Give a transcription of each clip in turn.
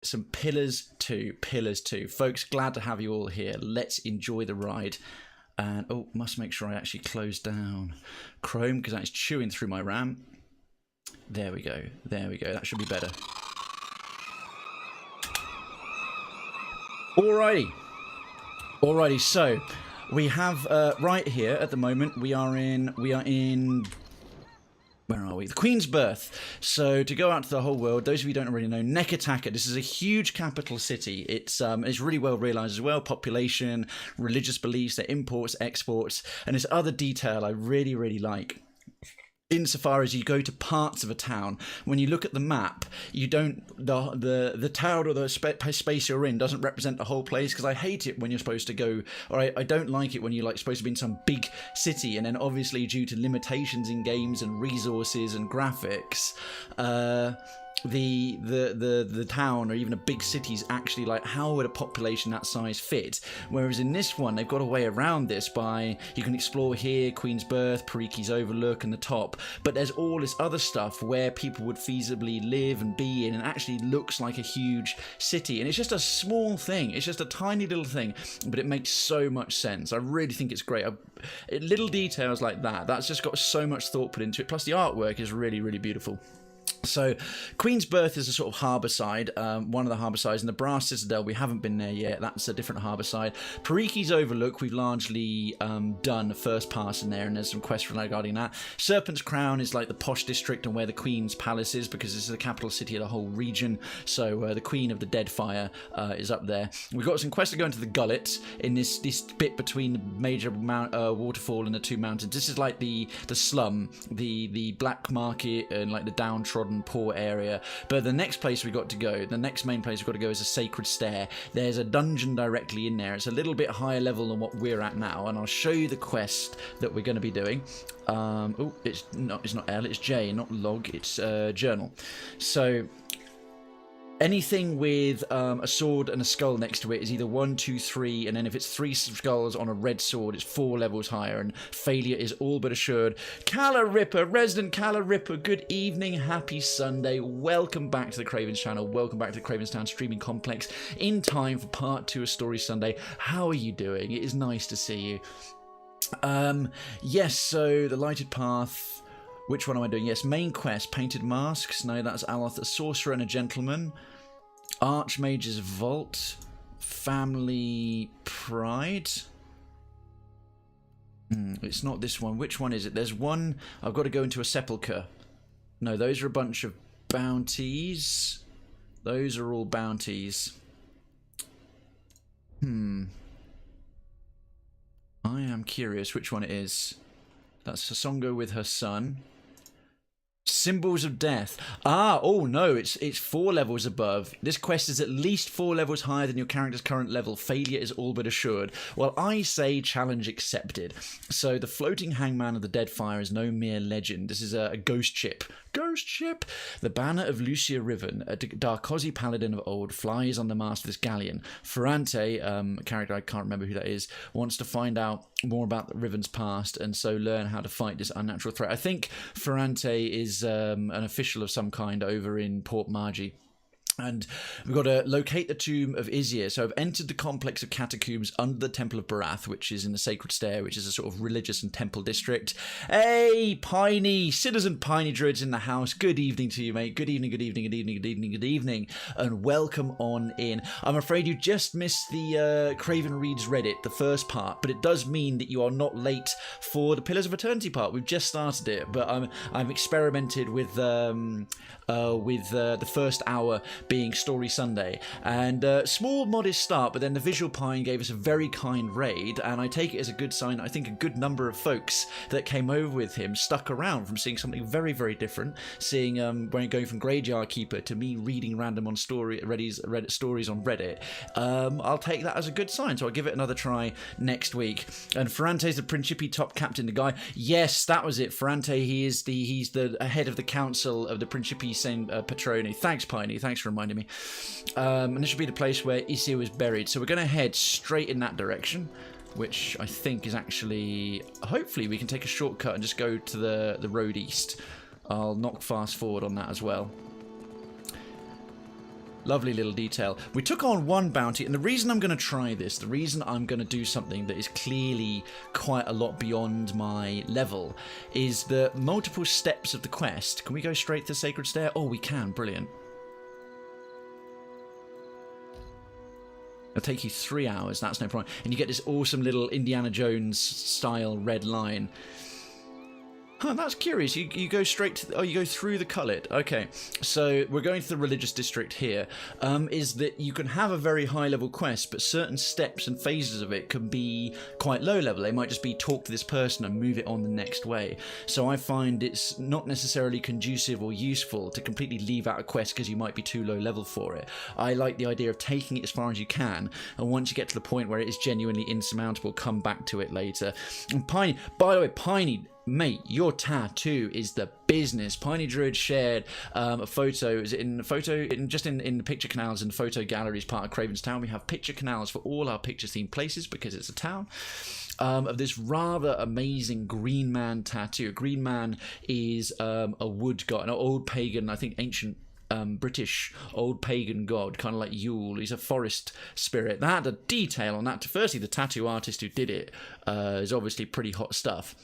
some Pillars 2. Pillars 2. Folks, glad to have you all here. Let's enjoy the ride. And, oh, must make sure I actually close down Chrome because that is chewing through my RAM. There we go. There we go. That should be better. Alrighty. Alrighty, so we have right here at the moment, we are in where are we? The Queen's Birth. So to go out to the whole world, those of you who don't already know, Neketaka, this is a huge capital city. It's really well realised as well. Population, religious beliefs, their imports, exports, and this other detail I really, really like. Insofar as you go to parts of a town, when you look at the map, you don't the town or the space you're in doesn't represent the whole place, because I hate it when you're supposed to go, or I don't like it when you're like supposed to be in some big city and then obviously due to limitations in games and resources and graphics, the town or even a big city is actually like, how would a population that size fit? Whereas in this one, they've got a way around this by, you can explore here, Queen's Birth, Pariki's Overlook and the top, but there's all this other stuff where people would feasibly live and be in, and actually looks like a huge city. And it's just a small thing, it's just a tiny little thing, but it makes so much sense. I really think it's great. Little details like that, that's just got so much thought put into it, plus the artwork is really, really beautiful. So Queen's Birth is a sort of harbour side, one of the harbour sides, and the Brass Citadel, we haven't been there yet, that's a different harbour side. Pariki's Overlook, we've largely done the first pass in there, and there's some quests regarding that. Serpent's Crown is like the posh district and where the Queen's Palace is, because this is the capital city of the whole region, so the Queen of the Deadfire is up there. We've got some quests to go into the Gullet, in this bit between the major waterfall and the two mountains. This is like the slum, the black market, and like the downtrodden poor area. But the next place we got to go, the next main place we've got to go is a Sacred Stair. There's a dungeon directly in there. It's a little bit higher level than what we're at now, and I'll show you the quest that we're going to be doing. Oh, it's not L, it's J, not log, it's journal. So anything with a sword and a skull next to it is either 1, 2, 3, and then if it's 3 skulls on a red sword, it's 4 levels higher, and failure is all but assured. Calla Ripper, resident Calla Ripper, good evening, happy Sunday, welcome back to the Krayven's channel, welcome back to the Krayven's Town streaming complex, in time for part 2 of Story Sunday. How are you doing? It is nice to see you. Yes, so the Lighted Path. Which one am I doing? Yes, main quest, Painted Masks. No, that's Aloth, a Sorcerer and a Gentleman. Archmage's Vault. Family Pride. It's not this one. Which one is it? There's one, I've got to go into a sepulchre. No, those are a bunch of bounties. Those are all bounties. I am curious which one it is. That's Sasongo with her son. Symbols of Death. Oh no, it's 4 levels above. This quest is at least 4 levels higher than your character's current level. Failure is all but assured. Well, I say challenge accepted. So the floating hangman of the Deadfire is no mere legend. This is a ghost ship. Ghost ship! The banner of Lucia Riven, a Darkozi paladin of old, flies on the mast of this galleon. Ferrante, a character I can't remember who that is, wants to find out more about Riven's past and so learn how to fight this unnatural threat. I think Ferrante is an official of some kind over in Port Margie. And we've got to locate the tomb of Izir. So I've entered the complex of catacombs under the Temple of Barath, which is in the Sacred Stair, which is a sort of religious and temple district. Hey, Piney, Citizen Piney Druid's in the house. Good evening to you, mate. Good evening, good evening, good evening, good evening, good evening, and welcome on in. I'm afraid you just missed the Krayven Reads Reddit, the first part, but it does mean that you are not late for the Pillars of Eternity part. We've just started it, but I'm experimented with the first hour being Story Sunday, and small modest start, but then the Visual Pine gave us a very kind raid, and I take it as a good sign. I think a good number of folks that came over with him stuck around from seeing something very, very different, seeing going from Graveyard Keeper to me reading random on Reddit stories on Reddit. I'll take that as a good sign, so I'll give it another try next week. And Ferrante's the Principi top captain, the guy. Yes, that was it. Ferrante, he's the head of the council of the Principi Saint Patroni. Thanks, Piney. Thanks for reminding me. And this should be the place where Isir was buried. So we're going to head straight in that direction, which I think is actually... Hopefully we can take a shortcut and just go to the road east. I'll knock fast forward on that as well. Lovely little detail. We took on one bounty, and the reason I'm going to try this, the reason I'm going to do something that is clearly quite a lot beyond my level, is the multiple steps of the quest. Can we go straight to the Sacred Stair? Oh, we can. Brilliant. It'll take you 3 hours. That's no problem. And you get this awesome little Indiana Jones style red line. Huh, that's curious. You go straight to... Oh, you go through the Cullet. Okay, so we're going to the religious district here. Is that you can have a very high-level quest, but certain steps and phases of it can be quite low-level. They might just be talk to this person and move it on the next way. So I find it's not necessarily conducive or useful to completely leave out a quest because you might be too low-level for it. I like the idea of taking it as far as you can, and once you get to the point where it is genuinely insurmountable, come back to it later. And Piney... By the way, Piney... Mate, your tattoo is the business. Piney Druid shared a photo. Is it in the photo? Just in the picture canals and photo galleries part of Krayven's town. We have picture canals for all our picture-themed places because it's a town. Of this rather amazing Green Man tattoo. Green Man is a wood god, an old pagan, I think ancient British old pagan god, kind of like Yule. He's a forest spirit. That had a detail on that. Firstly, the tattoo artist who did it is obviously pretty hot stuff.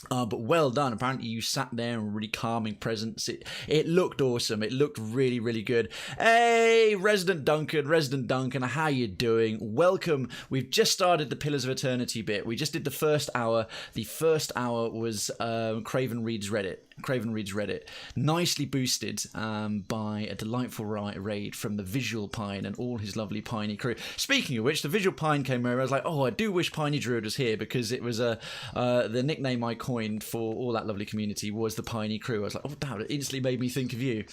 But well done. Apparently you sat there in really calming presence. It looked awesome. It looked really, really good. Hey, Resident Duncan, how you doing? Welcome. We've just started the Pillars of Eternity bit. We just did the first hour. The first hour was Krayven Reads Reddit. Nicely boosted by a delightful raid from the Visual Pine and all his lovely Piney crew. Speaking of which, the Visual Pine came over. I was like, oh, I do wish Piney Druid was here because it was the nickname I coined for all that lovely community was the Piney crew. I was like, oh, damn, it instantly made me think of you.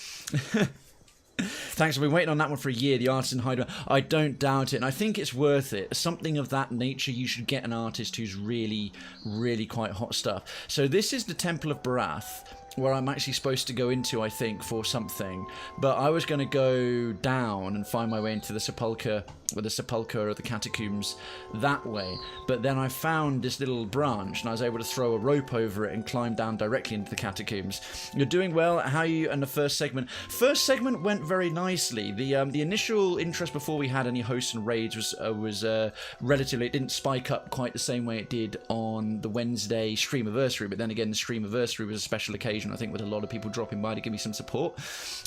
Thanks, I've been waiting on that one for a year, the Artisan Hydra. I don't doubt it, and I think it's worth it. Something of that nature, you should get an artist who's really, really quite hot stuff. So this is the Temple of Barath, where I'm actually supposed to go into, I think, for something. But I was going to go down and find my way into the Sepulchre, or the Catacombs that way. But then I found this little branch, and I was able to throw a rope over it and climb down directly into the Catacombs. You're doing well. How are you? And the first segment? First segment went very nicely. The initial interest before we had any hosts and raids was relatively... It didn't spike up quite the same way it did on the Wednesday Streamiversary. But then again, the Streamiversary was a special occasion, I think, with a lot of people dropping by to give me some support.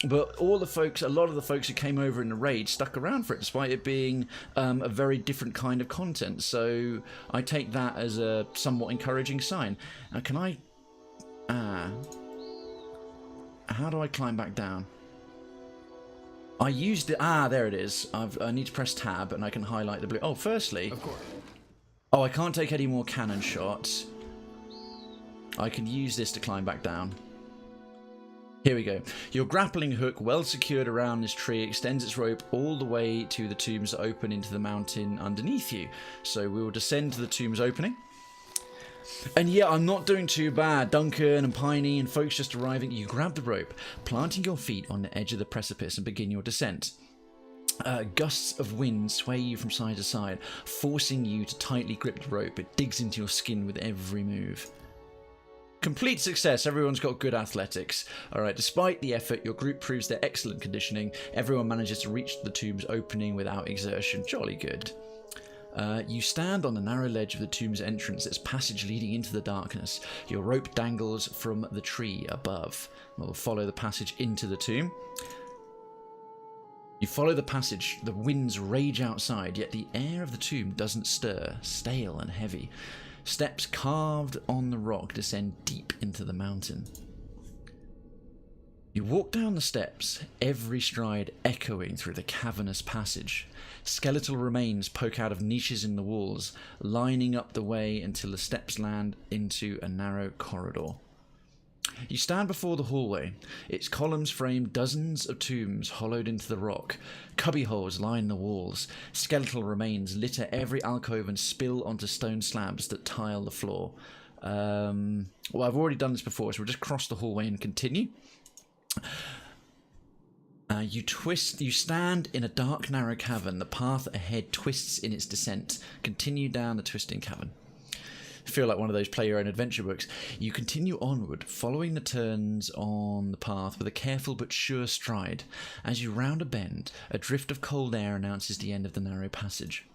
But a lot of the folks who came over in the raid stuck around for it, despite it being a very different kind of content. So I take that as a somewhat encouraging sign. Now, can I... how do I climb back down? I used it... there it is. I need to press tab and I can highlight the blue... Oh, firstly... Of course. Oh, I can't take any more cannon shots. I can use this to climb back down. Here we go. Your grappling hook, well secured around this tree, extends its rope all the way to the tombs that open into the mountain underneath you. So we will descend to the tomb's opening. And yeah, I'm not doing too bad. Duncan and Piney and folks just arriving. You grab the rope, planting your feet on the edge of the precipice and begin your descent. Gusts of wind sway you from side to side, forcing you to tightly grip the rope. It digs into your skin with every move. Complete success. Everyone's got good athletics. Alright, despite the effort, your group proves their excellent conditioning. Everyone manages to reach the tomb's opening without exertion. Jolly good. You stand on the narrow ledge of the tomb's entrance, its passage leading into the darkness. Your rope dangles from the tree above. We'll follow the passage into the tomb. You follow the passage. The winds rage outside, yet the air of the tomb doesn't stir, stale and heavy. Steps carved on the rock descend deep into the mountain. You walk down the steps, every stride echoing through the cavernous passage. Skeletal remains poke out of niches in the walls, lining up the way until the steps land into a narrow corridor. You stand before the hallway. Its columns frame dozens of tombs hollowed into the rock. Cubby holes line the walls. Skeletal remains litter every alcove and spill onto stone slabs that tile the floor. Well, I've already done this before, so we'll just cross the hallway and continue. You stand in a dark, narrow cavern. The path ahead twists in its descent. Continue down the twisting cavern. feel like one of those play your own adventure books. You continue onward, following the turns on the path with a careful but sure stride. As you round a bend, a drift of cold air announces the end of the narrow passage.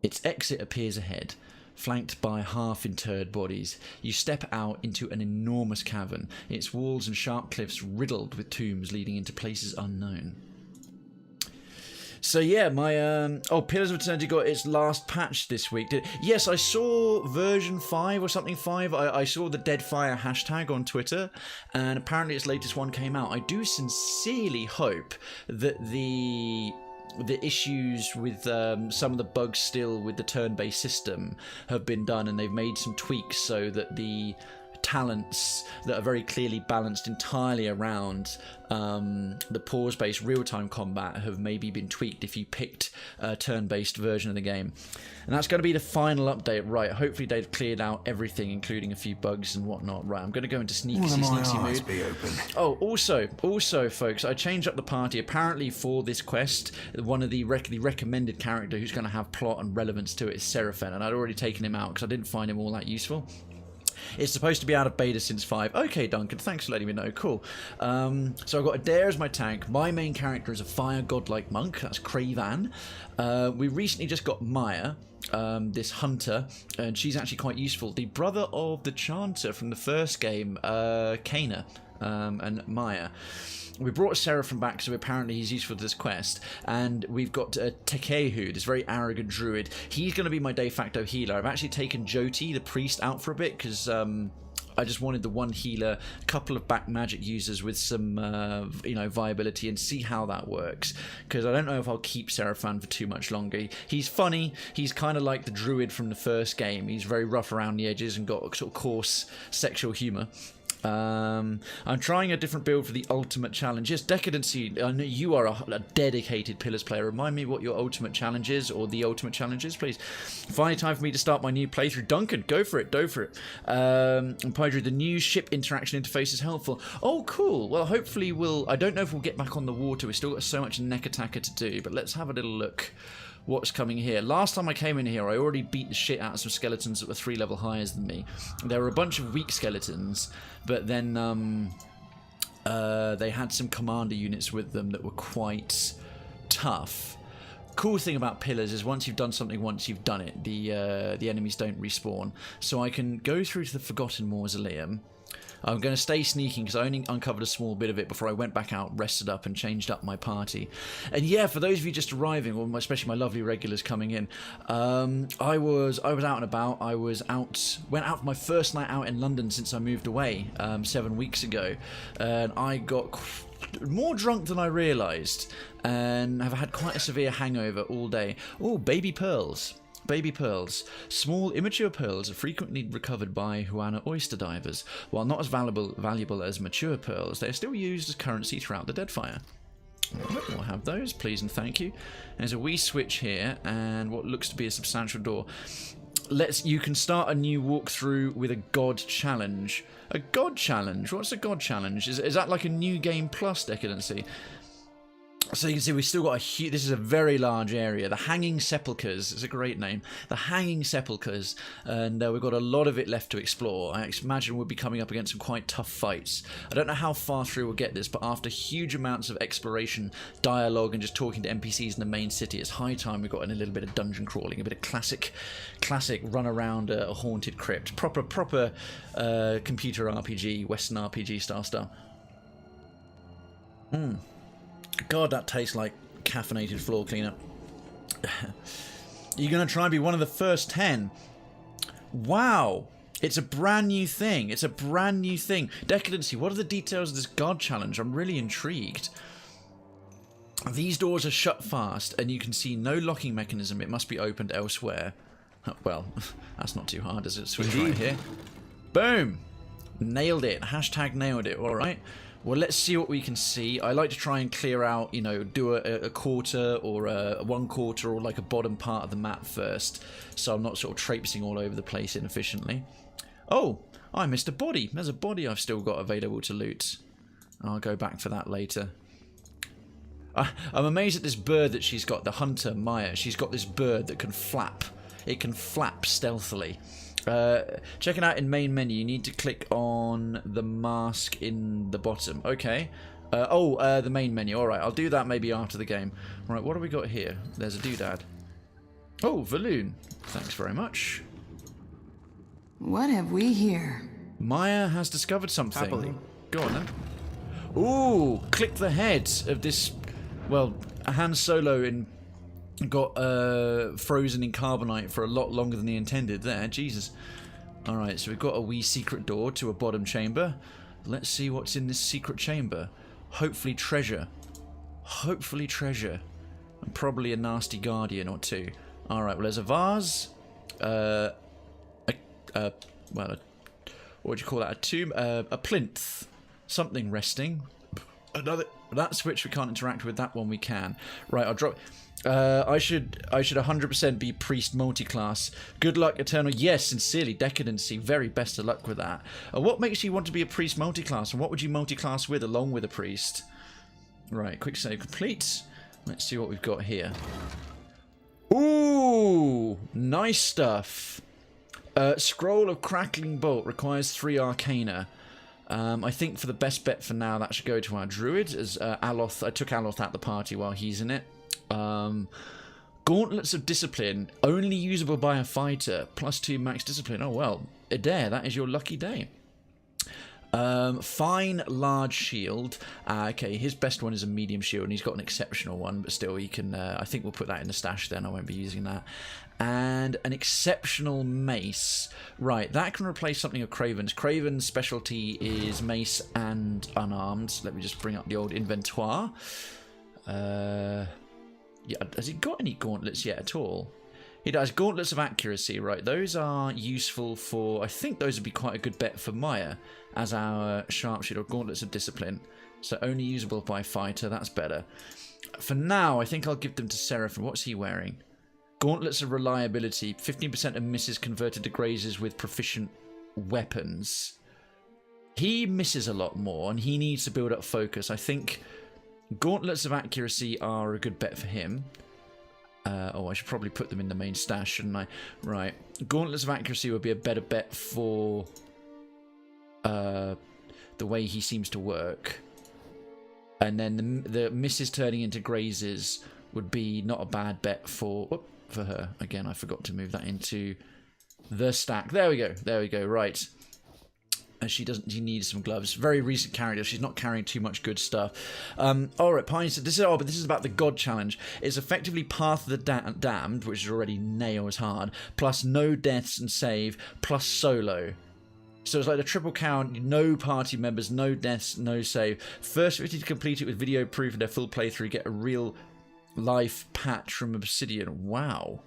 Its exit appears ahead, flanked by half-interred bodies. You step out into an enormous cavern, its walls and sharp cliffs riddled with tombs leading into places unknown. So yeah, my Pillars of Eternity got its last patch this week. Yes, I saw version 5 or something 5. I saw the Deadfire hashtag on Twitter, and apparently its latest one came out. I do sincerely hope that the issues with some of the bugs still with the turn-based system have been done, and they've made some tweaks so that the talents that are very clearly balanced entirely around the pause-based real-time combat have maybe been tweaked if you picked a turn-based version of the game. And that's going to be the final update, right? Hopefully they've cleared out everything, including a few bugs and whatnot. Right, I'm going to go into sneaky mood. Oh, also, folks, I changed up the party. Apparently for this quest, one of the recommended character who's going to have plot and relevance to it is Serafen, and I'd already taken him out because I didn't find him all that useful. It's supposed to be out of beta since 5. Okay, Duncan, thanks for letting me know. Cool. So I've got Adair as my tank. My main character is a fire godlike monk. That's Krayven. We recently just got Maya, this hunter, and she's actually quite useful. The brother of the chanter from the first game, Kana, and Maya. We brought Seraphim back, so apparently he's useful to this quest. And we've got Tekehu, this very arrogant druid. He's going to be my de facto healer. I've actually taken Jyoti, the priest, out for a bit, because I just wanted the one healer, a couple of back magic users with some viability, and see how that works. Because I don't know if I'll keep Seraphim for too much longer. He's funny. He's kind of like the druid from the first game. He's very rough around the edges and got sort of coarse sexual humour. I'm trying a different build for the ultimate challenge. Yes, Decadency, I know you are a dedicated Pillars player. Remind me what your ultimate challenge is, or the ultimate challenge is, please. Finally, time for me to start my new playthrough. Duncan, go for it, go for it. And Pydru, the new ship interaction interface is helpful. Oh, cool. Well, hopefully I don't know if we'll get back on the water. We've still got so much Neketaka to do, but let's have a little look. What's coming here? Last time I came in here, I already beat the shit out of some skeletons that were 3 level higher than me. There were a bunch of weak skeletons, but then they had some commander units with them that were quite tough. Cool thing about Pillars is once you've done something once, you've done it. The enemies don't respawn. So I can go through to the Forgotten Mausoleum. I'm going to stay sneaking because I only uncovered a small bit of it before I went back out, rested up, and changed up my party. And yeah, for those of you just arriving, or especially my lovely regulars coming in, I was out and about. I went out for my first night out in London since I moved away 7 weeks ago, and I got more drunk than I realised, and have had quite a severe hangover all day. Oh, baby pearls. Baby pearls. Small, immature pearls are frequently recovered by Huana oyster divers. While not as valuable as mature pearls, they are still used as currency throughout the Deadfire. We'll have those, please and thank you. There's a wee switch here, and what looks to be a substantial door. You can start a new walkthrough with a God challenge. A God challenge? What's a God challenge? Is that like a new game plus Decadency? So you can see we've still got this is a very large area. The Hanging Sepulchers is a great name. The Hanging Sepulchers, and we've got a lot of it left to explore. I imagine we'll be coming up against some quite tough fights. I don't know how far through we'll get this, but after huge amounts of exploration, dialogue, and just talking to NPCs in the main city, it's high time we got in a little bit of dungeon crawling, a bit of classic run around a haunted crypt, proper computer RPG, Western RPG style stuff. God, that tastes like caffeinated floor cleaner. You're going to try and be one of the first 10. Wow. It's a brand new thing. It's a brand new thing. Decadency, what are the details of this God challenge? I'm really intrigued. These doors are shut fast, and you can see no locking mechanism. It must be opened elsewhere. Well, that's not too hard, is it? Switch right here. Boom. Nailed it. Hashtag nailed it. All right. Well, let's see what we can see. I like to try and clear out, do a quarter or a 1/4 or like a bottom part of the map first, so I'm not sort of traipsing all over the place inefficiently. Oh, I missed a body. There's a body I've still got available to loot. I'll go back for that later. I'm amazed at this bird that she's got, the hunter, Maya. She's got this bird that can flap it can flap stealthily. Check it out in main menu. You need to click on the mask in the bottom. Okay. The main menu. Alright, I'll do that maybe after the game. Right, what do we got here? There's a doodad. Oh, Valoon. Thanks very much. What have we here? Maya has discovered something. Happily. Go on then. Ooh, click the head of this. Well, Han Solo got frozen in carbonite for a lot longer than he intended there. Jesus. Alright, so we've got a wee secret door to a bottom chamber. Let's see what's in this secret chamber. Hopefully treasure. Hopefully treasure. And probably a nasty guardian or two. Alright, well there's a vase. What would you call that? A tomb? A plinth. Something resting. Another. That switch we can't interact with. That one we can. Right, I'll drop. I should 100% be priest multiclass. Good luck, eternal. Yes, sincerely, decadency. Very best of luck with that. What makes you want to be a priest multiclass, and what would you multiclass with along with a priest? Right, quick save complete. Let's see what we've got here. Ooh, nice stuff. Scroll of Crackling Bolt requires 3 arcana. I think for the best bet for now, that should go to our druid, as Aloth. I took Aloth at the party while he's in it. Gauntlets of Discipline, only usable by a fighter, +2 max discipline. Oh well, Adair, that is your lucky day. Fine large shield. Okay, his best one is a medium shield, and he's got an exceptional one, but still, he can. I think we'll put that in the stash. Then I won't be using that. And an exceptional mace. Right, that can replace something of Krayven's. Krayven's specialty is mace and unarmed. Let me just bring up the old inventoire. Yeah, has he got any gauntlets yet at all? He does. Gauntlets of Accuracy, right. Those are useful for... I think those would be quite a good bet for Maya as our sharpshooter. Gauntlets of Discipline. So only usable by fighter. That's better. For now, I think I'll give them to Seraphim. What's he wearing? Gauntlets of Reliability. 15% of misses converted to grazes with proficient weapons. He misses a lot more, and he needs to build up focus. I think Gauntlets of Accuracy are a good bet for him. I should probably put them in the main stash, shouldn't I? Right. Gauntlets of Accuracy would be a better bet for the way he seems to work. And then the misses turning into grazes would be not a bad bet for her. Again, I forgot to move that into the stack. There we go. There we go. Right. She needs some gloves. Very recent character. She's not carrying too much good stuff. Alright, Pine said, this is about the God Challenge. It's effectively Path of the Damned, which is already nails hard, plus no deaths and save, plus solo. So it's like the triple count, no party members, no deaths, no save. First 50 to complete it with video proof of their full playthrough, get a real life patch from Obsidian. Wow.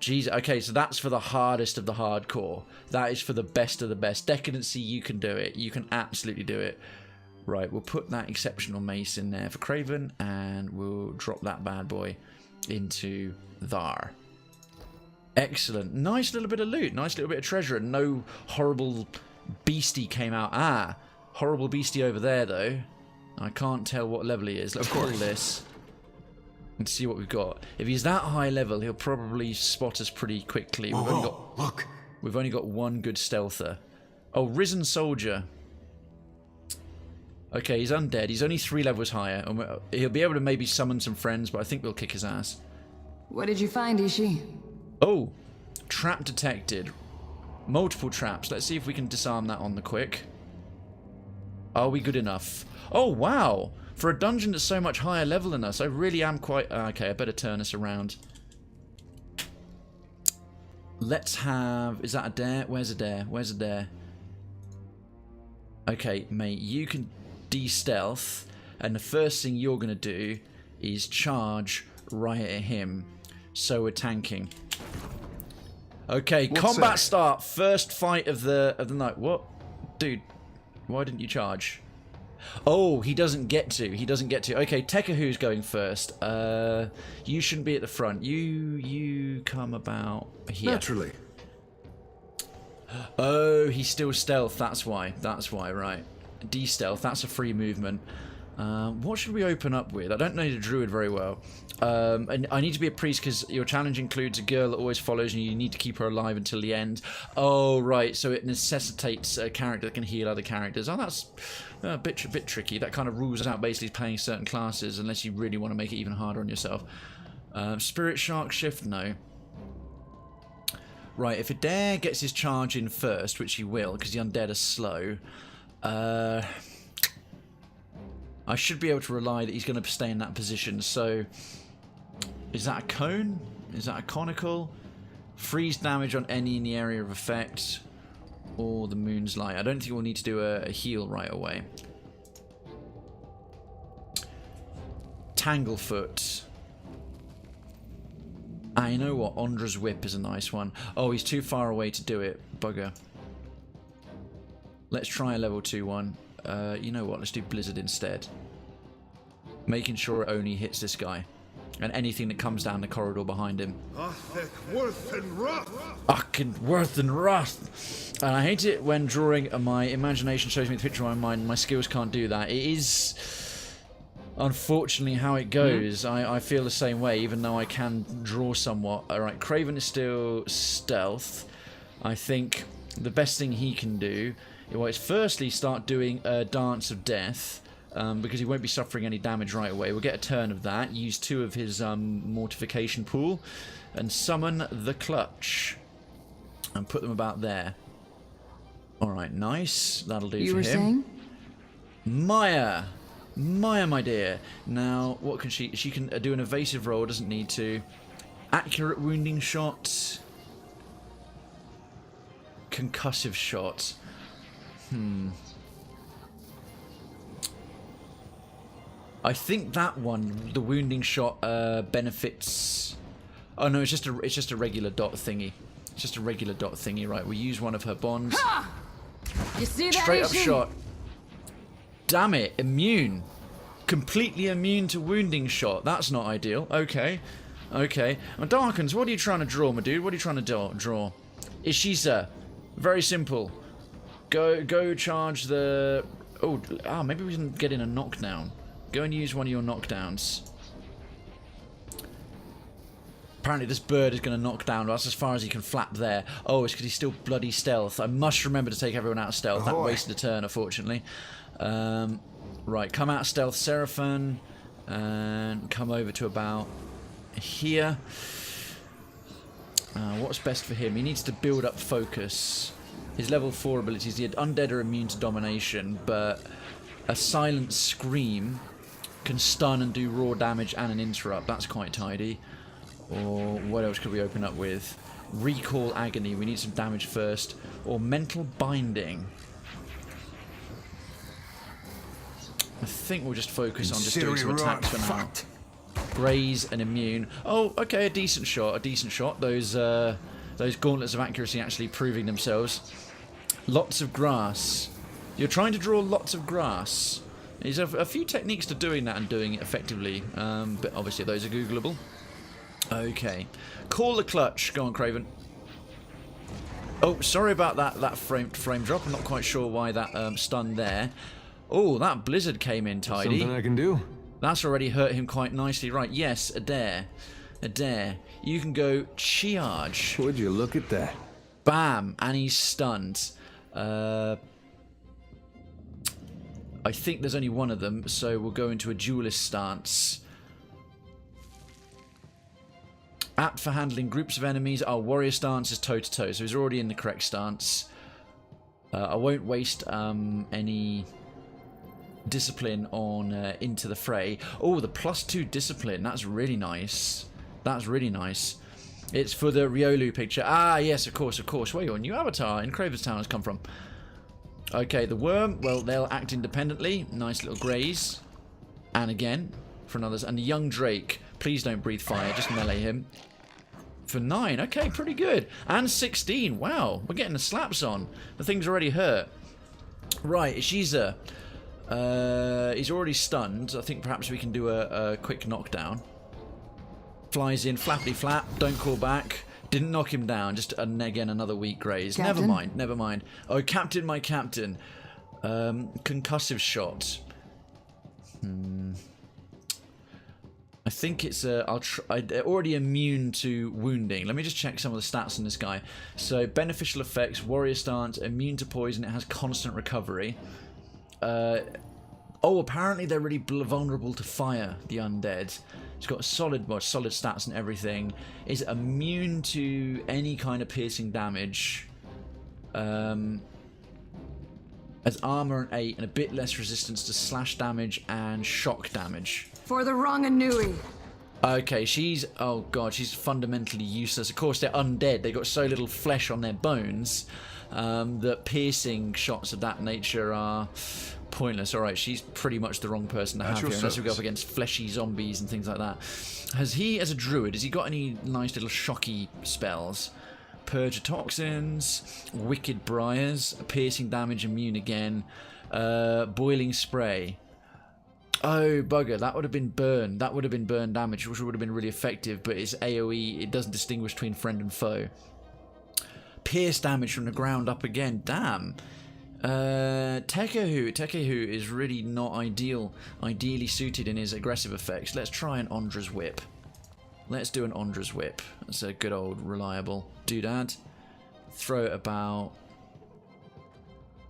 Jeez, okay, so that's for the hardest of the hardcore. That is for the best of the best. Decadency, you can do it. You can absolutely do it. Right, we'll put that exceptional mace in there for Krayven, and we'll drop that bad boy into Thar. Excellent. Nice little bit of loot. Nice little bit of treasure, and no horrible beastie came out. Ah, horrible beastie over there, though. I can't tell what level he is. Let's call this and see what we've got. If he's that high level, he'll probably spot us pretty quickly. We've only got one good stealther. Oh, Risen Soldier. Okay, he's undead. He's only 3 levels higher. He'll be able to maybe summon some friends, but I think we'll kick his ass. What did you find, Ishi? Oh, trap detected. Multiple traps. Let's see if we can disarm that on the quick. Are we good enough? Oh, wow. For a dungeon that's so much higher level than us, I really am quite... Okay, I better turn us around. Let's have... Is that Adair? Where's Adair? Where's Adair? Okay, mate, you can de-stealth, and the first thing you're going to do is charge right at him. So we're tanking. Okay, combat start. First fight of the night. What? Dude, why didn't you charge? Oh, he doesn't get to. He doesn't get to. Okay, Tekahu's going first. You shouldn't be at the front. You come about here. Naturally. Oh, he's still stealth. That's why. That's why, right. De-stealth. That's a free movement. What should we open up with? I don't know the druid very well. And I need to be a priest because your challenge includes a girl that always follows you. You need to keep her alive until the end. Oh, right. So it necessitates a character that can heal other characters. Oh, that's a bit tricky. That kind of rules out basically playing certain classes unless you really want to make it even harder on yourself. Spirit Shark Shift? No. Right, if Adair gets his charge in first, which he will because the undead are slow, I should be able to rely that he's going to stay in that position. So, is that a cone? Is that a conical? Freeze damage on any in the area of effect, or the moon's light. I don't think we'll need to do a heal right away. Tanglefoot. You know what? Ondra's Whip is a nice one. Oh, he's too far away to do it. Bugger. Let's try a level 2 one. You know what? Let's do Blizzard instead. Making sure it only hits this guy. And anything that comes down the corridor behind him. Worth and wrath. Worth and wrath. And I hate it when drawing my imagination shows me the picture of my mind. My skills can't do that. It is unfortunately how it goes. I feel the same way, even though I can draw somewhat. Alright, Krayven is still stealth. I think the best thing he can do is firstly start doing a Dance of Death, because he won't be suffering any damage right away. We'll get a turn of that, use 2 of his mortification pool, and summon the Clutch. And put them about there. Alright, nice. That'll do for him. You were saying? Maya! Maya, my dear. Now, what can she... She can do an evasive roll, doesn't need to. Accurate wounding shot. Concussive shot. I think that one, the wounding shot, benefits... Oh no, it's just a regular dot thingy. It's just a regular dot thingy, right? We use one of her bonds. Ha! You see that? Straight up Ishi? shot. Damn it, immune. Completely immune to wounding shot. That's not ideal. Okay. Okay. Now, Darkens, what are you trying to draw, my dude? What are you trying to draw? Ishisa. Very simple. Go charge the... Oh, maybe we can get in a knockdown. Go and use one of your knockdowns. Apparently this bird is going to knock down. That's as far as he can flap there. Oh, it's because he's still bloody stealth. I must remember to take everyone out of stealth. That wasted a turn, unfortunately. Right, come out of stealth, Seraphon. And come over to about here. What's best for him? He needs to build up focus. His level 4 abilities. The undead are immune to domination, but a silent scream can stun and do raw damage and an interrupt. That's quite tidy. Or what else could we open up with? Recall Agony. We need some damage first. Or Mental Binding. I think we'll just focus on just doing some attacks for now. Graze and immune. Oh, okay, a decent shot. A decent shot. Those gauntlets of accuracy actually proving themselves. Lots of grass. You're trying to draw lots of grass. There's a few techniques to doing that and doing it effectively, but obviously those are Googleable. Okay. Call the Clutch. Go on, Krayven. Oh, sorry about that frame drop. I'm not quite sure why that stunned there. Oh, that blizzard came in tidy. Something I can do? That's already hurt him quite nicely. Right, yes, Adair. Adair. You can go charge. Would you look at that? Bam! And he's stunned. I think there's only one of them, so we'll go into a duelist stance. Apt for handling groups of enemies. Our warrior stance is toe-to-toe, so he's already in the correct stance. I won't waste any discipline on into the fray. Oh, the +2 discipline. That's really nice. That's really nice. It's for the Riolu picture. Ah, yes, of course, of course. Where your new avatar in Craven's Town has come from. Okay, the worm. Well, they'll act independently. Nice little graze. And again, for another. And the young Drake. Please don't breathe fire. Just melee him. For 9. Okay, pretty good. And 16. Wow, we're getting the slaps on. The thing's already hurt. Right, Ishiza. He's already stunned. I think perhaps we can do a quick knockdown. Flies in, flappity flap. Don't call back. Didn't knock him down. Just again another weak graze. Captain? Never mind. Never mind. Oh, Captain, my Captain. Concussive shot. I think it's they're already immune to wounding. Let me just check some of the stats on this guy. So beneficial effects, warrior stance, immune to poison. It has constant recovery. Apparently they're really vulnerable to fire. The undead. It's got solid stats and everything. Is immune to any kind of piercing damage. Has armor an 8 and a bit less resistance to slash damage and shock damage. For the wrong Anui. Okay, she's fundamentally useless. Of course, they're undead. They've got so little flesh on their bones that piercing shots of that nature are pointless. Alright, she's pretty much the wrong person to have here, unless we go up against fleshy zombies and things like that. Has he, as a druid, has he got any nice little shocky spells? Purge of toxins, wicked briars, piercing damage, immune again, boiling spray. Oh, bugger, that would have been burn. That would have been burn damage, which would have been really effective, but it's AoE, it doesn't distinguish between friend and foe. Pierce damage from the ground up again, damn. Tekehu is really not ideally suited in his aggressive effects. Let's try an Ondra's Whip. Let's do an Ondra's Whip. That's a good old reliable doodad. Throw it about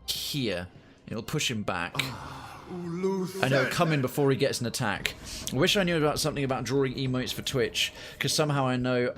here. It'll push him back. And it'll come in before he gets an attack. I wish I knew about something about drawing emotes for Twitch, because somehow I know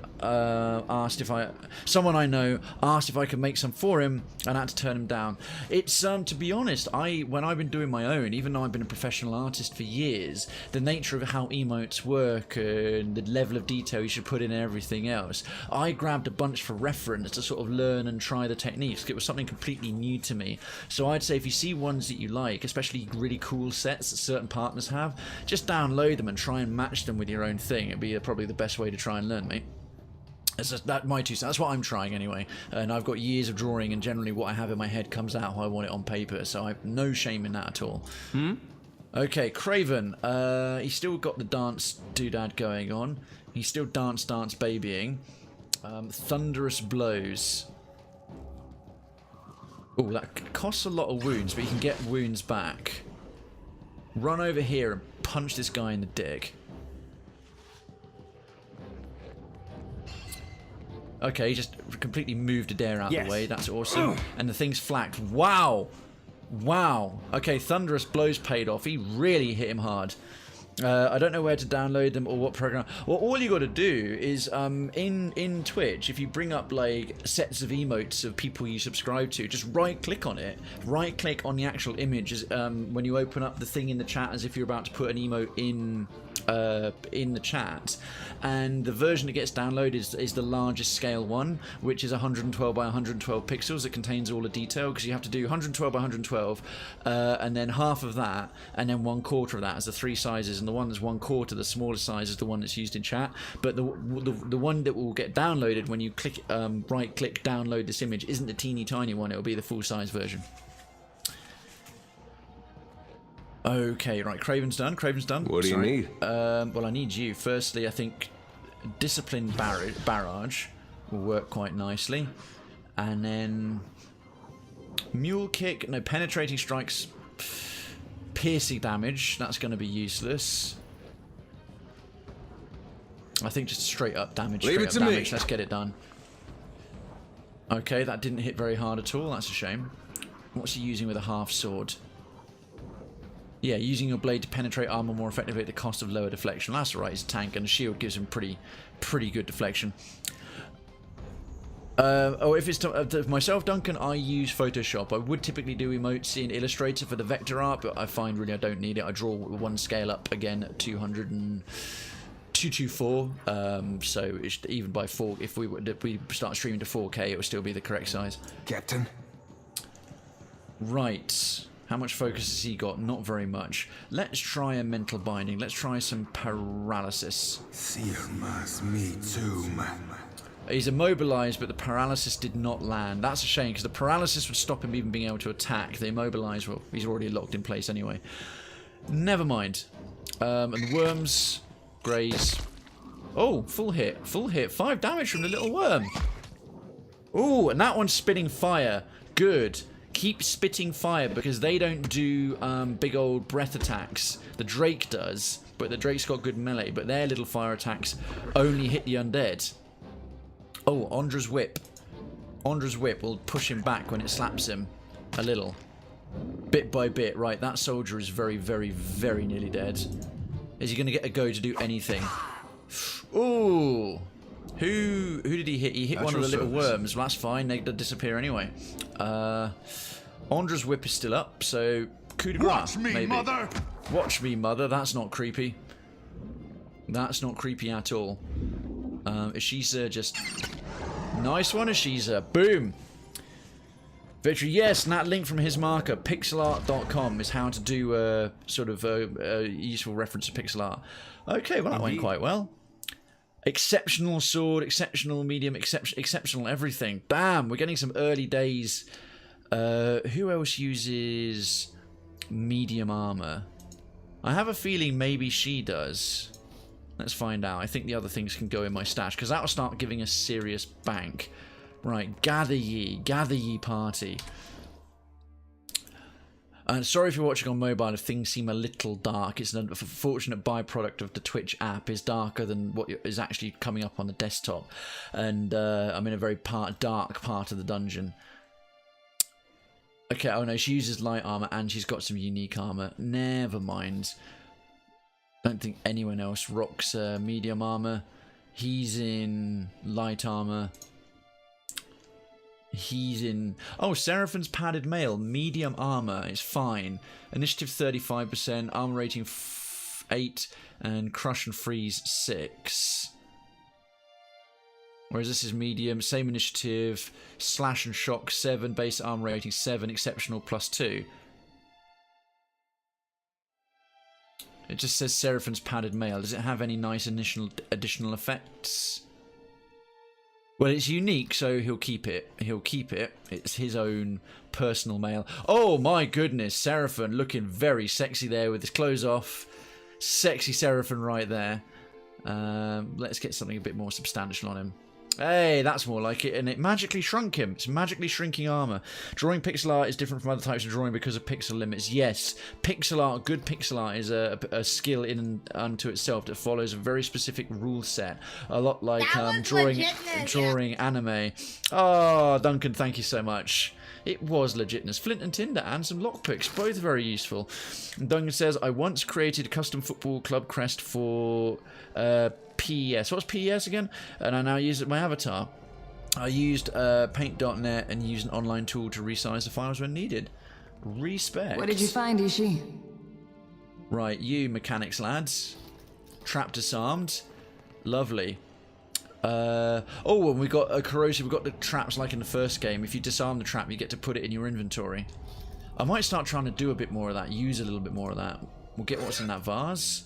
someone I know asked if I could make some for him, and I had to turn him down. It's to be honest, when I've been doing my own, even though I've been a professional artist for years, the nature of how emotes work and the level of detail you should put in and everything else, I grabbed a bunch for reference to sort of learn and try the techniques. It was something completely new to me. So I'd say if you see ones that you like, especially really cool sets that certain partners have, just download them and try and match them with your own thing. It'd be probably the best way to try and learn, mate. My 2 cents. That's what I'm trying anyway. And I've got years of drawing, and generally what I have in my head comes out how I want it on paper, so I have no shame in that at all. Okay, Krayven. He's still got the dance doodad going on. He's still dance babying. Thunderous blows. Oh, that costs a lot of wounds, but you can get wounds back. Run over here and punch this guy in the dick. Okay, he just completely moved Adair out of the way. That's awesome. And the thing's flacked. Wow. Wow. Okay, Thunderous Blows paid off. He really hit him hard. I don't know where to download them or what program. Well, all you got to do is in Twitch, if you bring up like sets of emotes of people you subscribe to, just right click on it, right click on the actual image when you open up the thing in the chat, as if you're about to put an emote in the chat, and the version that gets downloaded is the largest scale one, which is 112 by 112 pixels. It contains all the detail, because you have to do 112 by 112 and then half of that, and then 1/4 of that as the 3 sizes, and the one that's 1/4, the smallest size, is the one that's used in chat. But the one that will get downloaded when you click right click download this image isn't the teeny tiny one, it'll be the full size version. Okay, right, Krayven's done. What do you need? Well, I need you. Firstly, I think Discipline Barrage will work quite nicely. And then Mule Kick, no, Penetrating Strikes, piercing damage, that's going to be useless. I think just straight up damage. Let's get it done. Okay, that didn't hit very hard at all. That's a shame. What's he using with a half sword? Yeah, using your blade to penetrate armor more effectively at the cost of lower deflection. That's alright, he's a tank, and a shield gives him pretty good deflection. If it's myself, Duncan, I use Photoshop. I would typically do emotes in Illustrator for the vector art, but I find really I don't need it. I draw one scale up again at 224. So it's, even by 4, if we start streaming to 4K, it would still be the correct size. Captain. Right. How much focus has he got? Not very much. Let's try a mental binding. Let's try some paralysis. He's immobilized, but the paralysis did not land. That's a shame, because the paralysis would stop him even being able to attack. The immobilize, well, he's already locked in place anyway. Never mind. And worms, graze. Oh, full hit. 5 damage from the little worm. Oh, and that one's spitting fire. Good. Keep spitting fire because they don't do big old breath attacks. The Drake does, but the Drake's got good melee, but their little fire attacks only hit the undead. Oh, Ondra's whip. Ondra's whip will push him back when it slaps him a little. Bit by bit. Right, that soldier is very, very, very nearly dead. Is he going to get a go to do anything? Ooh. Who did he hit? He hit one of the little worms. Well, that's fine. They disappear anyway. Ondra's whip is still up, so coup de grace, Watch me, maybe. mother! Watch me, mother. That's not creepy. That's not creepy at all. Ashiza just... Nice one, Ashiza. Boom! Victory, yes, and that link from his marker, pixelart.com, is how to do a sort of a useful reference to pixel art. Okay, well, that went quite well. Exceptional sword, exceptional medium, exceptional everything. Bam! We're getting some early days. Who else uses medium armor? I have a feeling maybe she does. Let's find out. I think the other things can go in my stash, because that will start giving us serious bank. Right, gather ye party. And sorry if you're watching on mobile if things seem a little dark. It's an unfortunate byproduct of the Twitch app. Is darker than what is actually coming up on the desktop. And I'm in a very dark part of the dungeon. Okay, oh no, she uses light armor and she's got some unique armor. Never mind. Don't think anyone else rocks medium armor. He's in light armor. He's in... Oh, Seraphine's padded mail. Medium armor is fine. Initiative 35%. Armor rating 8. And crush and freeze 6. Whereas this is medium. Same initiative. Slash and shock 7. Base armor rating 7. Exceptional +2. It just says Seraphine's padded mail. Does it have any nice additional effects? Well, it's unique, so he'll keep it. He'll keep it. It's his own personal mail. Oh my goodness, Seraphine looking very sexy there with his clothes off. Sexy Seraphine right there. Let's get something a bit more substantial on him. Hey, that's more like it. And it magically shrunk him. It's magically shrinking armor. Drawing pixel art is different from other types of drawing because of pixel limits. Yes, pixel art, good pixel art is a skill in and unto itself that follows a very specific rule set. A lot like drawing anime. Oh, Duncan, thank you so much. It was legitness. Flint and tinder and some lockpicks, both very useful. And Duncan says, I once created a custom football club crest for PES. What's PES again? And I now use it my avatar. I used paint.net and used an online tool to resize the files when needed. Respect. What did you find, Ishi? Right, you mechanics lads. Trap disarmed. Lovely. Oh, and we got a corrosive. We've got the traps like in the first game. If you disarm the trap, you get to put it in your inventory. I might start trying to do a bit more of that. Use a little bit more of that. We'll get what's in that vase.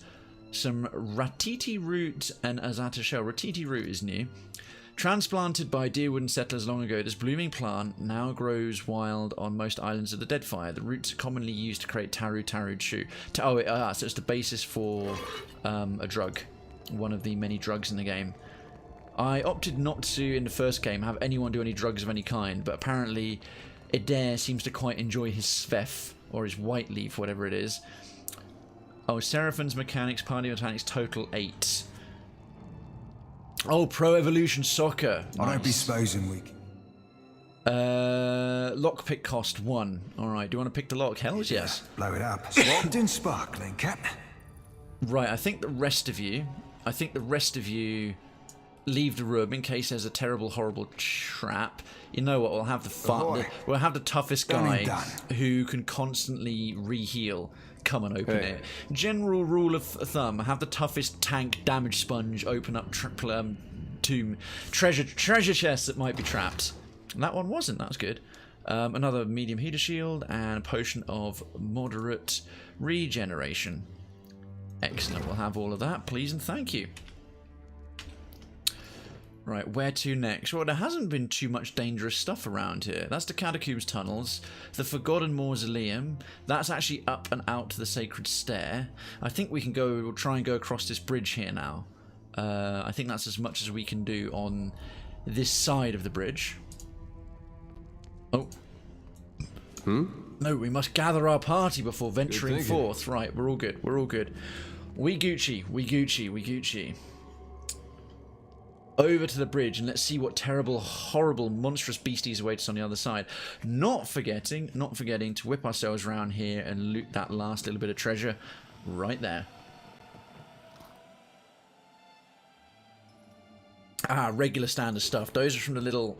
Some Ratiti root and Azata shell. Ratiti root is new. Transplanted by Deerwooden settlers long ago, this blooming plant now grows wild on most islands of the Deadfire. The roots are commonly used to create Taru Shu. So it's the basis for a drug. One of the many drugs in the game. I opted not to, in the first game, have anyone do any drugs of any kind, but apparently Adair seems to quite enjoy his Svef, or his white leaf, whatever it is. Oh, Seraphine's mechanics, party mechanics, total 8. Oh, Pro Evolution Soccer. Nice. I don't be supposing we... Lockpick cost 1. Alright, do you want to pick the lock? Hells yes. Blow it up. Swapped in sparkling, Cap. Right, I think the rest of you leave the room in case there's a terrible, horrible trap. You know what? We'll have we'll have the toughest guy who can constantly re-heal come and open it. General rule of thumb: have the toughest tank damage sponge open up tomb treasure chests that might be trapped. And that one wasn't. That was good. Another medium heater shield and a potion of moderate regeneration. Excellent. We'll have all of that, please and thank you. Right, where to next? Well, there hasn't been too much dangerous stuff around here. That's the Catacombs tunnels, the Forgotten Mausoleum. That's actually up and out to the Sacred Stair. I think we can go, we'll try and go across this bridge here now. I think that's as much as we can do on this side of the bridge. Oh. No, we must gather our party before venturing forth. Right, we're all good. We're all good. We Gucci. We Gucci. We Gucci. Over to the bridge and let's see what terrible, horrible, monstrous beasties await us on the other side. Not forgetting to whip ourselves around here and loot that last little bit of treasure right there. Ah, regular standard stuff. Those are from the little,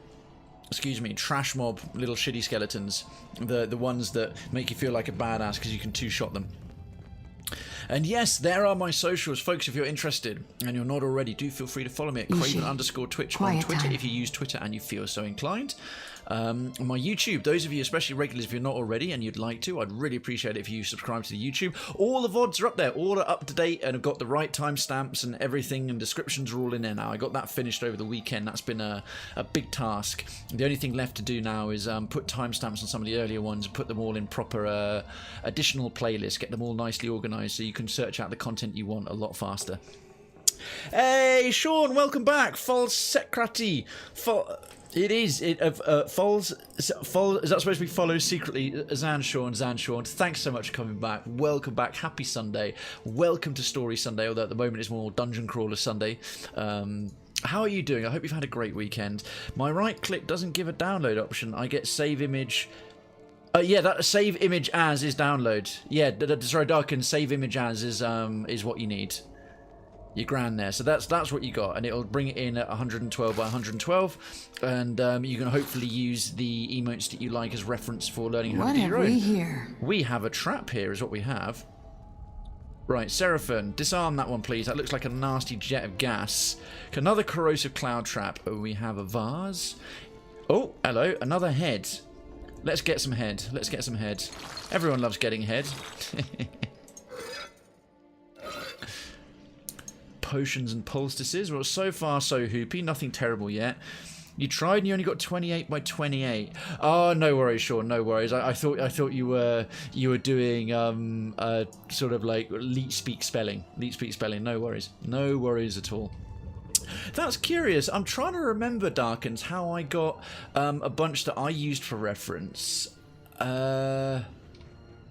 excuse me, trash mob little shitty skeletons. The ones that make you feel like a badass because you can two-shot them. And yes, there are my socials. Folks, if you're interested and you're not already, do feel free to follow me at Krayven_Twitch on Twitter if you use Twitter and you feel so inclined. My YouTube, those of you, especially regulars, if you're not already and you'd like to, I'd really appreciate it if you subscribe to the YouTube. All the VODs are up there, all are up to date and have got the right timestamps and everything, and descriptions are all in there now. I got that finished over the weekend. That's been a big task. The only thing left to do now is put timestamps on some of the earlier ones and put them all in proper additional playlists, get them all nicely organised so you can search out the content you want a lot faster. Hey, Sean, welcome back. False Secrati. It is. Falls. Is that supposed to be follow secretly? Zan Sean. Thanks so much for coming back. Welcome back. Happy Sunday. Welcome to Story Sunday, although at the moment it's more Dungeon Crawler Sunday. How are you doing? I hope you've had a great weekend. My right click doesn't give a download option. I get save image. Yeah, that save image as is download. Yeah, sorry, Darkin. Save image as is what you need. Your grand there, so that's what you got, and it'll bring it in at 112 by 112, and you can hopefully use the emotes that you like as reference for learning how to do your own. What have we here? We have a trap here, is what we have. Right, Seraphim, disarm that one, please. That looks like a nasty jet of gas. Another corrosive cloud trap. Oh, we have a vase. Oh, hello, another head. Let's get some head. Let's get some head. Everyone loves getting head. Potions and poultices. Well, so far so hoopy, nothing terrible yet. You tried and you only got 28 by 28. Oh, no worries, Sean, no worries. I thought you were doing sort of like leet speak spelling. No worries at all. That's curious. I'm trying to remember, Darkens, how I got a bunch that I used for reference.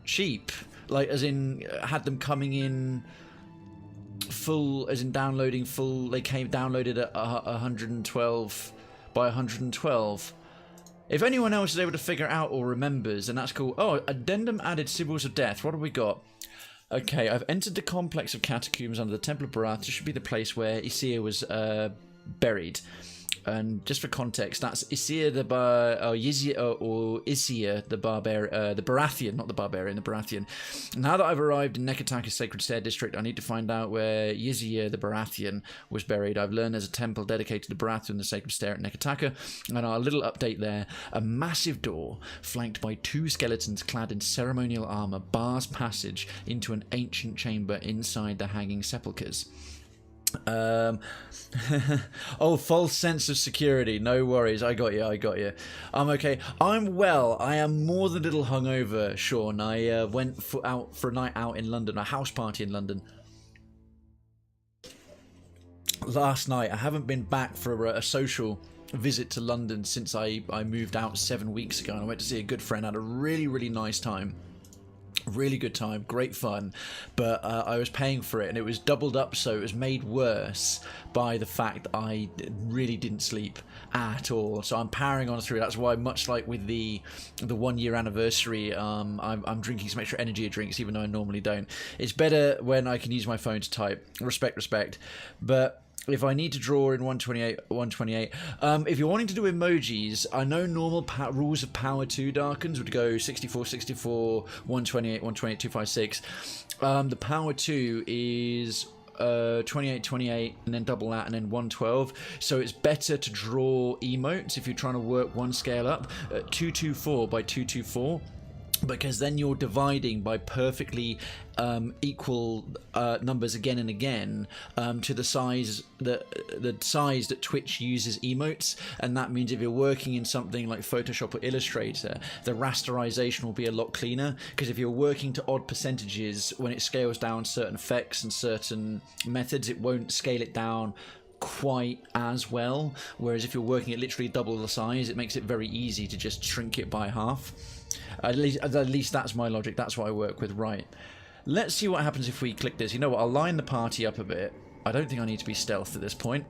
Cheap, like as in had them coming in full, as in downloading full. They came downloaded at 112 by 112. If anyone else is able to figure it out or remembers, then that's cool. Oh, addendum added, symbols of death. What have we got? Okay, I've entered the complex of catacombs under the Temple of Barath. This should be the place where Isir was buried. And just for context, that's Isir the Isir the Barathian, not the barbarian, the Barathian. Now that I've arrived in Neketaka's Sacred Stair District, I need to find out where Ysir the Barathian was buried. I've learned there's a temple dedicated to Barathian, the Sacred Stair at Neketaka, and our little update there: a massive door flanked by two skeletons clad in ceremonial armor bars passage into an ancient chamber inside the Hanging Sepulchers. Oh, false sense of security. No worries, I got you. I'm okay. I'm well. I am more than a little hungover, Sean. I went out for a night out in London, a house party in London last night. I haven't been back for a social visit to London since I moved out 7 weeks ago, and I went to see a good friend. Had a really nice time. Really good time, great fun, but I was paying for it and it was doubled up, so it was made worse by the fact that I really didn't sleep at all. So I'm powering on through. That's why, much like with the 1 year anniversary, I'm drinking some extra energy drinks, even though I normally don't. It's better when I can use my phone to type. Respect. But if I need to draw in 128. If you're wanting to do emojis, I know normal rules of power 2 Darkens would go 64, 128, 256. The power 2 is 28, and then double that, and then 112. So it's better to draw emotes if you're trying to work one scale up at 224 by 224. Because then you're dividing by perfectly equal numbers again and again to the size that Twitch uses emotes, and that means if you're working in something like Photoshop or Illustrator, the rasterization will be a lot cleaner. Because if you're working to odd percentages, when it scales down certain effects and certain methods, it won't scale it down quite as well. Whereas if you're working at literally double the size, it makes it very easy to just shrink it by half. At least that's my logic. That's what I work with. Right. Let's see what happens if we click this. You know what? I'll line the party up a bit. I don't think I need to be stealth at this point.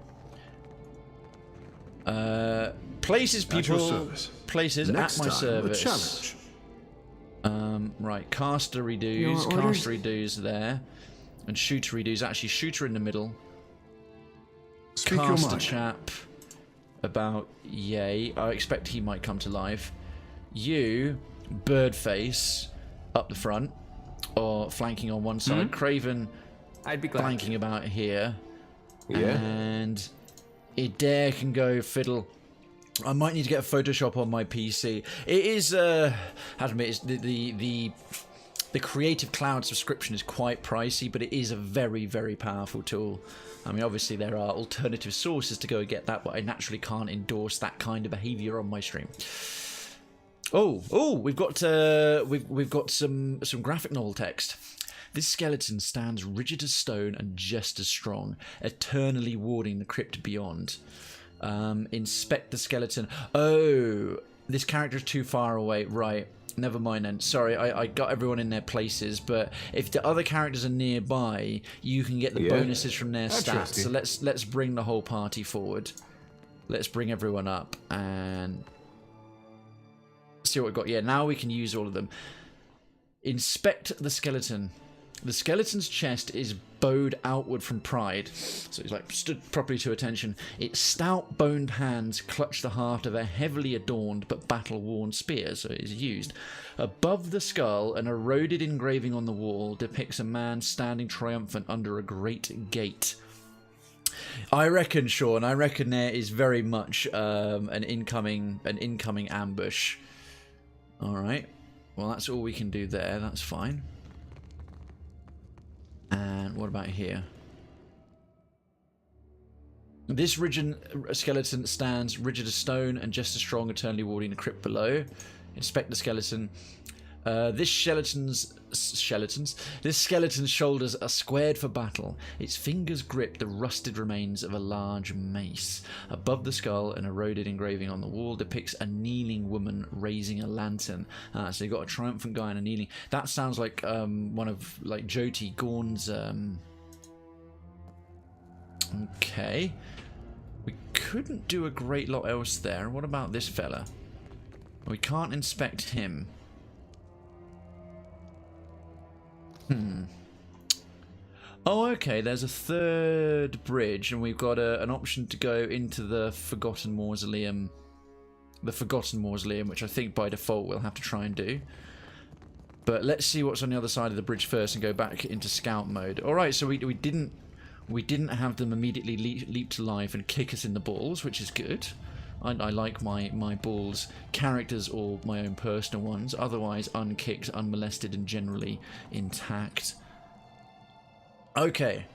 Places people. Places Next at my time, service. a challenge. Right. Castery dues. Castery dues there. And shootery dues. Actually, shooter in the middle. Speak your Caster mind. chap about yay. I expect he might come to life. You, Birdface, up the front. Or flanking on one side. Krayven I'd be glad. flanking about here. Yeah. And Adair can go fiddle. I might need to get a Photoshop on my PC. It is, I have to admit, it's the Creative Cloud subscription is quite pricey, but it is a very, very powerful tool. I mean, obviously there are alternative sources to go and get that, but I naturally can't endorse that kind of behaviour on my stream. Oh, we've got some graphic novel text. This skeleton stands rigid as stone and just as strong, eternally warding the crypt beyond. Inspect the skeleton. Oh, this character is too far away. Right, never mind then. Sorry, I got everyone in their places, but if the other characters are nearby, you can get the bonuses from their stats. So let's bring the whole party forward. Let's bring everyone up and see what we've got. Yeah, now we can use all of them. Inspect the skeleton. The skeleton's chest is bowed outward from pride, so he's like stood properly to attention. Its stout boned hands clutch the haft of a heavily adorned but battle-worn spear, so it is used. Above the skull, an eroded engraving on the wall depicts a man standing triumphant under a great gate. I reckon, Sean, there is very much an incoming ambush. Alright, well that's all we can do there, that's fine. And what about here? This rigid skeleton stands rigid as stone and just as strong, eternally warding the crypt below. Inspect the skeleton. This skeleton's shoulders are squared for battle. Its fingers grip the rusted remains of a large mace. Above the skull, an eroded engraving on the wall depicts a kneeling woman raising a lantern. So you've got a triumphant guy and a kneeling. That sounds like one of like Joti Gorn's. Okay, we couldn't do a great lot else there. What about this fella? We can't inspect him. Oh, okay, there's a third bridge, and we've got an option to go into the Forgotten Mausoleum. The Forgotten Mausoleum, which I think by default we'll have to try and do. But let's see what's on the other side of the bridge first and go back into scout mode. Alright, so we didn't have them immediately leap to life and kick us in the balls, which is good. I like my balls characters or my own personal ones, otherwise unkicked, unmolested and generally intact. Okay,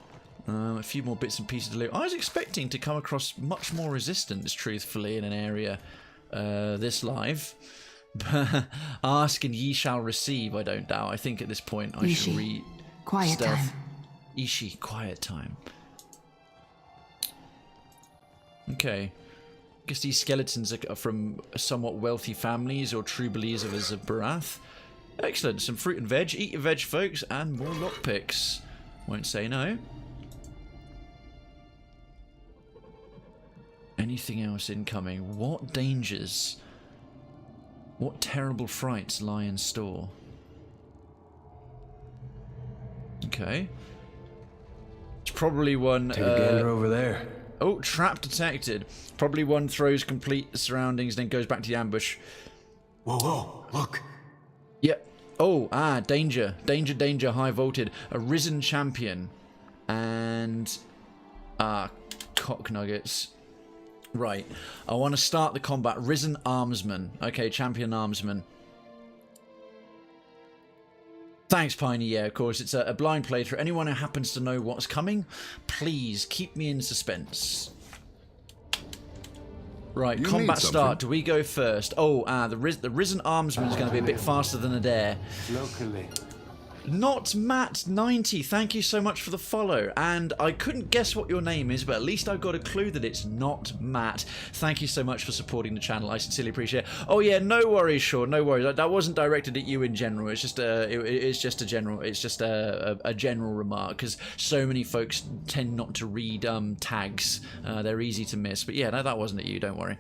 a few more bits and pieces to loot. I was expecting to come across much more resistance, truthfully, in an area this live. Ask and ye shall receive, I don't doubt. I think at this point I should quiet stealth. time. Ishi, quiet time. Okay. I guess these skeletons are from somewhat wealthy families or true believers of Barath. Excellent. Some fruit and veg. Eat your veg, folks, and more lockpicks. Won't say no. Anything else incoming? What dangers? What terrible frights lie in store? Okay. It's probably one... Take a gander over there. Oh, trap detected. Probably one throws complete surroundings, then goes back to the ambush. Whoa, look. Yep. Oh, danger. Danger, danger, high volted. A risen champion. And... cock nuggets. Right. I want to start the combat. Risen armsman. Okay, champion armsman. Thanks, Piney. Yeah, of course, it's a blind playthrough. Anyone who happens to know what's coming, please keep me in suspense. Right, You combat need start. something. Do we go first? Oh, the Risen Armsman is going to be a bit faster than Adair. Locally. Not Matt 90, thank you so much for the follow. And I couldn't guess what your name is, but at least I've got a clue that it's not Matt. Thank you so much for supporting the channel. I sincerely appreciate it. Oh yeah, no worries, Sean. No worries. That wasn't directed at you in general. It's just a general remark because so many folks tend not to read tags. They're easy to miss. But yeah, no, that wasn't at you. Don't worry.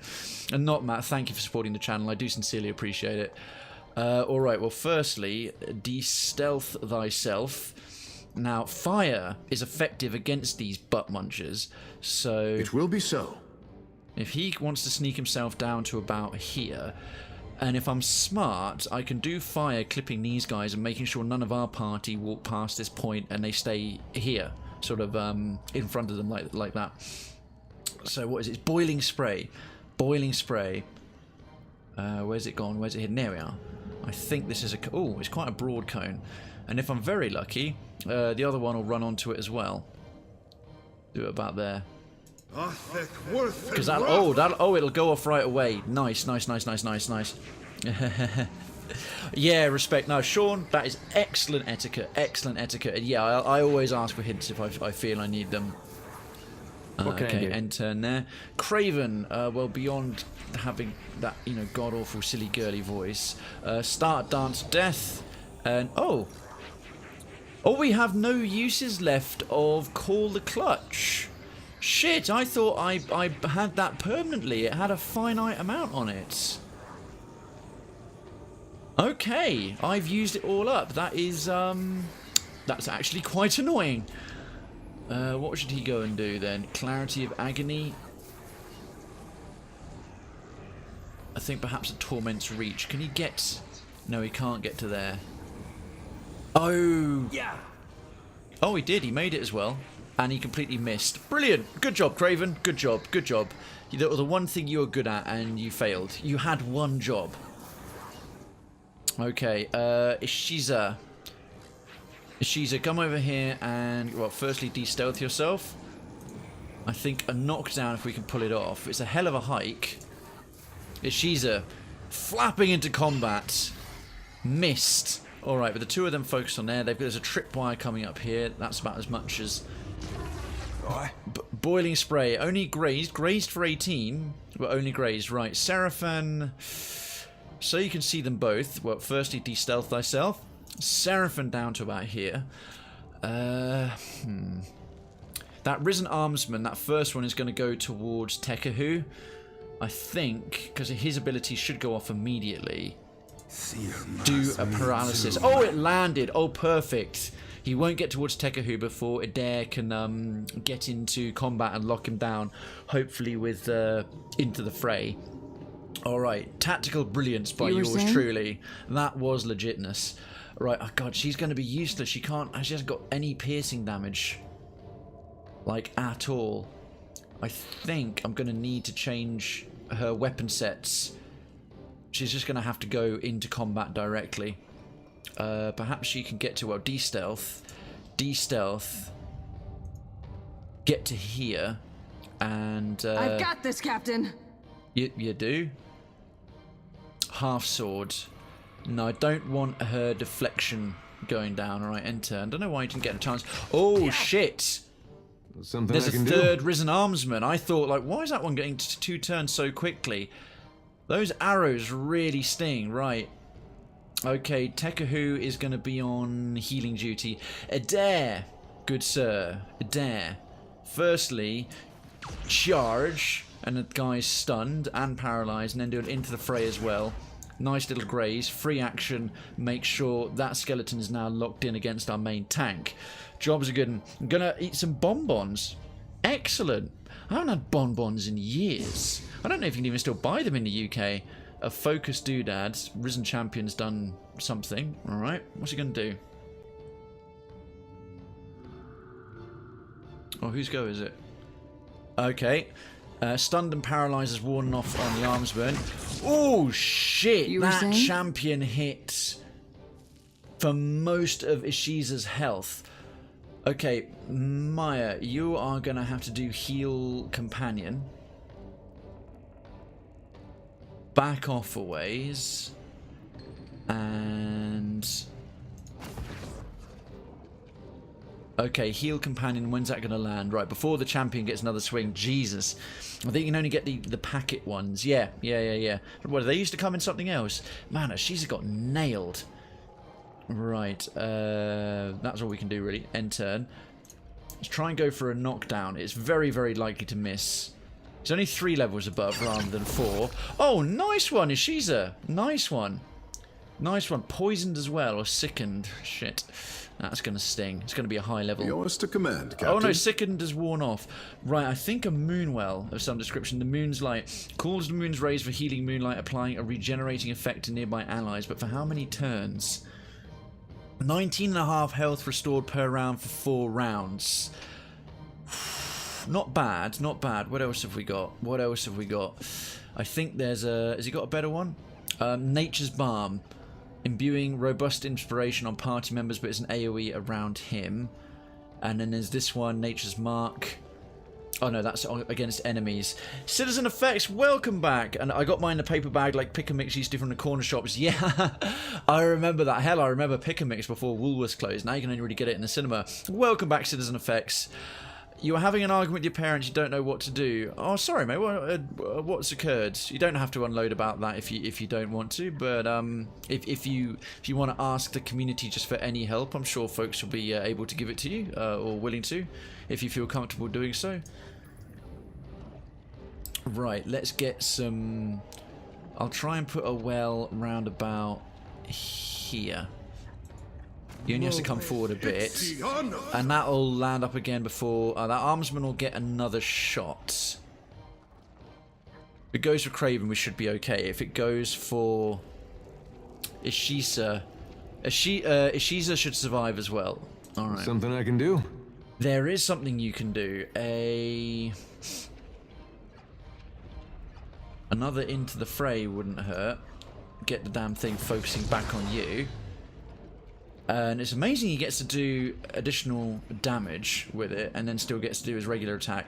And not Matt. Thank you for supporting the channel. I do sincerely appreciate it. Alright, well firstly, de-stealth thyself. Now, fire is effective against these butt munchers, so... It will be so. If he wants to sneak himself down to about here, and if I'm smart, I can do fire clipping these guys and making sure none of our party walk past this point and they stay here, sort of in front of them like that. So what is it? It's boiling spray. Boiling spray. Where's it gone? Where's it hidden? There we are. I think this is a... Oh, it's quite a broad cone. And if I'm very lucky, the other one will run onto it as well. Do it about there. Because that... Oh, it'll go off right away. Nice, nice, nice, nice, nice, nice. Yeah, respect. No, Sean, that is excellent etiquette. Excellent etiquette. And yeah, I always ask for hints if I feel I need them. Okay, end turn there. Krayven, well, beyond having that, you know, god-awful, silly, girly voice, start Dance Death, and oh, we have no uses left of Call the Clutch. Shit, I thought I had that permanently. It had a finite amount on it. Okay, I've used it all up. That is, that's actually quite annoying. What should he go and do then? Clarity of Agony. I think perhaps a Torment's Reach. Can he get... No, he can't get to there. Oh! Yeah. Oh, he did. He made it as well. And he completely missed. Brilliant! Good job, Krayven. Good job. Good job. That was the one thing you were good at and you failed. You had one job. Okay, Ishiza. Ishiza, come over here and, well, firstly de-stealth yourself. I think a knockdown if we can pull it off. It's a hell of a hike. Ishiza, flapping into combat. Missed. Alright, but the two of them focus on there. There's a tripwire coming up here. That's about as much as... Boiling spray. Only grazed. Grazed for 18. But only grazed. Right, Seraphan. So you can see them both. Well, firstly de-stealth thyself. Seraphan down to about here. That Risen Armsman, that first one is going to go towards Tekahu. I think, because his ability should go off immediately. Do a paralysis. Oh, it landed. Oh, perfect. He won't get towards Tekahu before Adair can get into combat and lock him down. Hopefully with Into the Fray. Alright, tactical brilliance by yours truly. That was legitness. Right, oh god, she's going to be useless. She hasn't got any piercing damage. Like, at all. I think I'm going to need to change her weapon sets. She's just going to have to go into combat directly. Perhaps she can get to, well, de-stealth. De-stealth. Get to here. And... I've got this, Captain. You do? Half sword. No, I don't want her deflection going down. Alright, enter. I don't know why you didn't get a chance. Oh, shit! Something There's I can a do. third Risen Armsman. I thought, like, why is that one getting two turns so quickly? Those arrows really sting. Right. Okay, Tekahu is going to be on healing duty. Adair, good sir. Adair. Firstly, charge. And the guy's stunned and paralyzed, and then do an Into the Fray as well. Nice little graze, free action, make sure that skeleton is now locked in against our main tank. Job's a good one. I'm gonna eat some bonbons. Excellent. I haven't had bonbons in years. I don't know if you can even still buy them in the UK. A focus doodad. Risen Champion's done something. Alright, what's he gonna do? Oh, whose go is it? Okay. Stunned and paralysed is warning off on the Armsman. Oh, shit! That champion hit for most of Ishiza's health. Okay, Maya, you are going to have to do heal companion. Back off a ways. And... Okay, heal companion, when's that going to land? Right, before the champion gets another swing. Jesus. I think you can only get the packet ones. Yeah. What, they used to come in something else? Man, she's got nailed. Right, that's all we can do, really. End turn. Let's try and go for a knockdown. It's very, very likely to miss. It's only 3 levels above rather than 4. Oh, nice one, Ishiza. Nice one. Nice one. Poisoned as well, or sickened. Shit. That's going to sting. It's going to be a high level. Yours to command, Captain. Oh no, sickened has worn off. Right, I think a moonwell of some description. The moon's light calls the moon's rays for healing moonlight, applying a regenerating effect to nearby allies. But for how many turns? 19.5 health restored per round for 4 rounds. Not bad, not bad. What else have we got? What else have we got? I think there's a... Has he got a better one? Nature's Balm. Imbuing robust inspiration on party members, but it's an AoE around him. And then there's this one, Nature's Mark. Oh no, that's against enemies. Citizen Effects, welcome back. And I got mine in a paper bag like Pick and Mix used to from the corner shops. Yeah, I remember that. Hell, I remember Pick and Mix before Woolworths closed. Now you can only really get it in the cinema. Welcome back, Citizen Effects. You were having an argument with your parents, you don't know what to do. Oh, sorry, mate. What's occurred? You don't have to unload about that if you don't want to, but if you want to ask the community just for any help, I'm sure folks will be able to give it to you, or willing to, if you feel comfortable doing so. Right, let's get some... I'll try and put a well round about here. He only has to come forward a bit, and that'll land up again before that armsman will get another shot. If it goes for Krayven, we should be okay. If it goes for Ishiza, Ishiza should survive as well. All right. Something I can do? There is something you can do. Another into the fray wouldn't hurt. Get the damn thing focusing back on you. And it's amazing he gets to do additional damage with it and then still gets to do his regular attack.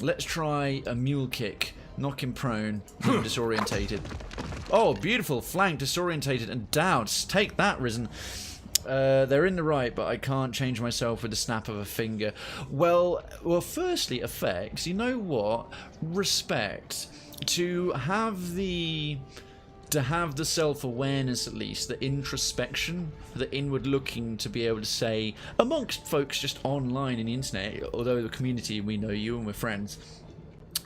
Let's try a mule kick. Knock him prone. Leave him disorientated. Oh, beautiful. Flank, disorientated, and down. Take that, Risen. They're in the right, but I can't change myself with the snap of a finger. Well, firstly, effects. You know what? Respect. To have the self-awareness, at least, the introspection, the inward looking, to be able to say, amongst folks just online in the internet, although the community, we know you and we're friends,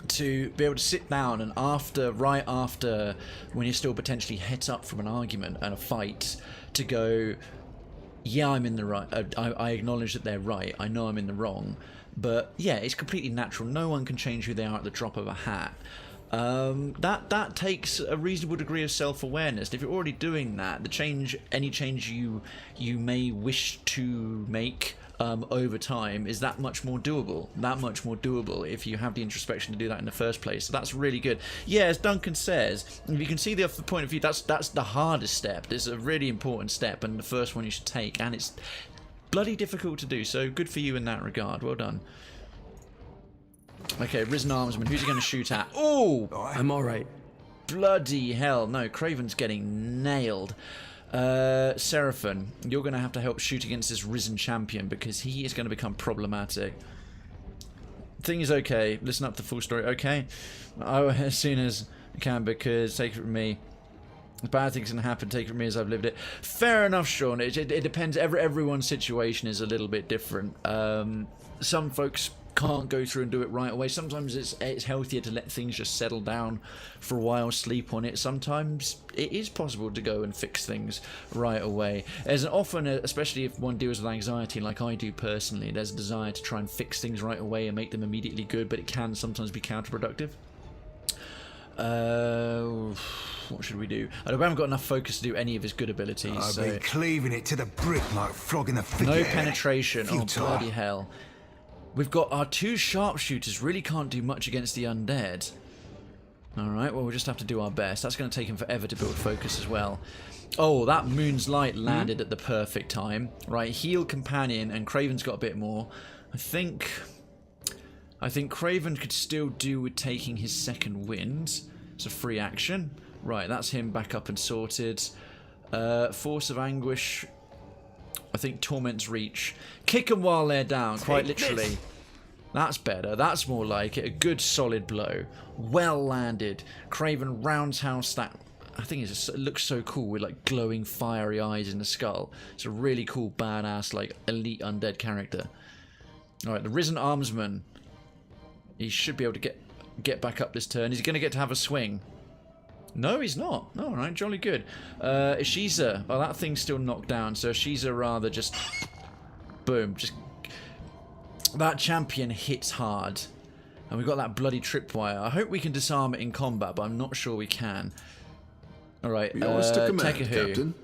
to be able to sit down and right after, when you're still potentially heads up from an argument and a fight, to go, yeah, I'm in the right, I acknowledge that they're right, I know I'm in the wrong, but yeah, it's completely natural, no one can change who they are at the drop of a hat. That takes a reasonable degree of self-awareness. If you're already doing that, any change you may wish to make over time is that much more doable. That much more doable if you have the introspection to do that in the first place. So that's really good. Yeah, as Duncan says, if you can see the point of view, that's the hardest step. It's a really important step and the first one you should take, and it's bloody difficult to do. So good for you in that regard. Well done. Okay, Risen Armsman, who's he going to shoot at? Oh! I'm alright. Bloody hell. No, Krayven's getting nailed. Seraphon, you're going to have to help shoot against this Risen Champion because he is going to become problematic. Thing is okay. Listen up to the full story, okay? Oh, as soon as I can, because take it from me. Bad things can happen, take it from me as I've lived it. Fair enough, Sean. It depends. Everyone's situation is a little bit different. Some folks can't go through and do it right away. Sometimes it's healthier to let things just settle down for a while, sleep on it. Sometimes it is possible to go and fix things right away. There's often, especially if one deals with anxiety like I do personally, there's a desire to try and fix things right away and make them immediately good, but it can sometimes be counterproductive. What should we do? I haven't got enough focus to do any of his good abilities. I've so been cleaving it to the brick like flogging a figure. no penetration. Futile. Oh, bloody hell. We've got our 2 sharpshooters, really can't do much against the undead. Alright, well, we'll just have to do our best. That's going to take him forever to build focus as well. Oh, that Moon's Light landed at the perfect time. Right, heal companion, and Krayven's got a bit more. I think Krayven could still do with taking his second wind. It's a free action. Right, that's him back up and sorted. Force of Anguish. I think Torment's Reach. Kick them while they're down, quite literally. That's better. That's more like it. A good solid blow. Well landed. Krayven roundhouse that. I think it looks so cool with like glowing fiery eyes in the skull. It's a really cool, badass, like elite undead character. Alright, the Risen Armsman. He should be able to get back up this turn. Is he going to get to have a swing? No, he's not. Alright, jolly good. Ishiza. Oh, that thing's still knocked down. So Ishiza rather just... Boom. Just... That champion hits hard. And we've got that bloody tripwire. I hope we can disarm it in combat, but I'm not sure we can. Alright, Yours to command, Tekahu.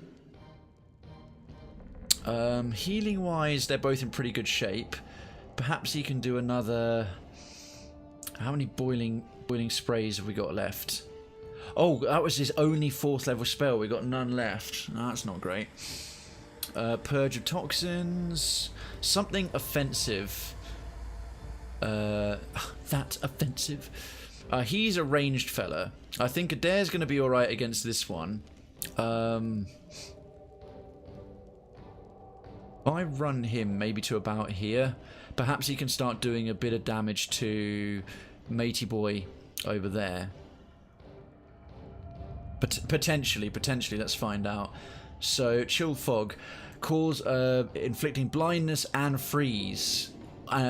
Captain. Healing wise, they're both in pretty good shape. Perhaps he can do another... How many boiling sprays have we got left? Oh, that was his only 4th level spell. We got none left. No, that's not great. Purge of Toxins. Something offensive. That's offensive. He's a ranged fella. I think Adair's going to be alright against this one. I run him maybe to about here. Perhaps he can start doing a bit of damage to Matey Boy over there. But potentially, let's find out. So, Chill Fog calls inflicting blindness and freeze.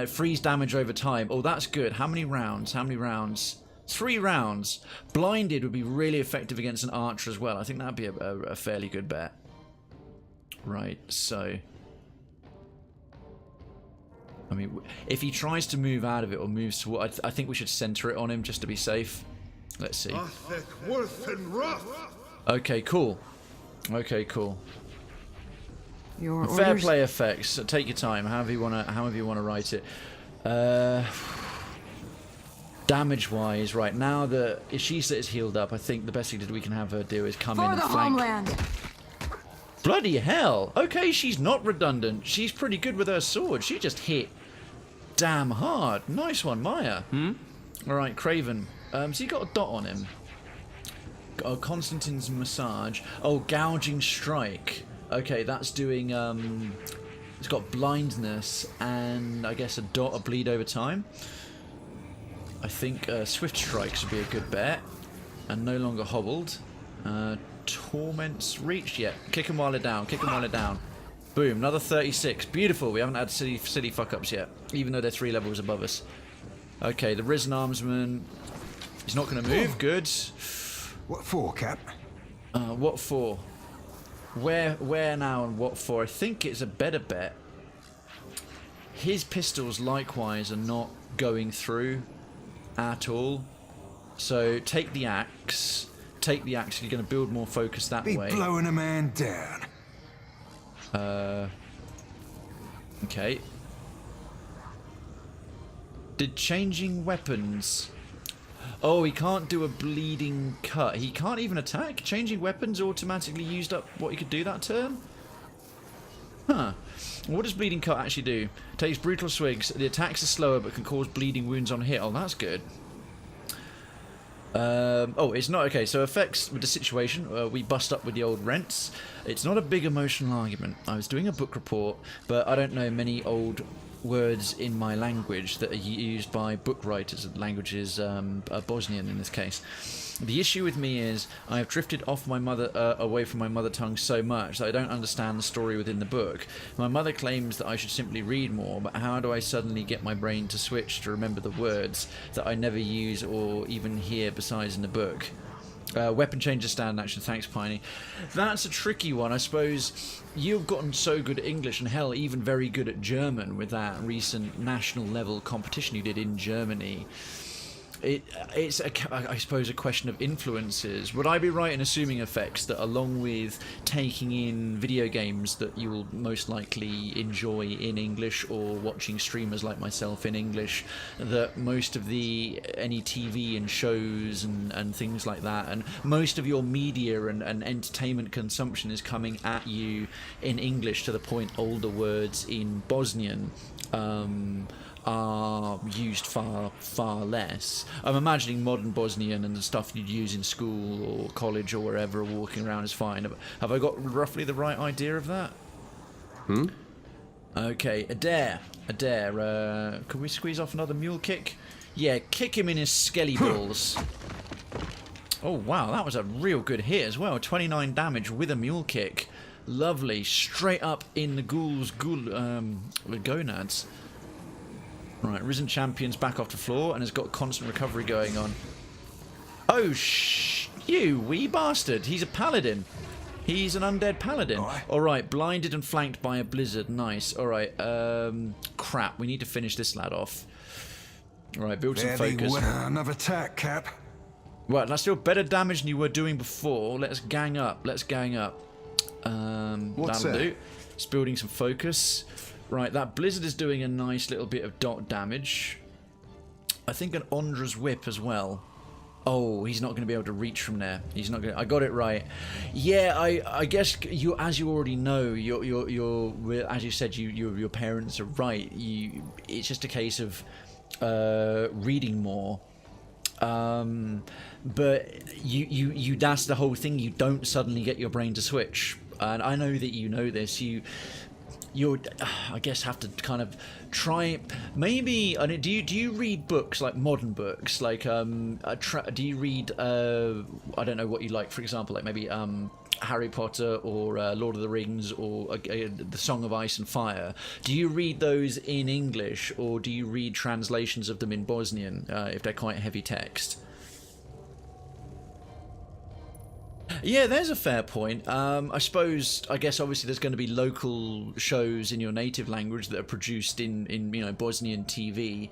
Freeze damage over time. Oh, that's good. How many rounds? 3 rounds. Blinded would be really effective against an archer as well. I think that'd be a fairly good bet. Right, so... I mean, if he tries to move out of it or moves toward... I think we should center it on him just to be safe. Let's see. Okay, cool. Your Fair orders? play effects. So take your time, however you wanna write it. Damage-wise, right now that Ishisa is healed up, I think the best thing that we can have her do is come in For and the flank. homeland. Bloody hell! Okay, she's not redundant. She's pretty good with her sword. She just hit damn hard. Nice one, Maya. Alright, Krayven. So he got a dot on him. Oh, Constantine's Massage. Oh, Gouging Strike. Okay, that's doing... It's got blindness and I guess a bleed over time. I think Swift Strike should be a good bet. And no longer hobbled. Torment's Reach. Yeah, kick him while they're down. Boom, another 36. Beautiful. We haven't had silly fuck-ups yet, even though they're 3 levels above us. Okay, the Risen Armsman. He's not going to move. Good. What for, Cap? What for? Where now and what for? I think it's a better bet. His pistols, likewise, are not going through at all. So take the axe. You're going to build more focus that way. Be blowing a man down. Okay. Did changing weapons... Oh, he can't do a bleeding cut. He can't even attack? Changing weapons automatically used up what he could do that turn? Huh. What does bleeding cut actually do? Takes brutal swigs. The attacks are slower but can cause bleeding wounds on hit. Oh, that's good. Oh, it's not okay. So effects with the situation. We bust up with the old rents. It's not a big emotional argument. I was doing a book report, but I don't know many old words in my language that are used by book writers. The language is Bosnian in this case. The issue with me is I have drifted off my away from my mother tongue so much that I don't understand the story within the book. My mother claims that I should simply read more, but how do I suddenly get my brain to switch to remember the words that I never use or even hear besides in the book? Weapon changer stand action, thanks Piney. That's a tricky one. I suppose you've gotten so good at English and hell even very good at German with that recent national level competition you did in Germany. It's I suppose a question of influences. Would I be right in assuming effects that along with taking in video games that you will most likely enjoy in English or watching streamers like myself in English, that most of any TV and shows and things like that and most of your media and entertainment consumption is coming at you in English to the point older words in Bosnian are used far less. I'm imagining modern Bosnian and the stuff you'd use in school or college or wherever walking around is fine. Have I got roughly the right idea of that? Okay, Adair. Could we squeeze off another mule kick? Yeah, kick him in his skelly balls. Oh, wow, that was a real good hit as well. 29 damage with a mule kick. Lovely. Straight up in the ghoul's gonads. Right, Risen Champion's back off the floor and has got constant recovery going on. Oh, you wee bastard. He's a paladin. He's an undead paladin. Alright, blinded and flanked by a blizzard. Nice. Alright, crap. We need to finish this lad off. Alright, build some focus. Another attack, Cap. Right, that's still better damage than you were doing before. Let's gang up. That'll do. It's building some focus. Right, that blizzard is doing a nice little bit of dot damage. I think an Ondra's whip as well. Oh, he's not going to be able to reach from there. He's not going to... I got it right. Yeah, I guess you, as you already know, as you said, your parents are right. It's just a case of reading more. But you that's the whole thing. You don't suddenly get your brain to switch, and I know that you know this. You're I guess have to kind of try maybe. Do you read books like modern books like do you read I don't know what you like, for example, like maybe Harry Potter or Lord of the Rings or The Song of Ice and Fire? Do you read those in English or do you read translations of them in Bosnian if they're quite heavy text? Yeah, there's a fair point. I guess obviously there's going to be local shows in your native language that are produced in Bosnian TV.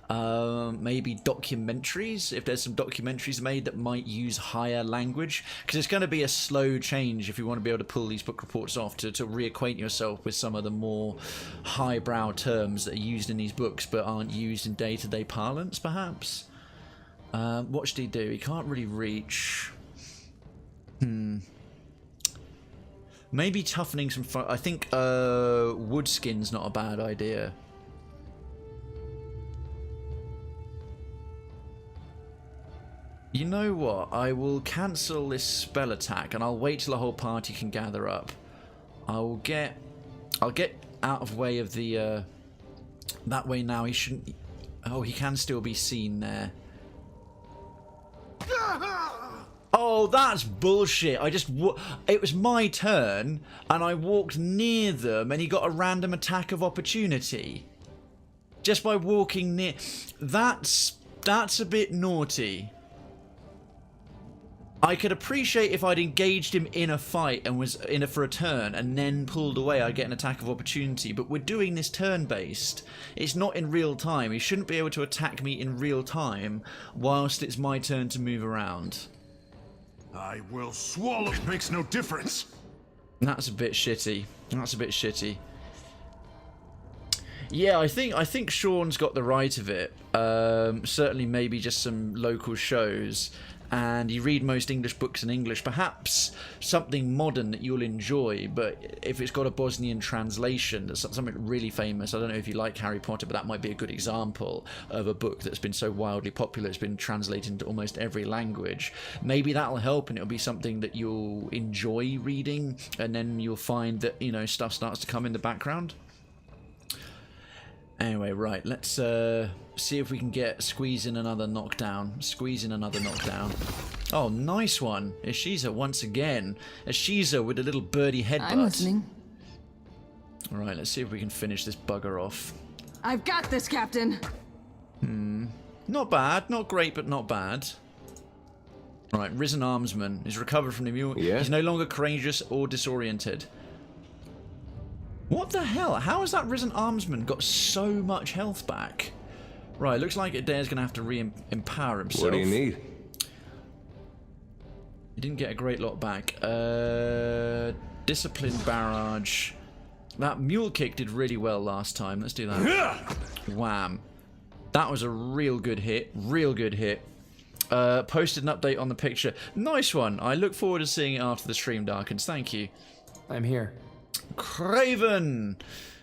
Maybe documentaries, if there's some documentaries made that might use higher language, because it's going to be a slow change if you want to be able to pull these book reports off to reacquaint yourself with some of the more highbrow terms that are used in these books but aren't used in day-to-day parlance, perhaps. What should he do? He can't really reach... Maybe toughening some... I think wood skin's not a bad idea. You know what? I will cancel this spell attack and I'll wait till the whole party can gather up. I'll get out of way of the... that way now he shouldn't... Oh, he can still be seen there. Oh, that's bullshit. It was my turn, and I walked near them, and he got a random attack of opportunity. Just by walking near... That's a bit naughty. I could appreciate if I'd engaged him in a fight and was in it for a turn, and then pulled away, I'd get an attack of opportunity. But we're doing this turn-based. It's not in real time. He shouldn't be able to attack me in real time, whilst it's my turn to move around. I will swallow. It makes no difference. That's a bit shitty. Yeah, I think Sean's got the right of it. Certainly maybe just some local shows. And you read most English books in English, perhaps something modern that you'll enjoy, but if it's got a Bosnian translation, that's something really famous. I don't know if you like Harry Potter, but that might be a good example of a book that's been so wildly popular it's been translated into almost every language. Maybe that'll help and it'll be something that you'll enjoy reading, and then you'll find that, stuff starts to come in the background. Anyway, right, let's see if we can squeeze in another knockdown. Oh, nice one. Ishiza once again. Ishiza with a little birdie headbutt. I'm listening. Alright, let's see if we can finish this bugger off. I've got this, Captain. Not bad. Not great, but not bad. Alright, Risen Armsman is recovered from the mule. Yeah? He's no longer courageous or disoriented. What the hell? How has that Risen Armsman got so much health back? Right, looks like Adair's going to have to re-empower himself. What do you need? He didn't get a great lot back. Discipline Barrage. That mule kick did really well last time. Let's do that. Wham. That was a real good hit. Posted an update on the picture. Nice one. I look forward to seeing it after the stream darkens. Thank you. I'm here. Krayven!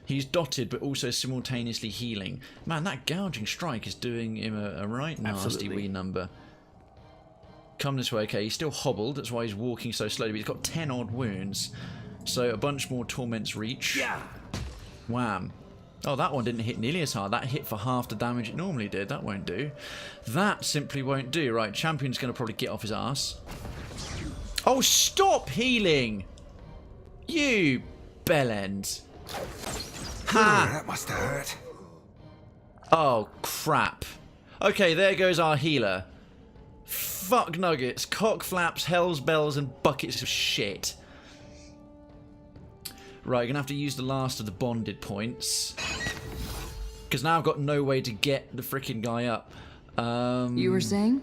He's dotted but also simultaneously healing. Man, that gouging strike is doing him a right nasty wee number. Come this way. Okay, he's still hobbled. That's why he's walking so slowly. But he's got 10 odd wounds. So a bunch more Torment's Reach. Yeah. Wham. Oh, that one didn't hit nearly as hard. That hit for half the damage it normally did. That won't do. That simply won't do. Right, champion's going to probably get off his ass. Oh, stop healing! You bellend. Ha! That must have hurt. Oh, crap. Okay, there goes our healer. Fuck nuggets, cock flaps, hell's bells, and buckets of shit. Right, gonna have to use the last of the bonded points. Because now I've got no way to get the freaking guy up. You were saying?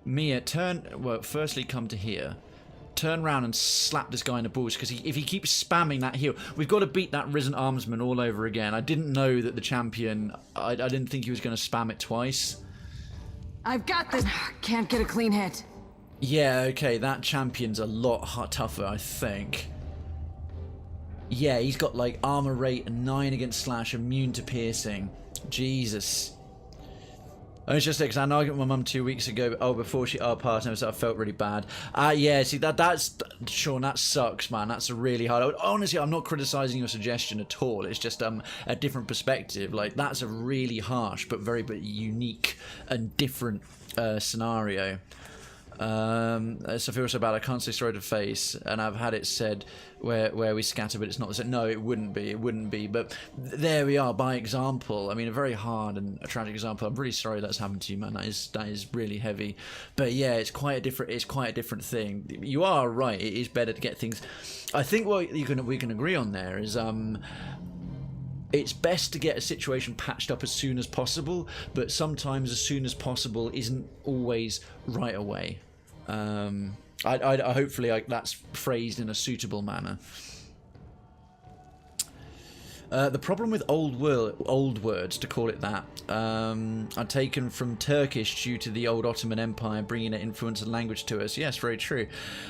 Mia, well, firstly come to here. Turn around and slap this guy in the balls, because if he keeps spamming that heal, we've got to beat that Risen Armsman all over again. I didn't know that the champion, I didn't think he was going to spam it twice. I've got this. Can't get a clean hit. Yeah, okay, that champion's a lot tougher, I think. Yeah, he's got like armor rate and 9 against slash, immune to piercing. Jesus. I was just because I had an argument with my mum 2 weeks ago. Oh, before she passed, and I felt really bad. Yeah, see that's Sean. That sucks, man. That's a really hard. Honestly, I'm not criticizing your suggestion at all. It's just a different perspective. Like that's a really harsh but very unique and different scenario. So I feel so bad. I can't say sorry to face, and I've had it said where we scatter, but it's not. No, it wouldn't be. But there we are. By example, I mean a very hard and a tragic example. I'm really sorry that's happened to you, man. That is really heavy. But yeah, it's quite a different thing. You are right. It is better to get things. I think what we can agree on there is it's best to get a situation patched up as soon as possible, but sometimes as soon as possible isn't always right away. I hopefully that's phrased in a suitable manner. The problem with old words, to call it that, are taken from Turkish due to the old Ottoman Empire bringing an influence and language to us. Yes, very true.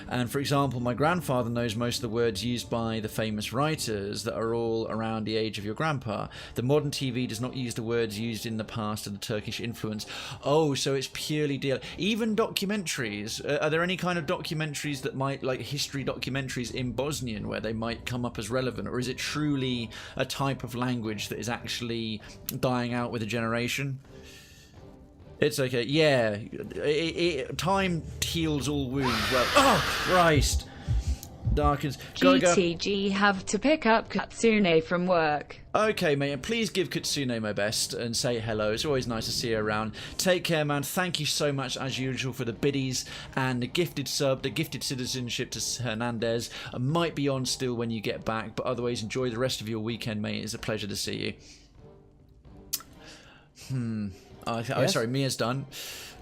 And for example, my grandfather knows most of the words used by the famous writers that are all around the age of your grandpa. The modern TV does not use the words used in the past of the Turkish influence. Oh, so it's purely even documentaries. Are there any kind of documentaries that might, like history documentaries in Bosnian, where they might come up as relevant, or is it truly a type of language that is actually dying out with a generation? It's okay. Yeah, time heals all wounds. Well, oh Christ, darkens. GTG have to pick up Katsune from work. Okay, mate, please give Katsune my best and say hello. It's always nice to see her around. Take care, man. Thank you so much, as usual, for the biddies and the gifted sub, the gifted citizenship to Hernandez. I might be on still when you get back, but otherwise, enjoy the rest of your weekend, mate. It's a pleasure to see you. Oh, sorry, Mia's done.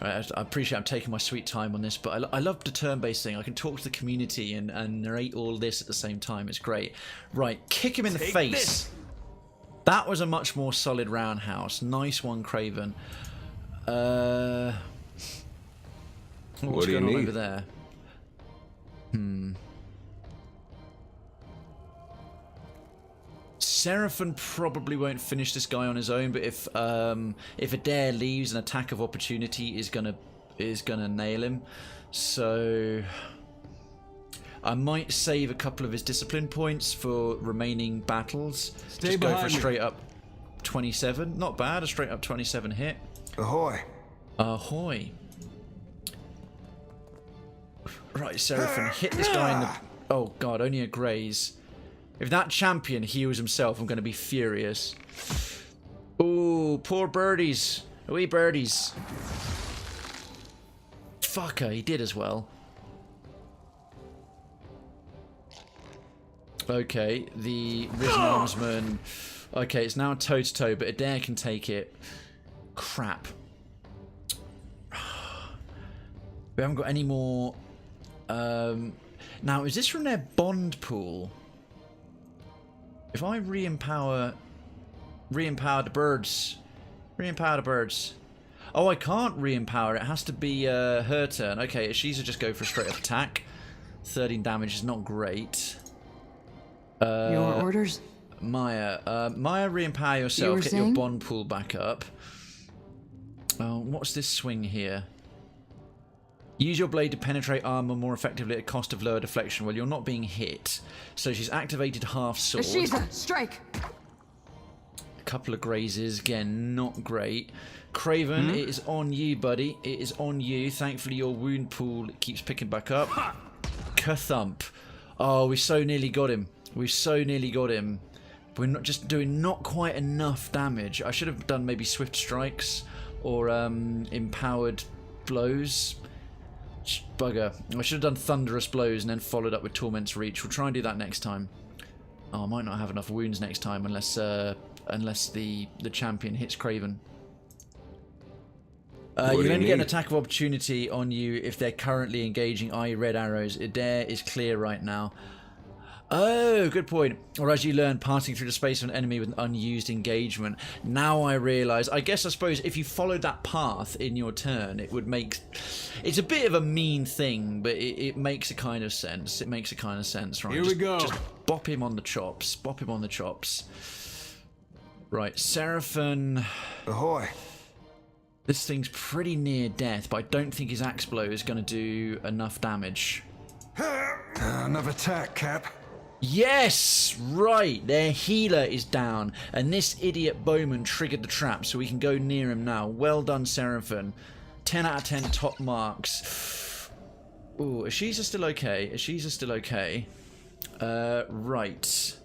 Right, I appreciate I'm taking my sweet time on this, but I love the turn-based thing. I can talk to the community and narrate all this at the same time. It's great. Right, kick him in the face. This. That was a much more solid roundhouse. Nice one, Krayven. What's going on over there? Seraphon probably won't finish this guy on his own, but if Adair leaves, an attack of opportunity is gonna nail him. So I might save a couple of his discipline points for remaining battles. Just go for a straight up 27. Not bad, a straight up 27 hit. Ahoy. Ahoy. Right, Seraphon, hit this guy in the... Oh god, only a graze. If that champion heals himself, I'm going to be furious. Ooh, poor birdies. Wee birdies. Fucker, he did as well. Okay, the Risen Armsman. Okay, it's now toe-to-toe, but Adair can take it. Crap. We haven't got any more... Now, is this from their bond pool? If I re-empower the birds. Re-empower the birds. Oh, I can't re-empower it. It has to be her turn. Okay, she's just go for a straight-up attack. 13 damage is not great. Your orders? Maya, re-empower yourself. Get your bond pool back up. Oh, what's this swing here? Use your blade to penetrate armor more effectively at a cost of lower deflection. Well, you're not being hit. So she's activated half sword. Ashiza, strike! couple of grazes. Again, not great. Krayven, it is on you, buddy. It is on you. Thankfully, your wound pool keeps picking back up. Kathump. Oh, we so nearly got him. We so nearly got him. We're not just doing not quite enough damage. I should have done maybe swift strikes or empowered blows. Bugger. I should have done thunderous blows and then followed up with torment's reach. We'll try and do that next time. Oh, I might not have enough wounds next time unless the champion hits Krayven. You only get an attack of opportunity on you if they're currently engaging, i.e. red arrows. Adair is clear right now. Oh, good point. Or as you learn, passing through the space of an enemy with an unused engagement. Now I realise. I suppose if you followed that path in your turn, it would make... It's a bit of a mean thing, but it makes a kind of sense. It makes a kind of sense, right? Here we go. Just bop him on the chops. Bop him on the chops. Right, Seraphon... Ahoy. This thing's pretty near death, but I don't think his axe blow is going to do enough damage. Another attack, Cap. Yes! Right, their healer is down, and this idiot bowman triggered the trap, so we can go near him now. Well done, Seraphon. 10 out of 10 top marks. Ooh, Ashiza still okay. Ashiza still okay. Right.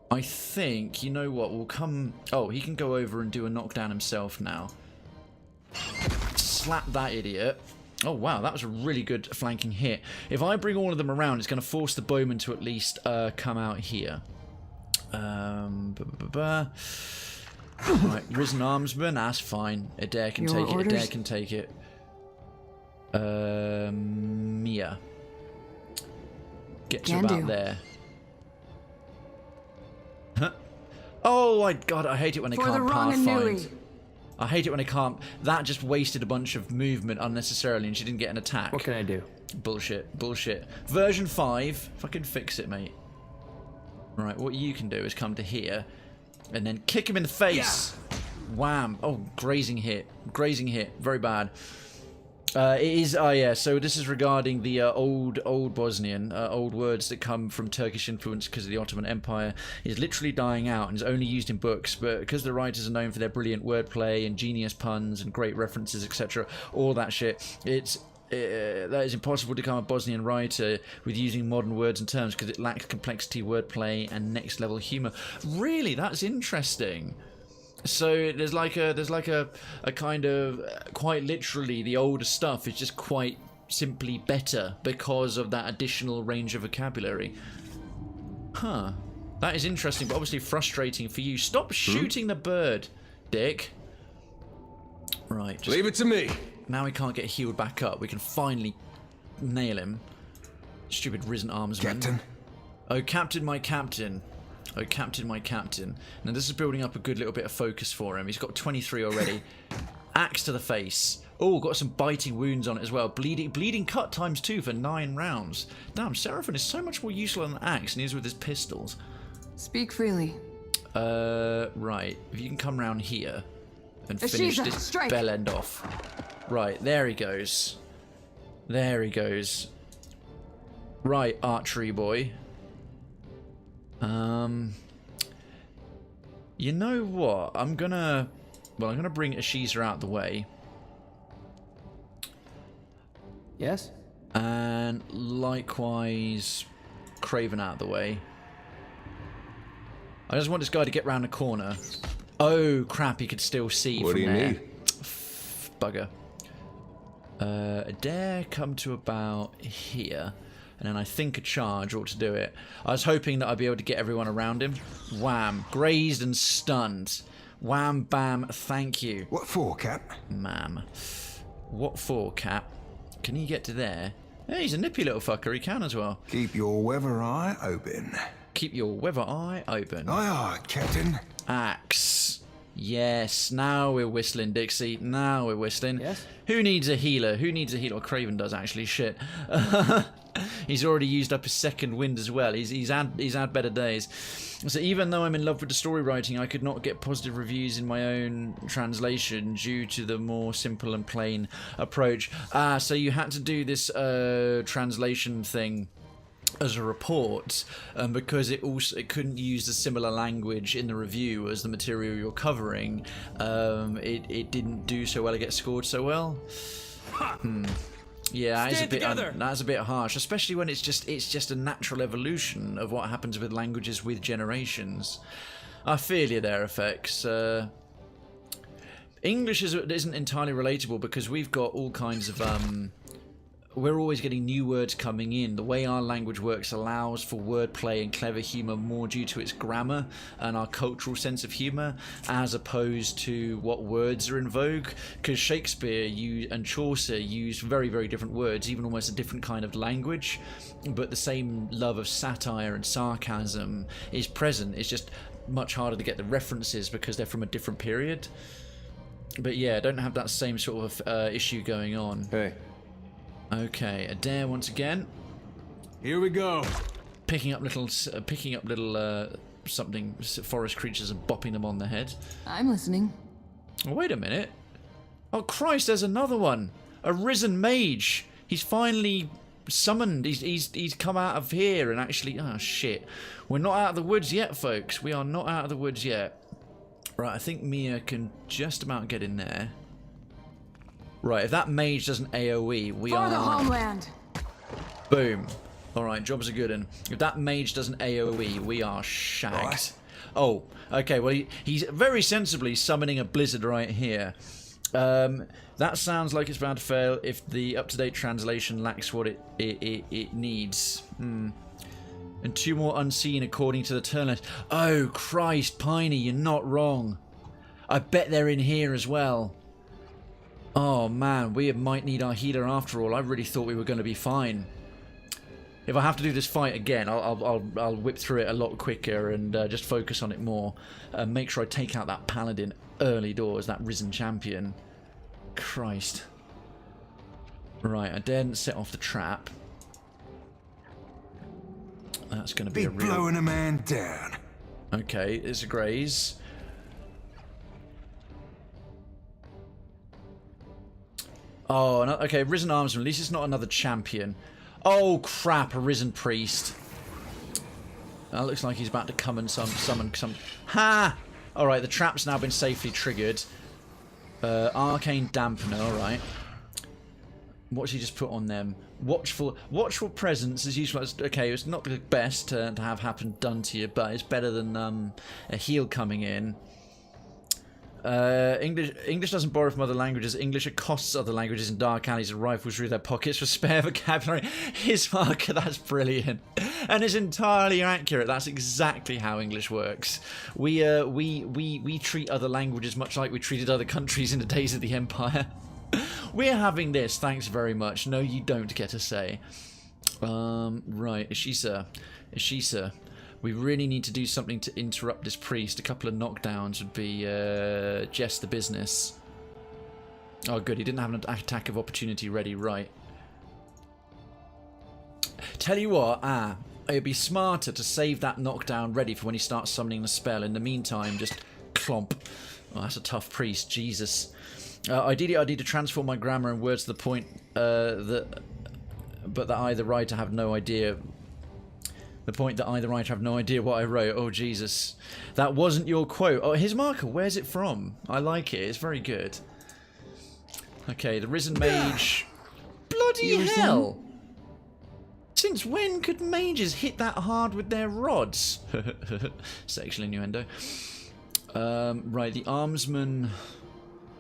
I think, you know what, we'll come... Oh, he can go over and do a knockdown himself now. Slap that idiot. Oh, wow, that was a really good flanking hit. If I bring all of them around, it's going to force the bowman to at least come out here. Right, Risen Armsman, that's fine. Adair can take it. Adair can take it. Mia. Get to about there. Huh? Oh, God, I hate it when they can't pathfind. I hate it when I can't. That just wasted a bunch of movement unnecessarily and she didn't get an attack. What can I do? Bullshit. Bullshit. Version 5. Fucking fix it, mate. Right, what you can do is come to here and then kick him in the face. Yeah. Wham. Oh, grazing hit. Grazing hit. Very bad. It is, yeah, so this is regarding the old Bosnian, old words that come from Turkish influence because of the Ottoman Empire is literally dying out and is only used in books, but because the writers are known for their brilliant wordplay, ingenious puns and great references, etc., all that shit, that is impossible to become a Bosnian writer with using modern words and terms because it lacks complexity, wordplay, and next level humour. Really, that's interesting. So there's like a kind of quite literally the older stuff is just quite simply better because of that additional range of vocabulary. Huh. That is interesting, but obviously frustrating for you. Stop shooting the bird, Dick. Right. Leave it to me. Now he can't get healed back up. We can finally nail him. Stupid Risen Armsman. Captain. Oh, Captain, my Captain. Oh, Captain, my Captain. Now, this is building up a good little bit of focus for him. He's got 23 already. Axe to the face. Oh, got some biting wounds on it as well. Bleeding cut ×2 for 9 rounds. Damn, Seraphon is so much more useful on an axe than he is with his pistols. Speak freely. Right. If you can come round here and finish this bell end off. Right, there he goes. There he goes. Right, archery boy. You know what? I'm gonna bring Ashiza out the way. Yes? And likewise Krayven out the way. I just want this guy to get round the corner. Oh crap, he could still see what from do you there. need? Bugger. Adair come to about here. And then I think a charge ought to do it. I was hoping that I'd be able to get everyone around him. Wham. Grazed and stunned. Wham, bam, thank you. What for, Cap? Ma'am. What for, Cap? Can he get to there? Yeah, he's a nippy little fucker. He can as well. Keep your weather eye open. Keep your weather eye open. Aye, aye, Captain. Axe. Yes, now we're whistling, Dixie. Now we're whistling. Yes? Who needs a healer? Who needs a healer? Well, Krayven does, actually. Shit. He's already used up his second wind as well. He's had better days. So even though I'm in love with the story writing, I could not get positive reviews in my own translation due to the more simple and plain approach. So you had to do this translation thing as a report, because it couldn't use a similar language in the review as the material you're covering. It didn't do so well. It gets scored so well. Yeah, that's a bit harsh, especially when it's just a natural evolution of what happens with languages with generations. I feel you there, Effects. English isn't entirely relatable because we've got all kinds of we're always getting new words coming in. The way our language works allows for wordplay and clever humour more due to its grammar and our cultural sense of humour, as opposed to what words are in vogue. Because Shakespeare and Chaucer used very, very different words, even almost a different kind of language, but the same love of satire and sarcasm is present. It's just much harder to get the references because they're from a different period. But yeah, don't have that same sort of issue going on. Hey. Okay, Adair once again. Here we go. Picking up little something, forest creatures and bopping them on the head. I'm listening. Oh, wait a minute. Oh Christ, there's another one. A risen mage. He's finally summoned. He's come out of here and actually. Oh shit. We're not out of the woods yet, folks. We are not out of the woods yet. Right, I think Mia can just about get in there. Right, if that mage doesn't AoE, we For are... the homeland! Boom. Alright, job's a good one. If that mage doesn't AoE, we are shagged. Right. Oh, okay, well, he's very sensibly summoning a blizzard right here. That sounds like it's bound to fail if the up-to-date translation lacks what it needs. And 2 more unseen according to the turn list. Oh, Christ, Piney, you're not wrong. I bet they're in here as well. Oh man, we might need our healer after all. I really thought we were going to be fine. If I have to do this fight again, I'll whip through it a lot quicker and just focus on it more. Make sure I take out that paladin early doors, that risen champion. Christ. Right, I daren't set off the trap. That's going to be a real... blowing a man down. Okay, it's a graze. Oh, no, okay, risen armsman. At least it's not another champion. Oh crap, a risen priest. That looks like he's about to come and summon some... Ha! Alright, the trap's now been safely triggered. Arcane dampener, alright. What's he just put on them? Watchful presence is useful. Okay, it's not the best to have happened done to you, but it's better than a heal coming in. English doesn't borrow from other languages. English accosts other languages in dark alleys and rifles through their pockets for spare vocabulary. His marker, that's brilliant. And it's entirely accurate. That's exactly how English works. We treat other languages much like we treated other countries in the days of the Empire. We're having this, thanks very much. No, you don't get a say. Right, Ishisa. We really need to do something to interrupt this priest. A couple of knockdowns would be just the business. Oh, good. He didn't have an attack of opportunity ready. Right. Tell you what. It'd be smarter to save that knockdown ready for when he starts summoning the spell. In the meantime, just clomp. Oh, that's a tough priest. Jesus. Ideally, I need to transform my grammar and words to the point but that either writer have no idea. The point that either writer have no idea what I wrote. Oh, Jesus. That wasn't your quote. Oh, his marker. Where's it from? I like it. It's very good. Okay, the Risen Mage. Bloody hell! Since when could mages hit that hard with their rods? Sexual innuendo. Right, the Armsman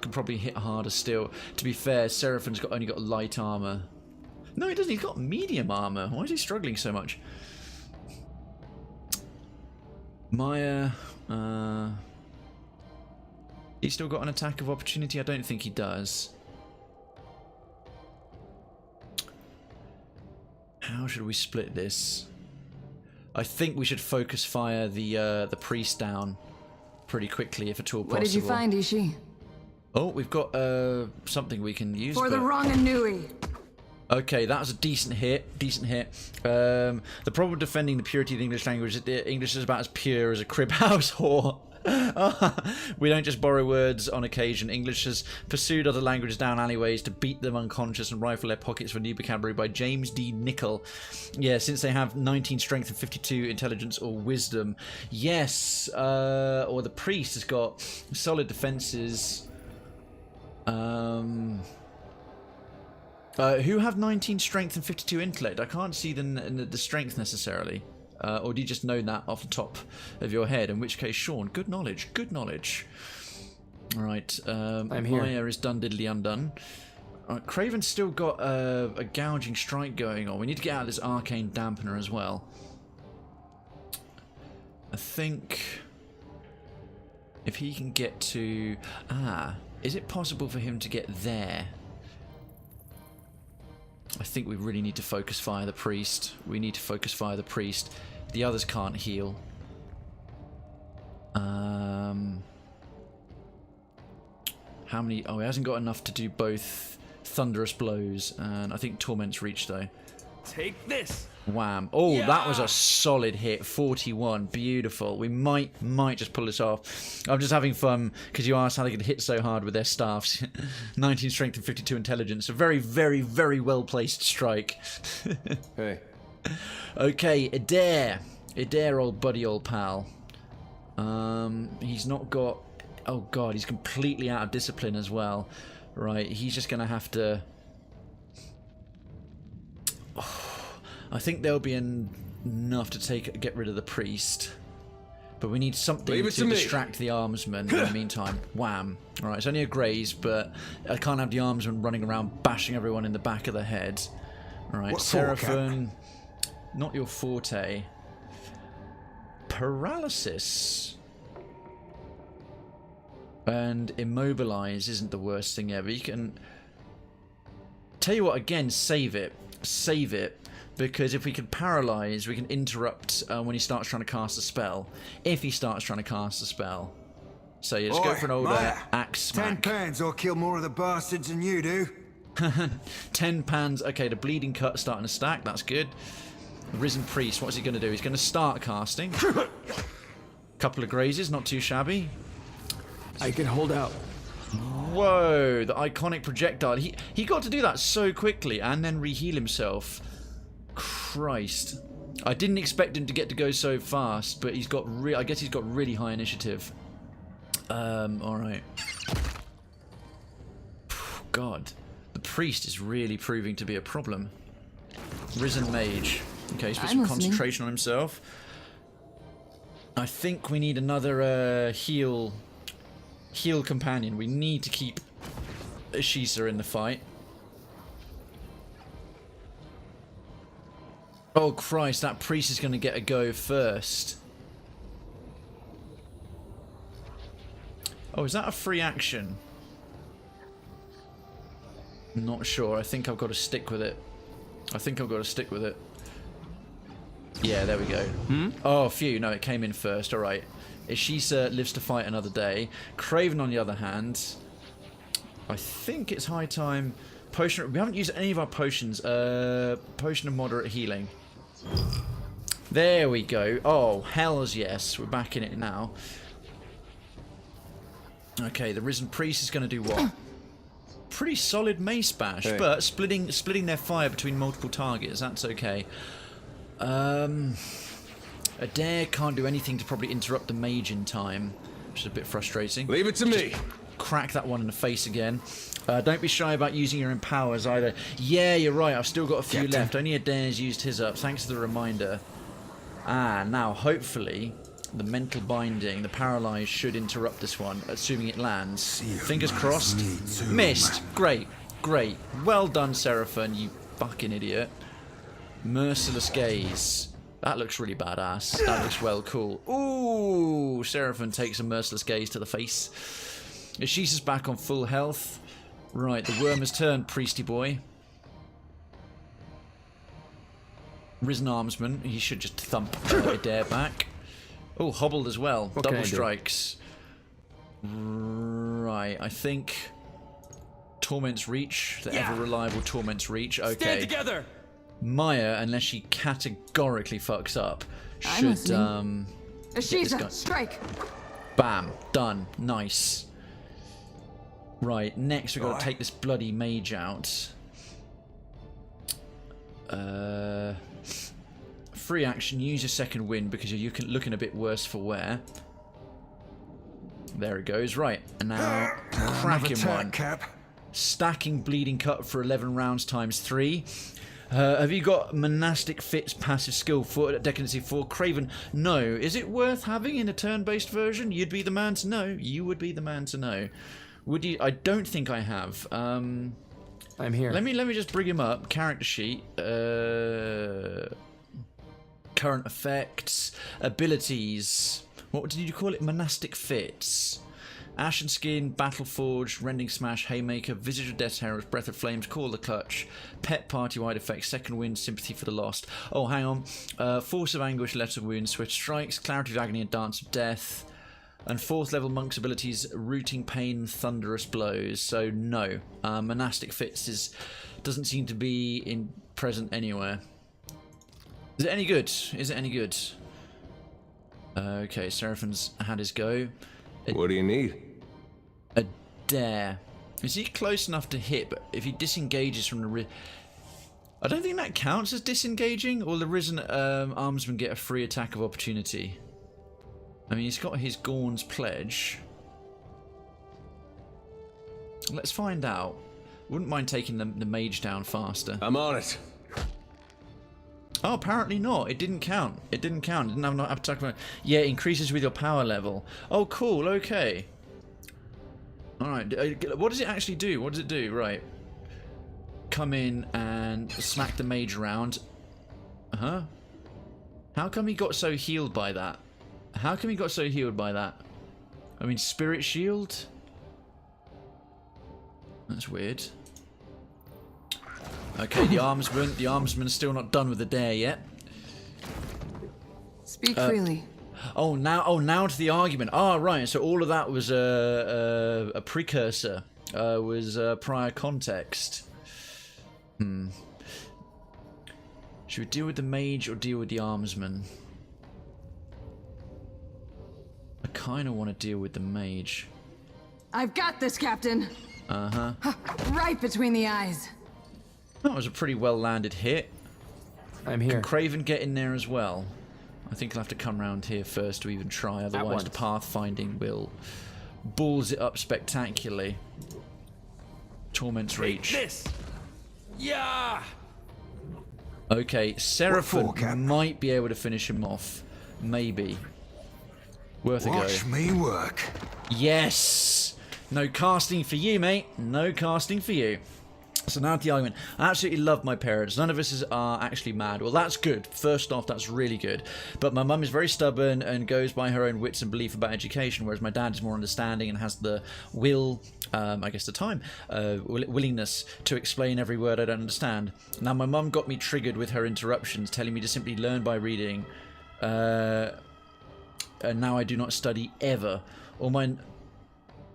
can probably hit harder still. To be fair, Seraphin's only got light armor. No, he doesn't. He's got medium armor. Why is he struggling so much? Maya, he's still got an attack of opportunity? I don't think he does. How should we split this? I think we should focus fire the priest down pretty quickly, if at all possible. What did you find, Ishi? Oh, we've got something we can use. For the Ranganui. Okay, that was a decent hit. The problem with defending the purity of the English language is that the English is about as pure as a crib house whore. We don't just borrow words on occasion. English has pursued other languages down alleyways to beat them unconscious and rifle their pockets for new vocabulary by James D. Nichol. Yeah, since they have 19 strength and 52 intelligence or wisdom. Yes, or the priest has got solid defenses. Who have 19 strength and 52 intellect? I can't see the strength necessarily. Or do you just know that off the top of your head? In which case, Sean, good knowledge, good knowledge. Alright, I'm here. Maya is done diddly undone. Krayven's still got a gouging strike going on. We need to get out of this arcane dampener as well. I think if he can get to... is it possible for him to get there? I think we really need to focus fire the priest. We need to focus fire the priest. The others can't heal. How many? Oh, he hasn't got enough to do both thunderous blows, and I think torment's reach though. Take this. Wham! Oh, that was a solid hit. 41, beautiful. We might just pull this off. I'm just having fun because you asked how they could hit so hard with their staffs. 19 strength and 52 intelligence. A very, very, very well placed strike. Hey. Okay, Adair, old buddy, old pal. He's not got. Oh god, he's completely out of discipline as well. Right, he's just gonna have to. I think there'll be enough to get rid of the priest. But we need something to distract the armsman in the meantime. Wham. Alright, it's only a graze, but I can't have the armsman running around bashing everyone in the back of the head. Alright, Seraphim, not your forte. Paralysis. And immobilize isn't the worst thing ever. You can... Tell you what, again, save it. Save it. Because if we can paralyze, we can interrupt when he starts trying to cast a spell. If he starts trying to cast a spell. So yeah, just go for an old axe smack. 10 pounds, I'll kill more of the bastards than you do. 10 pans. Okay, the bleeding cut starting to stack. That's good. The risen priest, what's he going to do? He's going to start casting. Couple of grazes, not too shabby. I can hold out. Whoa, the iconic projectile. He got to do that so quickly and then reheal himself. Christ. I didn't expect him to get to go so fast, but he's got I guess he's got really high initiative. Alright. God. The priest is really proving to be a problem. Risen mage. Okay, he's put some concentration on himself. I think we need another heal companion. We need to keep Ashisa in the fight. Oh Christ, that priest is going to get a go first. Oh, is that a free action? Not sure. I think I've got to stick with it. Yeah, there we go. Oh, phew. No, it came in first. All right. Ashisa lives to fight another day. Krayven, on the other hand, I think it's high time. Potion. We haven't used any of our potions. Potion of moderate healing. There we go. Oh, hells yes. We're back in it now. Okay, the risen priest is going to do what? Pretty solid mace bash, but splitting their fire between multiple targets. That's okay. Adair can't do anything to probably interrupt the mage in time, which is a bit frustrating. Leave it to me. Crack that one in the face again. Don't be shy about using your empowers either. Yeah, you're right. I've still got a few left. Only Adair's used his up. Thanks for the reminder. Now hopefully the mental binding, the paralyze should interrupt this one, assuming it lands. Fingers crossed. Missed. Great. Great. Well done, Seraphim, you fucking idiot. Merciless gaze. That looks really badass. That looks well cool. Ooh, Seraphim takes a merciless gaze to the face. Ashisa's back on full health. Right, the worm has turned, priesty boy. Risen armsman. He should just thump Adair back. Oh, hobbled as well. Double strikes. Right, I think Torment's Reach. The ever-reliable Torment's Reach. Okay. Stand together! Maya, unless she categorically fucks up, should Ashisa, strike! Bam. Done. Nice. Right, next we've got to take this bloody mage out. Free action, use your second wind because you're looking a bit worse for wear. There it goes. Right, and now cracking one. Cap. Stacking bleeding cut for 11 rounds times 3. Have you got monastic fits passive skill for decadency for Krayven? No. Is it worth having in a turn-based version? You'd be the man to know. You would be the man to know. Would you? I don't think I have. I'm here. Let me just bring him up. Character sheet. Current effects, abilities. What did you call it? Monastic fits. Ashen Skin, Battle Forge, Rending Smash, Haymaker, Visage of Death's Herald, Breath of Flames, Call the Clutch, Pet Party-wide effects, Second Wind, Sympathy for the Lost. Oh, hang on. Force of Anguish, Letter of Wounds, Swift Strikes, Clarity of Agony, and Dance of Death. And 4th level Monk's abilities, Rooting Pain, Thunderous Blows. So, no. Monastic Fits doesn't seem to be present anywhere. Is it any good? Is it any good? Okay, Seraphin's had his go. What do you need? A dare. Is he close enough to hit? But if he disengages from the I don't think that counts as disengaging. Or the risen armsman get a free attack of opportunity. I mean, he's got his Gorn's pledge. Let's find out. Wouldn't mind taking the mage down faster. I'm on it. Oh, apparently not. It didn't count. It didn't count. It didn't have an attack. Yeah, it increases with your power level. Oh, cool. Okay. Alright. What does it actually do? What does it do? Right. Come in and smack the mage around. Huh? How come he got so healed by that? How come he got so healed by that? I mean, Spirit Shield? That's weird. Okay, the armsman's still not done with the dare yet. Speak freely. Now to the argument. Right. So all of that was a precursor. Was prior context. Should we deal with the mage or deal with the armsman? I kind of want to deal with the mage. I've got this, Captain. Right between the eyes. That was a pretty well landed hit. I'm here. Can Krayven get in there as well? I think he'll have to come round here first to even try, otherwise the pathfinding will balls it up spectacularly. Torment's Reach. This. Yeah. Okay, Seraphim What for, Cap? might be able to finish him off. Maybe. Worth a go. Watch me work. Yes! No casting for you, mate. No casting for you. So now to the argument. I absolutely love my parents. None of us are actually mad. Well, that's good. First off, that's really good. But my mum is very stubborn and goes by her own wits and belief about education, whereas my dad is more understanding and has the will, I guess the time, willingness to explain every word I don't understand. Now, my mum got me triggered with her interruptions, telling me to simply learn by reading. And now I do not study ever.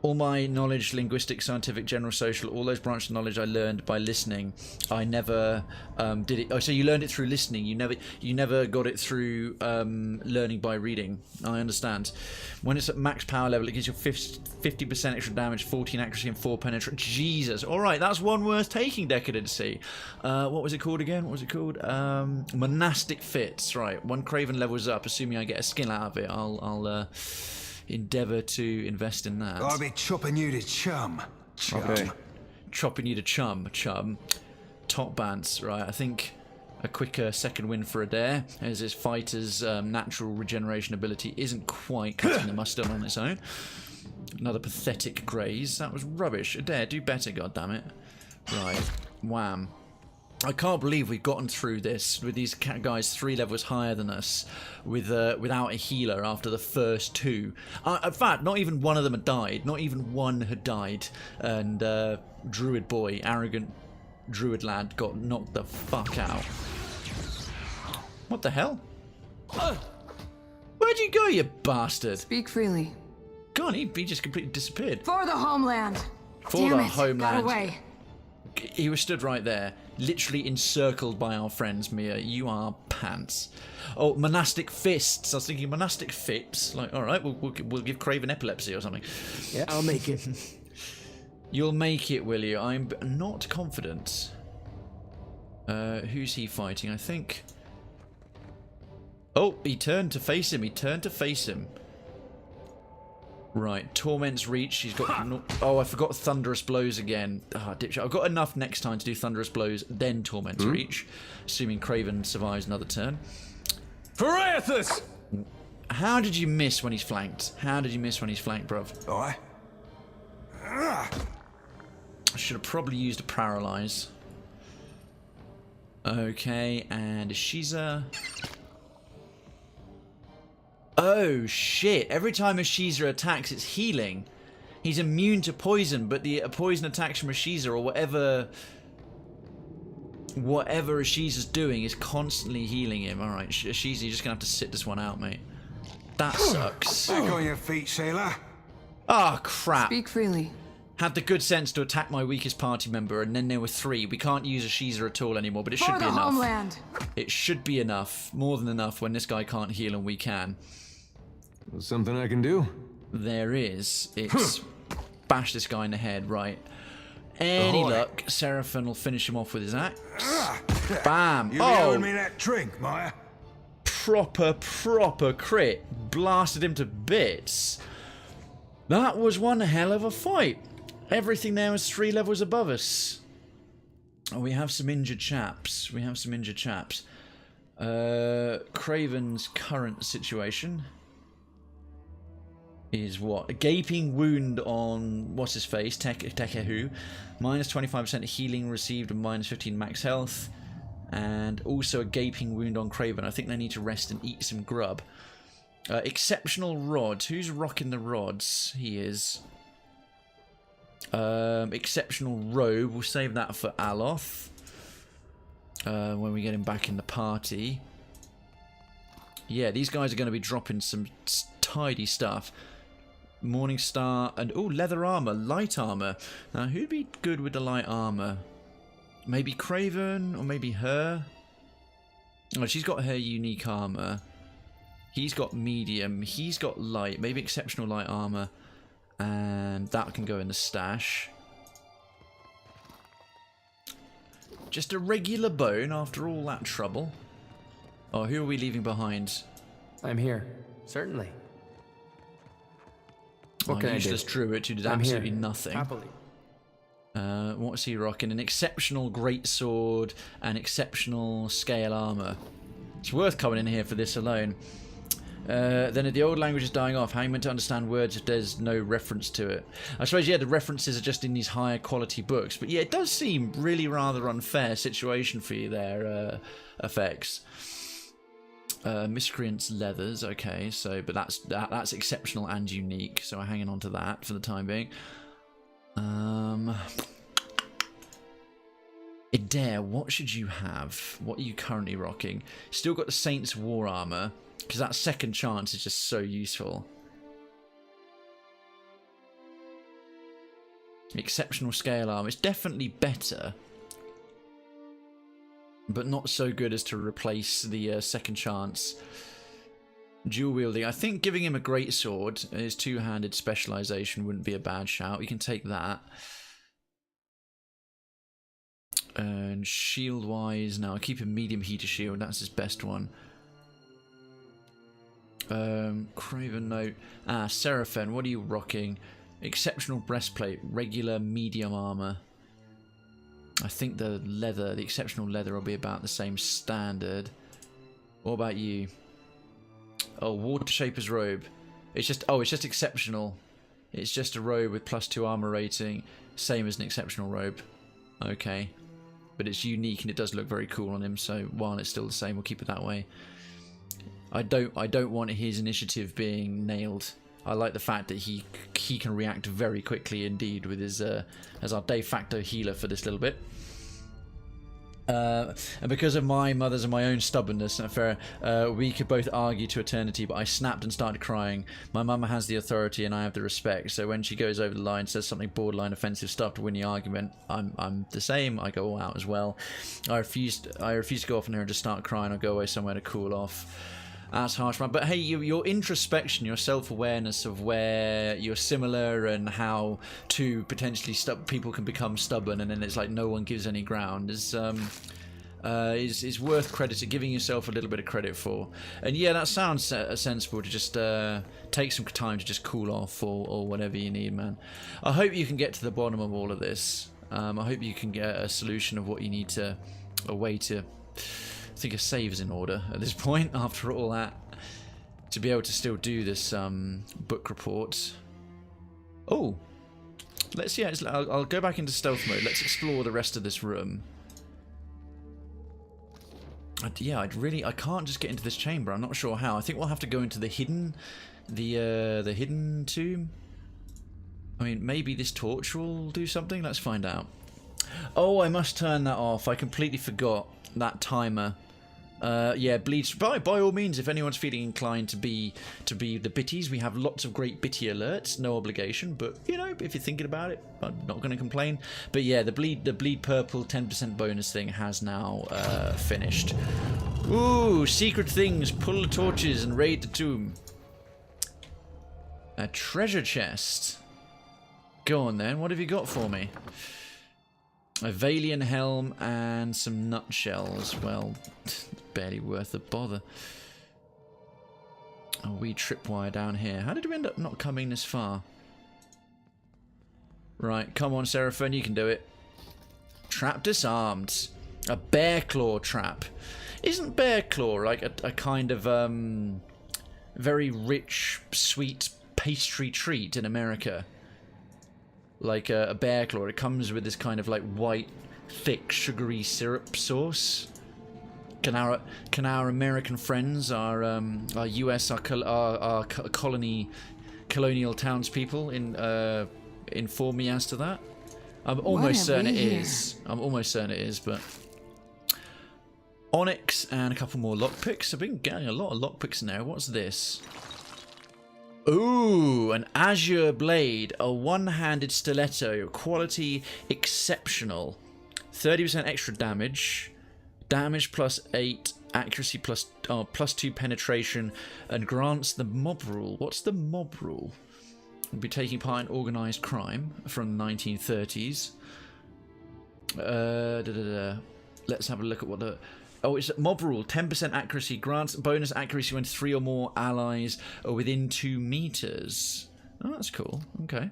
All my knowledge, linguistic, scientific, general, social, all those branches of knowledge I learned by listening. I never did it. Oh, so you learned it through listening. You never got it through learning by reading. I understand. When it's at max power level, it gives you 50% extra damage, 14 accuracy, and 4 penetration. Jesus. All right, that's one worth taking. Decadency. What was it called again? What was it called? Monastic fits. Right. One Krayven levels up, assuming I get a skill out of it. I'll endeavour to invest in that. I'll be chopping you to chum. Okay. Chopping you to chum. Top bants, right. I think a quicker second win for Adair, as his fighter's natural regeneration ability isn't quite cutting the mustard on its own. Another pathetic graze. That was rubbish. Adair, do better, goddammit. Right. Wham. I can't believe we've gotten through this with these guys 3 levels higher than us without a healer after the first 2. In fact, not even one of them had died. Not even one had died. And Druid boy, arrogant Druid lad, got knocked the fuck out. What the hell? Where'd you go, you bastard? Speak freely. God, he just completely disappeared. For the homeland. For Damn the it, homeland. Got away. He was stood right there, literally encircled by our friends, Mia. You are pants. Oh, monastic fists. I was thinking monastic fips. Like, all right, we'll give Krayven epilepsy or something. Yeah, I'll make it. You'll make it, will you? I'm not confident. Who's he fighting? I think... Oh, he turned to face him. He turned to face him. Right, Torment's Reach. He's got... No, oh, I forgot Thunderous Blows again. Ah, dipshit. I've got enough next time to do Thunderous Blows, then Torment's Reach. Assuming Krayven survives another turn. Parathis! How did you miss when he's flanked? How did you miss when he's flanked, bruv? Aye. I should have probably used a Paralyze. Okay, and Shiza. Oh, shit. Every time a Shiza attacks, it's healing. He's immune to poison, but the poison attacks from a Shiza or whatever a Shiza's doing is constantly healing him. Alright, Shiza, you're just going to have to sit this one out, mate. That sucks. Back on your feet, sailor. Ah, crap. Speak freely. Had the good sense to attack my weakest party member, and then there were 3. We can't use a Shiza at all anymore, but it should For be the enough. homeland. It should be enough. More than enough when this guy can't heal and we can. Something I can do? There is. It's bash this guy in the head, right. Any luck, Seraphon will finish him off with his axe. Bam! You be Oh, owing me that drink, Maya. proper crit. Blasted him to bits. That was one hell of a fight. Everything there was 3 levels above us. Oh, we have some injured chaps. Krayven's current situation is what? A gaping wound on what's his face, Tekehu. Minus 25% healing received and minus 15 max health. And also a gaping wound on Krayven. I think they need to rest and eat some grub. Exceptional rods. Who's rocking the rods? He is. Exceptional robe. We'll save that for Aloth. When we get him back in the party. Yeah, these guys are going to be dropping some tidy stuff. Morningstar and oh, leather armor, light armor. Now, who'd be good with the light armor? Maybe Krayven or maybe her. Oh, she's got her unique armor. He's got medium. He's got light. Maybe exceptional light armor, and that can go in the stash. Just a regular bone after all that trouble. Oh, who are we leaving behind? I'm here. Certainly. What Oh, can I do? useless druid who did I'm absolutely here. nothing. Happily. What's he rocking? An exceptional greatsword and exceptional scale armor. It's worth coming in here for this alone. Then the old language is dying off. How are you meant to understand words if there's no reference to it? I suppose, yeah, the references are just in these higher quality books. But yeah, it does seem really rather unfair situation for you there, effects. Miscreant's leathers, okay, so but that's exceptional and unique, so I'm hanging on to that for the time being. Adair, what should you have? What are you currently rocking? Still got the Saints War Armor, because that second chance is just so useful. Exceptional Scale Armor, it's definitely better, but not so good as to replace the second chance. Dual wielding. I think giving him a greatsword, his two-handed specialization, wouldn't be a bad shout. We can take that. And shield-wise, now I keep him medium heater shield. That's his best one. Krayven note. Seraphon, what are you rocking? Exceptional breastplate, regular medium armor. I think the leather, the exceptional leather, will be about the same standard. What about you? Oh, Water Shaper's robe. It's just exceptional. It's just a robe with +2 armor rating, same as an exceptional robe. Okay, but it's unique and it does look very cool on him. So while it's still the same, we'll keep it that way. I don't want his initiative being nailed. I like the fact that he can react very quickly indeed with his as our de facto healer for this little bit. And because of my mother's and my own stubbornness, we could both argue to eternity, but I snapped and started crying. My mum has the authority and I have the respect, so when she goes over the line, says something borderline offensive stuff to win the argument, I'm the same. I go all out as well. I refuse to go off on her and just start crying or go away somewhere to cool off. That's harsh, man. But hey, your introspection, your self-awareness of where you're similar and how to potentially people can become stubborn, and then it's like no one gives any ground, is worth credit, giving yourself a little bit of credit for. And yeah, that sounds sensible to just take some time to just cool off or whatever you need, man. I hope you can get to the bottom of all of this. I hope you can get a solution of what you need to, a way to. I think a save is in order at this point after all that, to be able to still do this book report. Oh, I'll go back into stealth mode. Let's explore the rest of this room. I can't just get into this chamber. I'm not sure how. I think we'll have to go into the hidden tomb. I mean, maybe this torch will do something. Let's find out. Oh, I must turn that off. I completely forgot that timer. Yeah, bleeds. By all means, if anyone's feeling inclined to be the bitties, we have lots of great bitty alerts. No obligation, but you know, if you're thinking about it, I'm not going to complain. But yeah, the bleed purple 10% bonus thing has now finished. Ooh, secret things. Pull the torches and raid the tomb. A treasure chest. Go on then. What have you got for me? A Valian helm and some nutshells. Well, barely worth the bother. A wee tripwire down here. How did we end up not coming this far? Right, come on, Seraphine, you can do it. Trap disarmed. A bear claw trap. Isn't bear claw like a kind of very rich, sweet pastry treat in America? Like a bear claw. It comes with this kind of like white, thick, sugary syrup sauce. Can our American friends, our US, our colonial townspeople inform me as to that? I'm almost certain it is. I'm almost certain it is, but onyx and a couple more lockpicks. I've been getting a lot of lockpicks in there. What's this? Ooh, an azure blade, a one-handed stiletto, quality exceptional, 30% extra damage, damage +8, accuracy +2 penetration, and grants the mob rule. What's the mob rule? We'll be taking part in organised crime from the 1930s. Let's have a look at what the... Oh, it's mob rule. 10% accuracy. Grants bonus accuracy when 3 or more allies are within 2 meters. Oh, that's cool. Okay.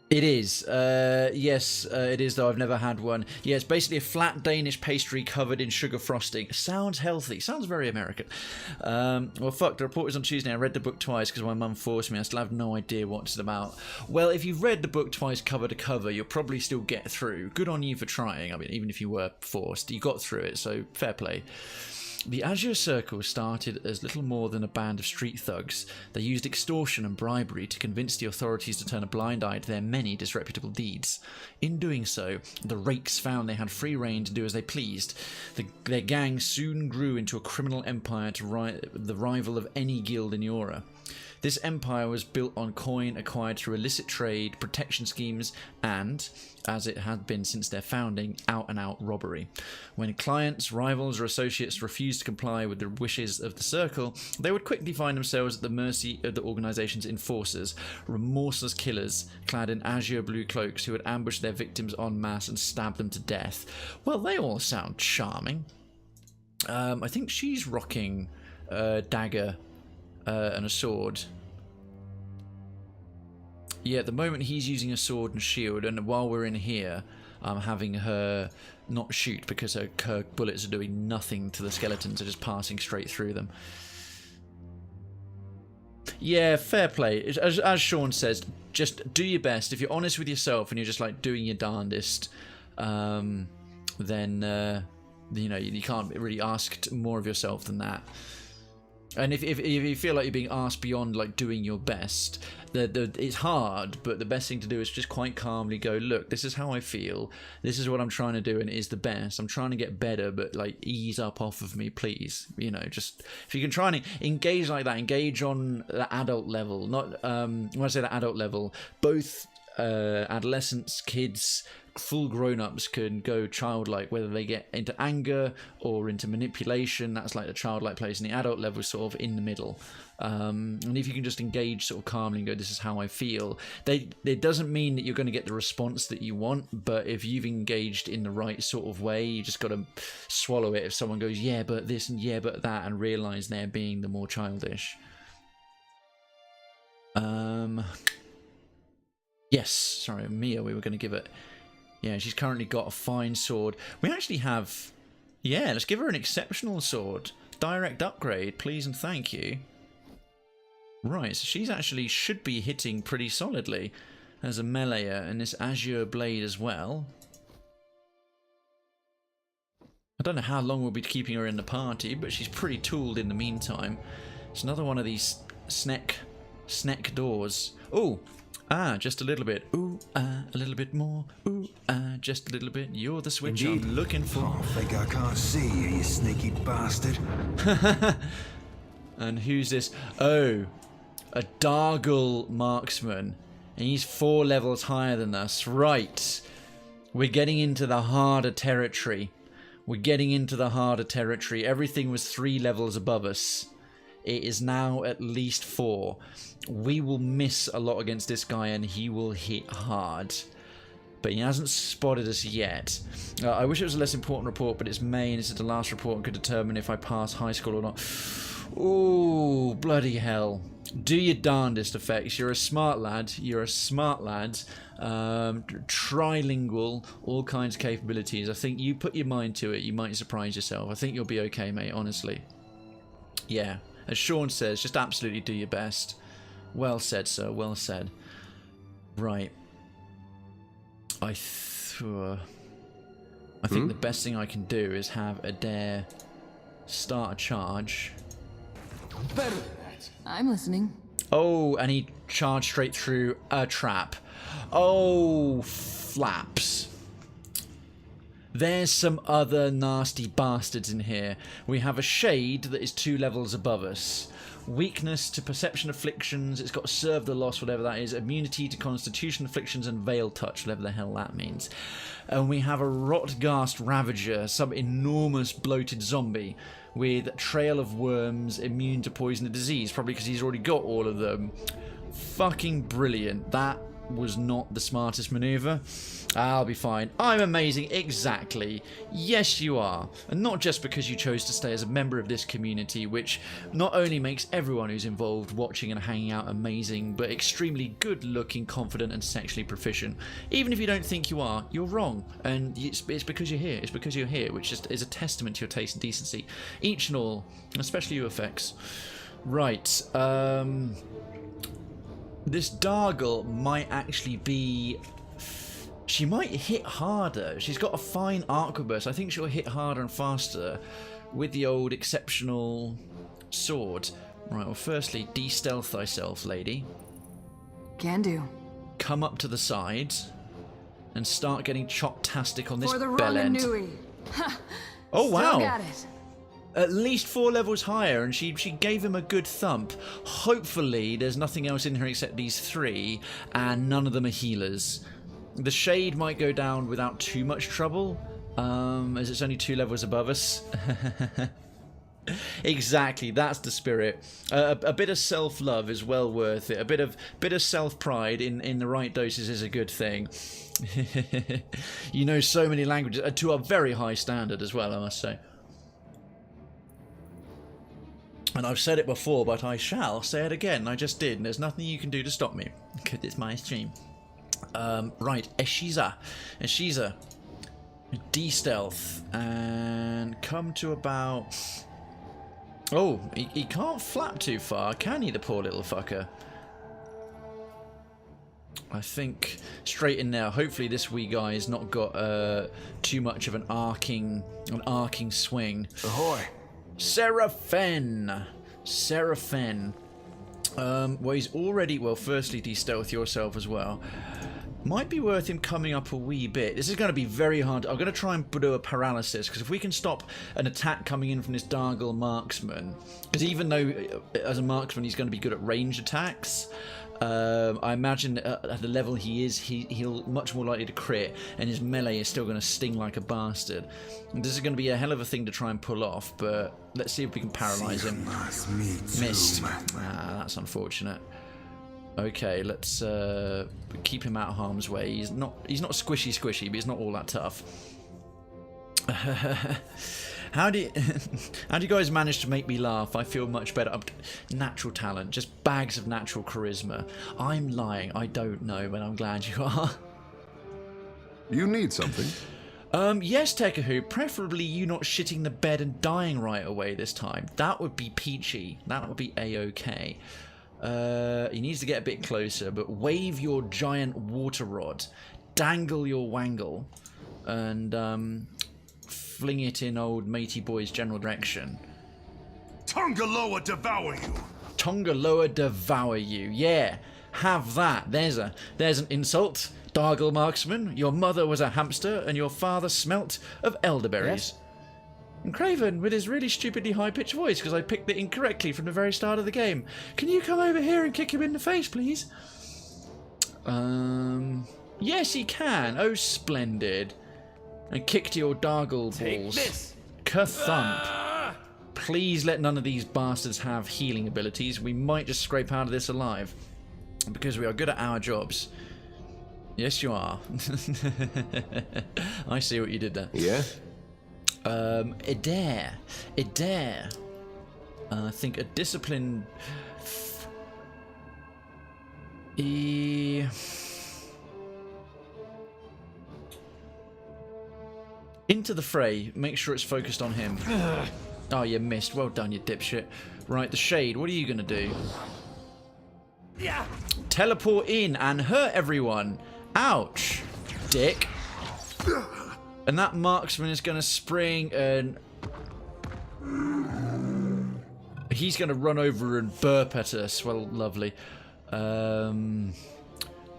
It is. Yes, it is, though I've never had one. Yeah, it's basically a flat Danish pastry covered in sugar frosting. Sounds healthy. Sounds very American. Well, fuck, the report was on Tuesday. I read the book twice because my mum forced me. I still have no idea what it's about. Well, if you've read the book twice cover to cover, you'll probably still get through. Good on you for trying. I mean, even if you were forced, you got through it, so fair play. The Azure Circle started as little more than a band of street thugs. They used extortion and bribery to convince the authorities to turn a blind eye to their many disreputable deeds. In doing so, the rakes found they had free rein to do as they pleased. Their gang soon grew into a criminal empire the rival of any guild in Eora. This empire was built on coin acquired through illicit trade, protection schemes, and, as it had been since their founding, out-and-out robbery. When clients, rivals, or associates refused to comply with the wishes of the Circle, they would quickly find themselves at the mercy of the organization's enforcers, remorseless killers clad in azure blue cloaks who would ambush their victims en masse and stab them to death. Well, they all sound charming. I think she's rocking a dagger and a sword. Yeah, at the moment he's using a sword and shield, and while we're in here, I'm having her not shoot because her bullets are doing nothing to the skeletons, they're just passing straight through them. Yeah, fair play. As Sean says, just do your best. If you're honest with yourself and you're just like doing your darndest, then you know, you can't really ask more of yourself than that. And if you feel like you're being asked beyond like doing your best, it's hard, but the best thing to do is just quite calmly go, look, this is how I feel, this is what I'm trying to do, and it is the best. I'm trying to get better, but like ease up off of me, please. You know, just if you can try and engage like that, engage on the adult level, not when I say the adult level, both adolescents, kids, full grown-ups can go childlike, whether they get into anger or into manipulation. That's like the childlike place, and the adult level is sort of in the middle. And if you can just engage sort of calmly and go, this is how I feel, it doesn't mean that you're going to get the response that you want, but if you've engaged in the right sort of way, you just got to swallow it if someone goes, yeah but this and yeah but that, and realize they're being the more childish. Yes, sorry, Mia, we were going to give it. Yeah, she's currently got a fine sword. We actually have... Yeah, let's give her an exceptional sword. Direct upgrade, please and thank you. Right, so she's actually should be hitting pretty solidly as a meleeer, and this azure blade as well. I don't know how long we'll be keeping her in the party, but she's pretty tooled in the meantime. It's another one of these snack doors. Oh! Ah, just a little bit. Ooh, a little bit more. Ooh, just a little bit. You're the switch Indeed. I'm looking for. Oh, I think I can't see you, you sneaky bastard. And who's this? Oh, a Dargle marksman. And he's 4 levels higher than us. Right. We're getting into the harder territory. Everything was 3 levels above us. It is now at least 4. We will miss a lot against this guy and he will hit hard. But he hasn't spotted us yet. I wish it was a less important report, but it's May and it's the last report and could determine if I pass high school or not. Ooh, bloody hell. Do your darndest, Effects. You're a smart lad. Trilingual, all kinds of capabilities. I think you put your mind to it, you might surprise yourself. I think you'll be okay, mate, honestly. Yeah. As Sean says, just absolutely do your best. Well said, sir. Well said. Right. I think the best thing I can do is have Adair start a charge. Better than that. I'm listening. Oh, and he charged straight through a trap. Oh, flaps. There's some other nasty bastards in here. We have a shade that is 2 levels above us. Weakness to perception afflictions. It's got serve the loss, whatever that is. Immunity to constitution afflictions and veil touch, whatever the hell that means. And we have a Rotgast Ravager, some enormous bloated zombie with trail of worms, immune to poison and disease, probably because he's already got all of them. Fucking brilliant. That was not the smartest maneuver. I'll be fine. I'm amazing. Exactly. Yes, you are. And not just because you chose to stay as a member of this community, which not only makes everyone who's involved watching and hanging out amazing, but extremely good looking, confident and sexually proficient. Even if you don't think you are, you're wrong. And it's because you're here. It's because you're here, which is a testament to your taste and decency. Each and all, especially you, Effects. Right. This Dargle might actually be... She might hit harder. She's got a fine arquebus. I think she'll hit harder and faster with the old exceptional sword. Right, well, firstly, de-stealth thyself, lady. Can do. Come up to the side and start getting chop-tastic on this For the bell end. Ranganui. Oh, wow. Still got it. At least 4 levels higher, and she gave him a good thump. Hopefully, there's nothing else in here except these 3, and none of them are healers. The shade might go down without too much trouble, as it's only 2 levels above us. Exactly, that's the spirit. A bit of self-love is well worth it. A bit of self-pride in the right doses is a good thing. You know so many languages, to a very high standard as well, I must say. And I've said it before, but I shall say it again. I just did, and there's nothing you can do to stop me, because it's my stream. Right, Eshiza, de-stealth, and come to about... Oh, he can't flap too far, can he, the poor little fucker? I think straight in there. Hopefully this wee guy's not got too much of an arcing swing. Ahoy! Seraphin! Seraphin. Well, he's already... Well, firstly, de-stealth yourself as well. Might be worth him coming up a wee bit. This is going to be very hard. I'm going to try and do a paralysis, because if we can stop an attack coming in from this Dargle marksman, because even though as a marksman he's going to be good at range attacks, I imagine at the level he is, he'll much more likely to crit, and his melee is still going to sting like a bastard. And this is going to be a hell of a thing to try and pull off, but let's see if we can paralyze him. Missed. Ah, that's unfortunate. Okay, let's keep him out of harm's way. He's not squishy, but he's not all that tough. How do you guys manage to make me laugh? I feel much better. Natural talent, just bags of natural charisma. I'm lying. I don't know, but I'm glad you are. You need something? Yes, Tekahu. Preferably you not shitting the bed and dying right away this time. That would be peachy. That would be a-okay. He needs to get a bit closer, but wave your giant water rod, dangle your wangle, and fling it in old matey boy's general direction. Tongaloa devour you! Tongaloa devour you. Yeah, have that. There's an insult. Dargle marksman, your mother was a hamster, and your father smelt of elderberries. Yes. And Krayven, with his really stupidly high-pitched voice, because I picked it incorrectly from the very start of the game. Can you come over here and kick him in the face, please? Yes, he can. Oh, splendid. And kick to your Dargle balls. Take this. Kathump. Please let none of these bastards have healing abilities. We might just scrape out of this alive, because we are good at our jobs. Yes, you are. I see what you did there. Yeah? Adair. I think a discipline... Into the fray. Make sure it's focused on him. Oh, you missed. Well done, you dipshit. Right, the Shade. What are you going to do? Yeah. Teleport in and hurt everyone. Ouch. Dick. And that marksman is going to spring and... He's going to run over and burp at us. Well, lovely. We're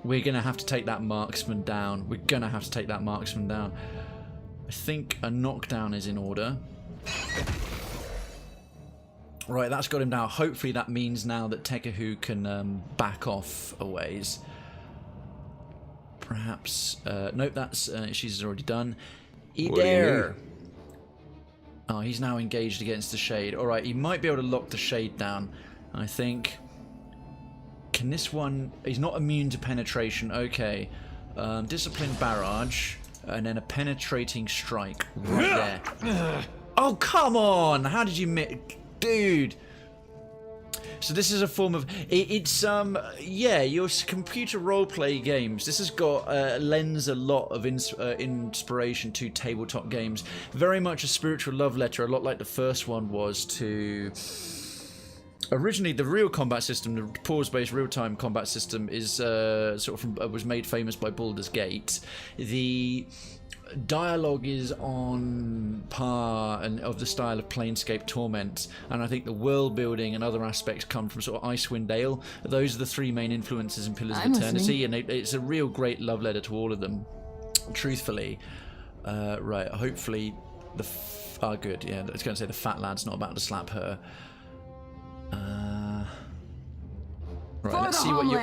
going to have to take that marksman down. I think a knockdown is in order. Right, that's got him down. Hopefully that means now that Tekahu can back off a ways. Perhaps... nope, that's... she's already done. Adair! Oh, he's now engaged against the Shade. Alright, he might be able to lock the Shade down, I think. Can this one... He's not immune to penetration. Okay. Discipline barrage. And then a penetrating strike. Right there. Oh, come on! How did you miss... Dude! So this is a form of... yeah, your computer roleplay games. This has got... lends a lot of inspiration to tabletop games. Very much a spiritual love letter, a lot like the first one was to... Originally, the real combat system, the pause-based real-time combat system, is was made famous by Baldur's Gate. The dialogue is on par and of the style of Planescape Torment, and I think the world building and other aspects come from sort of Icewind Dale. Those are the three main influences in Pillars of Eternity, and it's a real great love letter to all of them, truthfully. Right, hopefully the good, yeah, I was going to say the fat lad's not about to slap her. Right, let's see what you...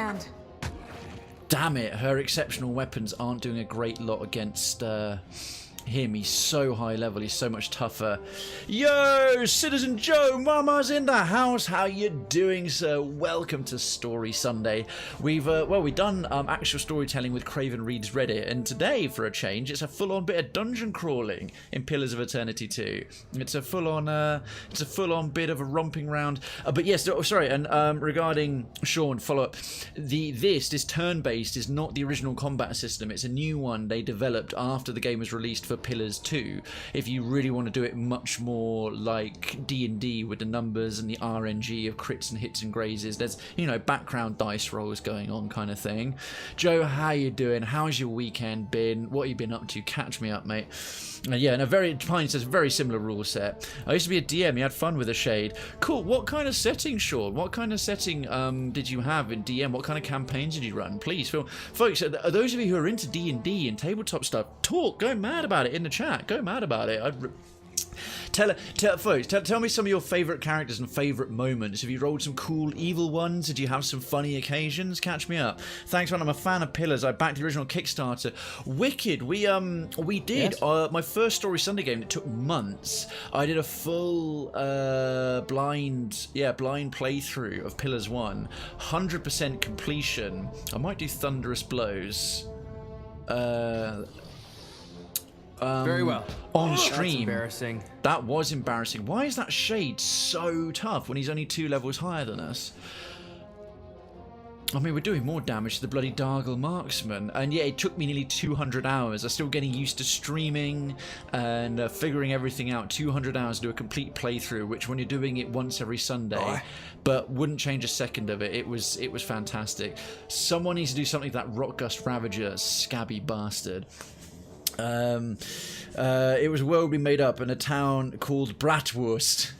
Damn it, her exceptional weapons aren't doing a great lot against him. He's so high level, he's so much tougher. Yo, Citizen Joe, Mama's in the house. How you doing, sir? Welcome to Story Sunday. We've done actual storytelling with Krayven Reads Reddit, and today, for a change, it's a full-on bit of dungeon crawling in Pillars of Eternity 2. It's a full-on bit of a romping round. But yes, sorry, and regarding Sean, follow-up. This turn-based is not the original combat system. It's a new one they developed after the game was released for Pillars 2. If you really want to do it much more like D&D with the numbers and the RNG of crits and hits and grazes, there's, you know, background dice rolls going on kind of thing. Joe, how you doing? How's your weekend been? What have you been up to? Catch me up, mate. Yeah, and Pine says very similar rule set. I used to be a DM. You had fun with a shade. Cool. What kind of setting, Sean? What kind of setting did you have in DM? What kind of campaigns did you run? Please, folks. Those of you who are into D&D and tabletop stuff, go mad about it in the chat. Go mad about it. Folks, tell me some of your favourite characters and favourite moments. Have you rolled some cool evil ones? Did you have some funny occasions? Catch me up. Thanks, man. I'm a fan of Pillars. I backed the original Kickstarter. Wicked. We did. Yes. My first Story Sunday game. It took months. I did a full blind playthrough of Pillars 1. 100% completion. I might do Thunderous Blows. Very well. On That's stream. embarrassing. That was embarrassing. Why is that Shade so tough when he's only 2 levels higher than us? I mean, we're doing more damage to the bloody Dargle Marksman. And yeah, it took me nearly 200 hours. I'm still getting used to streaming and figuring everything out. 200 hours to do a complete playthrough, which when you're doing it once every Sunday, but wouldn't change a second of it. It was fantastic. Someone needs to do something to that Rockgust Ravager, scabby bastard. It was a world we made up in a town called Bratwurst.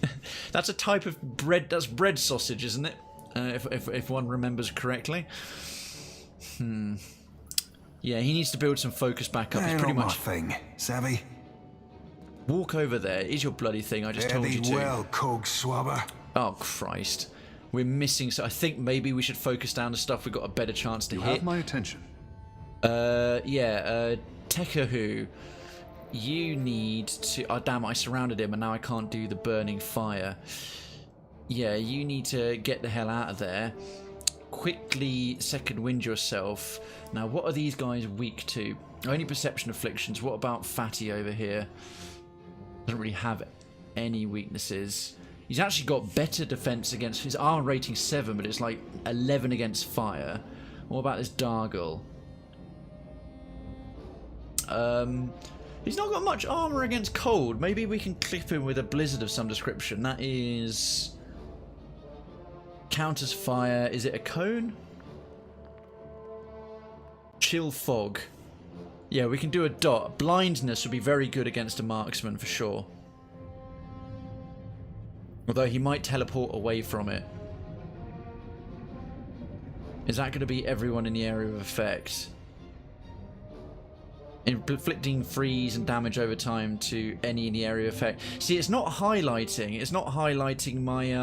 That's a type of bread. That's bread sausage, isn't it? If one remembers correctly. Yeah, he needs to build some focus back up. It's pretty much my thing, savvy? walk over there. It is your bloody thing. I just told you to. Well, cog swabber. Oh Christ, we're missing. So I think maybe we should focus down the stuff we've got a better chance to You hit. have my attention. Tekahu, you need to... Oh, damn, I surrounded him and now I can't do the burning fire. Yeah, you need to get the hell out of there. Quickly second wind yourself. Now, what are these guys weak to? Only perception afflictions. What about Fatty over here? Doesn't really have any weaknesses. He's actually got better defense against... His armor rating 7, but it's like 11 against fire. What about this Dargle? He's not got much armor against cold. Maybe we can clip him with a blizzard of some description. That is... counters fire. Is it a cone? Chill fog. Yeah, we can do a dot. Blindness would be very good against a marksman for sure. Although he might teleport away from it. Is that going to be everyone in the area of effect? Inflicting freeze and damage over time to any in the area of effect. See, it's not highlighting. It's not highlighting my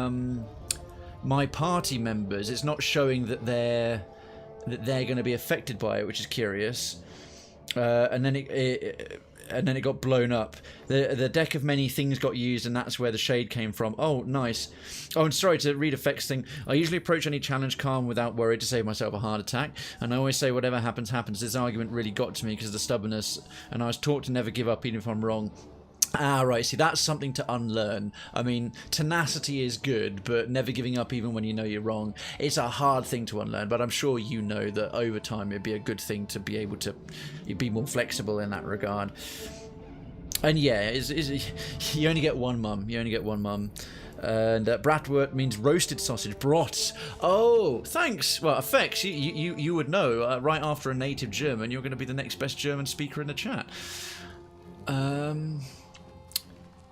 my party members. It's not showing that they're going to be affected by it, which is curious. And then it got blown up. The deck of many things got used, and that's where the shade came from. Oh, nice. Oh, and sorry to read effects thing. I usually approach any challenge calm without worry to save myself a heart attack, and I always say whatever happens, happens. This argument really got to me because of the stubbornness, and I was taught to never give up even if I'm wrong. Ah, right, see, that's something to unlearn. I mean, tenacity is good, but never giving up even when you know you're wrong. It's a hard thing to unlearn, but I'm sure you know that over time it'd be a good thing to be able to be more flexible in that regard. And yeah, you only get one mum. You only get one mum. And bratwurst means roasted sausage, brats. Oh, thanks. Well, effects, you would know. Right after a native German, you're going to be the next best German speaker in the chat.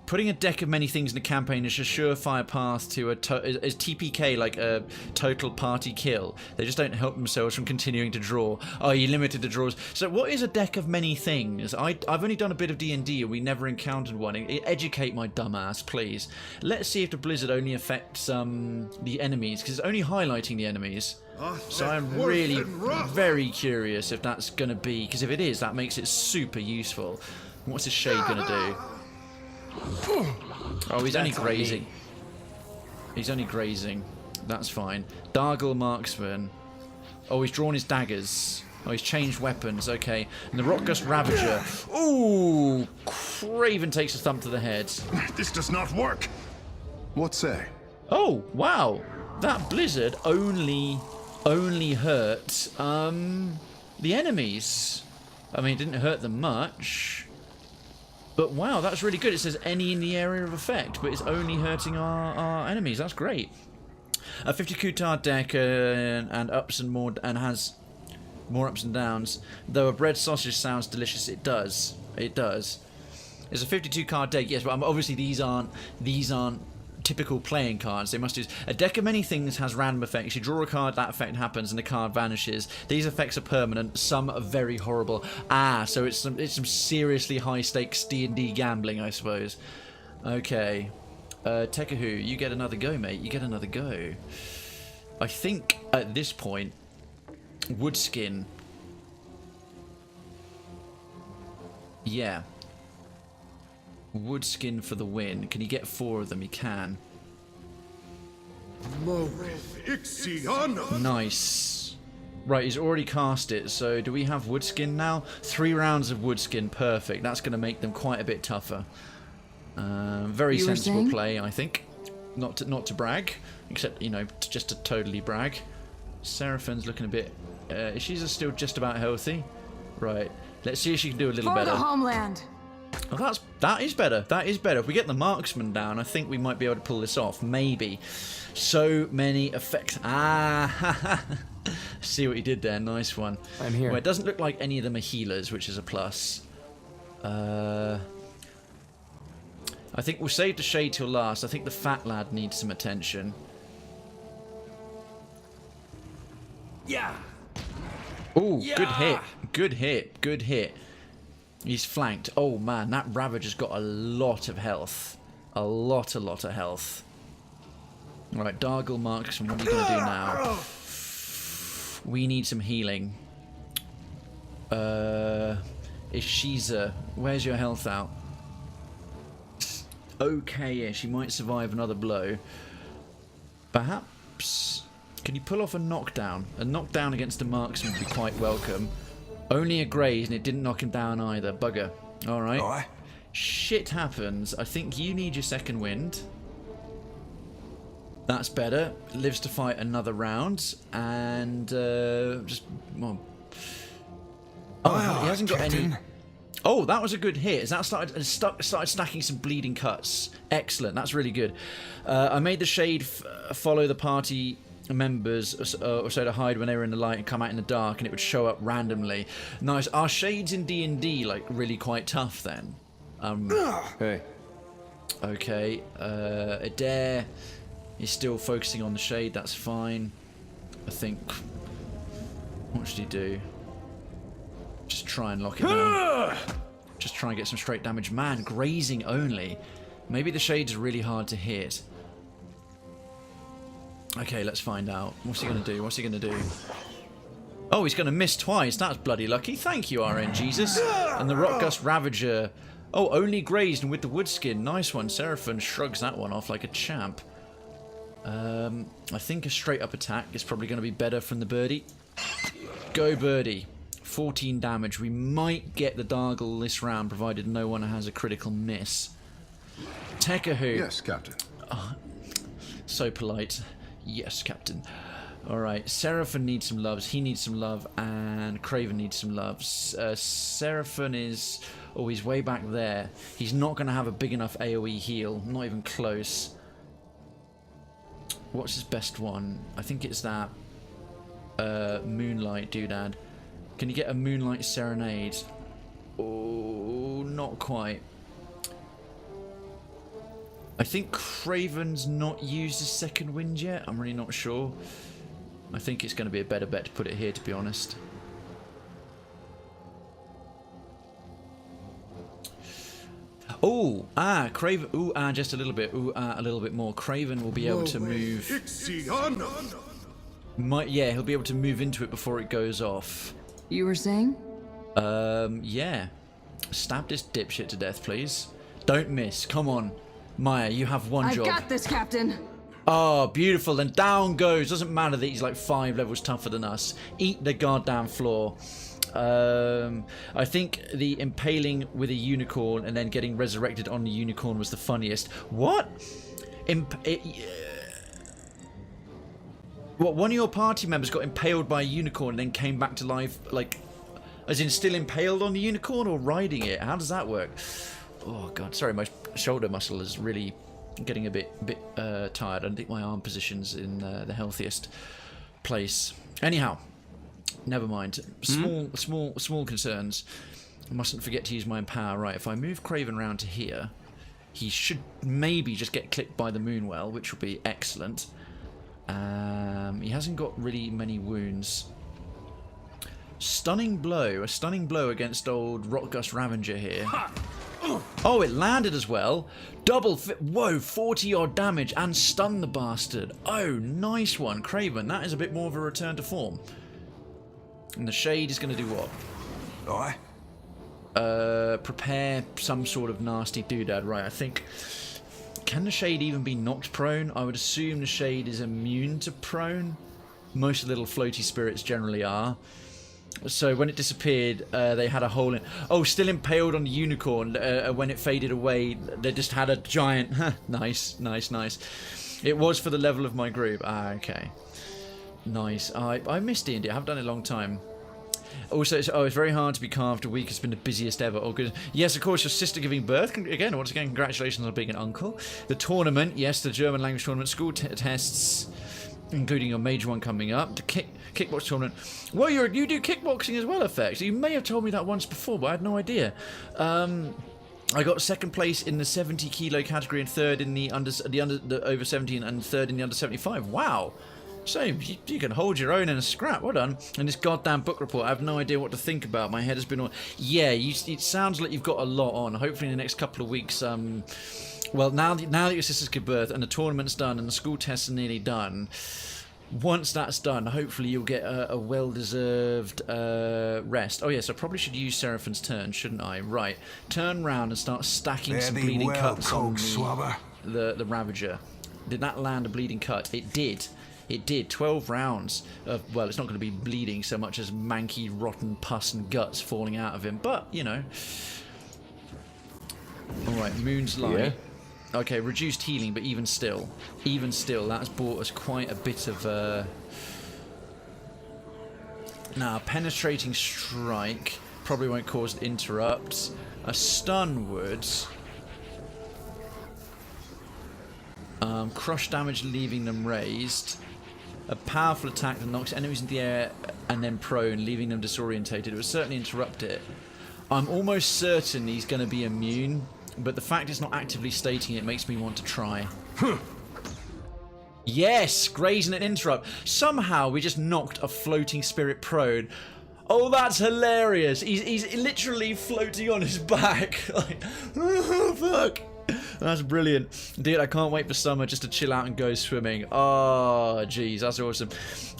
Putting a deck of many things in a campaign is a surefire path to is TPK like a total party kill. They just don't help themselves from continuing to draw. Oh, you limited the draws. So what is a deck of many things? I've only done a bit of D&D and we never encountered one. Educate my dumbass, please. Let's see if the blizzard only affects the enemies, because it's only highlighting the enemies. So I'm really very curious if that's going to be, because if it is, that makes it super useful. What's his shade going to do? Oh, he's only grazing. He's only grazing. That's fine. Dargle Marksman. Oh, he's drawn his daggers. Oh, he's changed weapons. Okay. And the Rockgust Ravager. Ooh! Krayven takes a thump to the head. This does not work. What say? Oh, wow. That blizzard only hurt the enemies. I mean, it didn't hurt them much. But wow, that's really good. It says any in the area of effect, but it's only hurting our enemies. That's great. A 50 Kutar deck and ups and more, and has more ups and downs. Though a bread sausage sounds delicious, it does. It does. There's a 52 card deck, yes, but obviously these aren't typical playing cards. They must use a deck of many things has random effects. You draw a card, that effect happens, and the card vanishes. These effects are permanent. Some are very horrible. So it's some seriously high stakes D&D gambling, I suppose. Okay, Tekahu, you get another go, mate. You get another go. I think at this point, Woodskin. Yeah. Woodskin for the win. Can you get 4 of them? You can. Nice. Right, he's already cast it, so do we have Woodskin now? 3 rounds of Woodskin, perfect. That's going to make them quite a bit tougher. Very sensible play, I think. Not to brag, except, you know, just to totally brag. Seraphin's looking a bit... she's still just about healthy. Right, let's see if she can do a little better. For the homeland! Oh, that is better. That is better. If we get the marksman down, I think we might be able to pull this off. Maybe. So many effects. See what you did there. Nice one. I'm here. Well, it doesn't look like any of them are healers, which is a plus. I think we'll save the shade till last. I think the fat lad needs some attention. Yeah. Oh, yeah. Good hit. Good hit. Good hit. He's flanked. Oh man, that Ravager's got a lot of health. A lot of health. Right, Dargle Marksman, what are you going to do now? We need some healing. Ishiza, where's your health out? Okay, yeah, she might survive another blow. Perhaps... Can you pull off a knockdown? A knockdown against a marksman would be quite welcome. Only a graze, and it didn't knock him down either. Bugger. Alright. Aye. Shit happens. I think you need your second wind. That's better. Lives to fight another round. And, just... Well, oh, he hasn't got any... Oh, that was a good hit. Has that started stacking some bleeding cuts? Excellent. That's really good. I made the shade follow the party... members or so to hide when they were in the light and come out in the dark, and it would show up randomly. Nice. Are shades in D&D like really quite tough then? Hey. Okay. Adair is still focusing on the shade. That's fine. I think. What should he do? Just try and lock it down. Just try and get some straight damage. Man, grazing only. Maybe the shade's really hard to hit. Okay, let's find out. What's he going to do? What's he going to do? Oh, he's going to miss twice. That's bloody lucky. Thank you, RN Jesus. And the Rockgust Ravager. Oh, only grazed and with the Woodskin. Nice one. Seraphin shrugs that one off like a champ. I think a straight up attack is probably going to be better from the birdie. Go birdie. 14 damage. We might get the Dargle this round, provided no one has a critical miss. Tekahu. Yes, Captain. Oh, so polite. Yes, Captain. Alright, Seraphin needs some loves. He needs some love, and Krayven needs some loves. Seraphin is... Oh, he's way back there. He's not going to have a big enough AoE heal. Not even close. What's his best one? I think it's that Moonlight doodad. Can you get a Moonlight Serenade? Oh, not quite. I think Krayven's not used his second wind yet. I'm really not sure. I think it's going to be a better bet to put it here, to be honest. Oh, Krayven. Ooh, just a little bit. Ooh, a little bit more. Krayven will be able to move. Yeah, he'll be able to move into it before it goes off. You were saying? Yeah. Stab this dipshit to death, please. Don't miss. Come on. Maya, you have one job. I've got this, Captain. Oh, beautiful. And down goes. Doesn't matter that he's like 5 levels tougher than us. Eat the goddamn floor. I think the impaling with a unicorn and then getting resurrected on the unicorn was the funniest. What? What, one of your party members got impaled by a unicorn and then came back to life, like, as in still impaled on the unicorn or riding it? How does that work? Oh god, sorry, my shoulder muscle is really getting a bit tired. I don't think my arm position's in the healthiest place. Anyhow, never mind. Small concerns. Mustn't forget to use my empower. Right, if I move Krayven round to here, he should maybe just get clipped by the Moonwell, which will be excellent. He hasn't got really many wounds. Stunning blow. A stunning blow against old Rockgust Ravager here. Oh, it landed as well. Double fit. Whoa, 40 odd damage and stun the bastard. Oh, nice one. Krayven, that is a bit more of a return to form. And the Shade is going to do what? Aye. Prepare some sort of nasty doodad. Right, I think... Can the Shade even be knocked prone? I would assume the Shade is immune to prone. Most little floaty spirits generally are. So when it disappeared, they had a hole in... Oh, still impaled on the unicorn. When it faded away, they just had a giant... Nice, nice, nice. It was for the level of my group. Ah, okay. Nice. I missed D&D. I haven't done it in a long time. Also, it's very hard to be carved. A week has been the busiest ever. Oh, good. Yes, of course, your sister giving birth. Once again, congratulations on being an uncle. The tournament. Yes, the German language tournament. School tests, including your major one coming up. The kickbox tournament. Well, you do kickboxing as well, Effects. You may have told me that once before, but I had no idea. I got second place in the 70 kilo category and third in the over 17 and third in the under 75. Wow. So, you can hold your own in a scrap. Well done. And this goddamn book report, I have no idea what to think about. My head has been on... Yeah, it sounds like you've got a lot on. Hopefully in the next couple of weeks... well, now that your sisters give birth and the tournament's done and the school tests are nearly done... Once that's done, hopefully you'll get a well-deserved rest. Oh, yes, I probably should use Seraphin's turn, shouldn't I? Right. Turn round and start stacking some bleeding cuts on the Ravager. Did that land a bleeding cut? It did. It did. 12 rounds of, well, it's not going to be bleeding so much as manky, rotten pus and guts falling out of him, but, you know. Alright, Moon's Light. Yeah. Okay, reduced healing, but even still, that's brought us quite a bit of, Now, Penetrating Strike probably won't cause interrupts. A stun would. Crush damage, leaving them raised. A powerful attack that knocks enemies into the air and then prone, leaving them disorientated. It would certainly interrupt it. I'm almost certain he's going to be immune, but the fact it's not actively stating it makes me want to try. Yes! Graze and an interrupt. Somehow we just knocked a floating spirit prone. Oh, that's hilarious. He's literally floating on his back. Like, oh, fuck. That's brilliant. Dude, I can't wait for summer just to chill out and go swimming. Oh, jeez, that's awesome.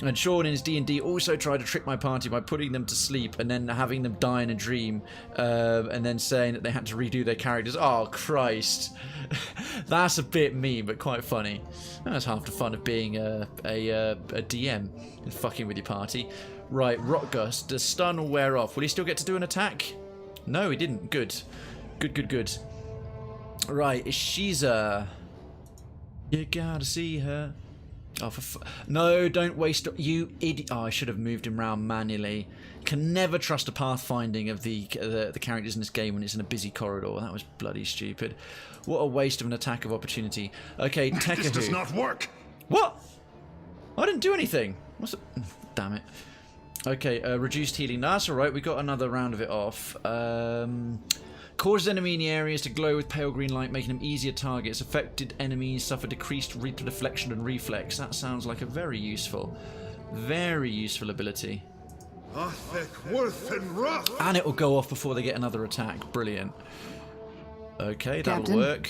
And Sean in his D&D also tried to trick my party by putting them to sleep and then having them die in a dream, and then saying that they had to redo their characters. Oh, Christ. That's a bit mean, but quite funny. That's half the fun of being a DM and fucking with your party. Right, Rockgust. Does stun will wear off. Will he still get to do an attack? No, he didn't. Good. Good. Right, Ishiza. You gotta see her. Oh, no, don't waste... You idiot. Oh, I should have moved him around manually. Can never trust a pathfinding of the characters in this game when it's in a busy corridor. That was bloody stupid. What a waste of an attack of opportunity. Okay, Tekahu. This does not work. What? I didn't do anything. What's it? Damn it. Okay, reduced healing. No, that's alright. We got another round of it off. Causes enemy in the areas to glow with pale green light, making them easier targets. Affected enemies suffer decreased deflection and reflex. That sounds like a very useful ability. And it will go off before they get another attack. Brilliant. Okay, that'll Captain. work.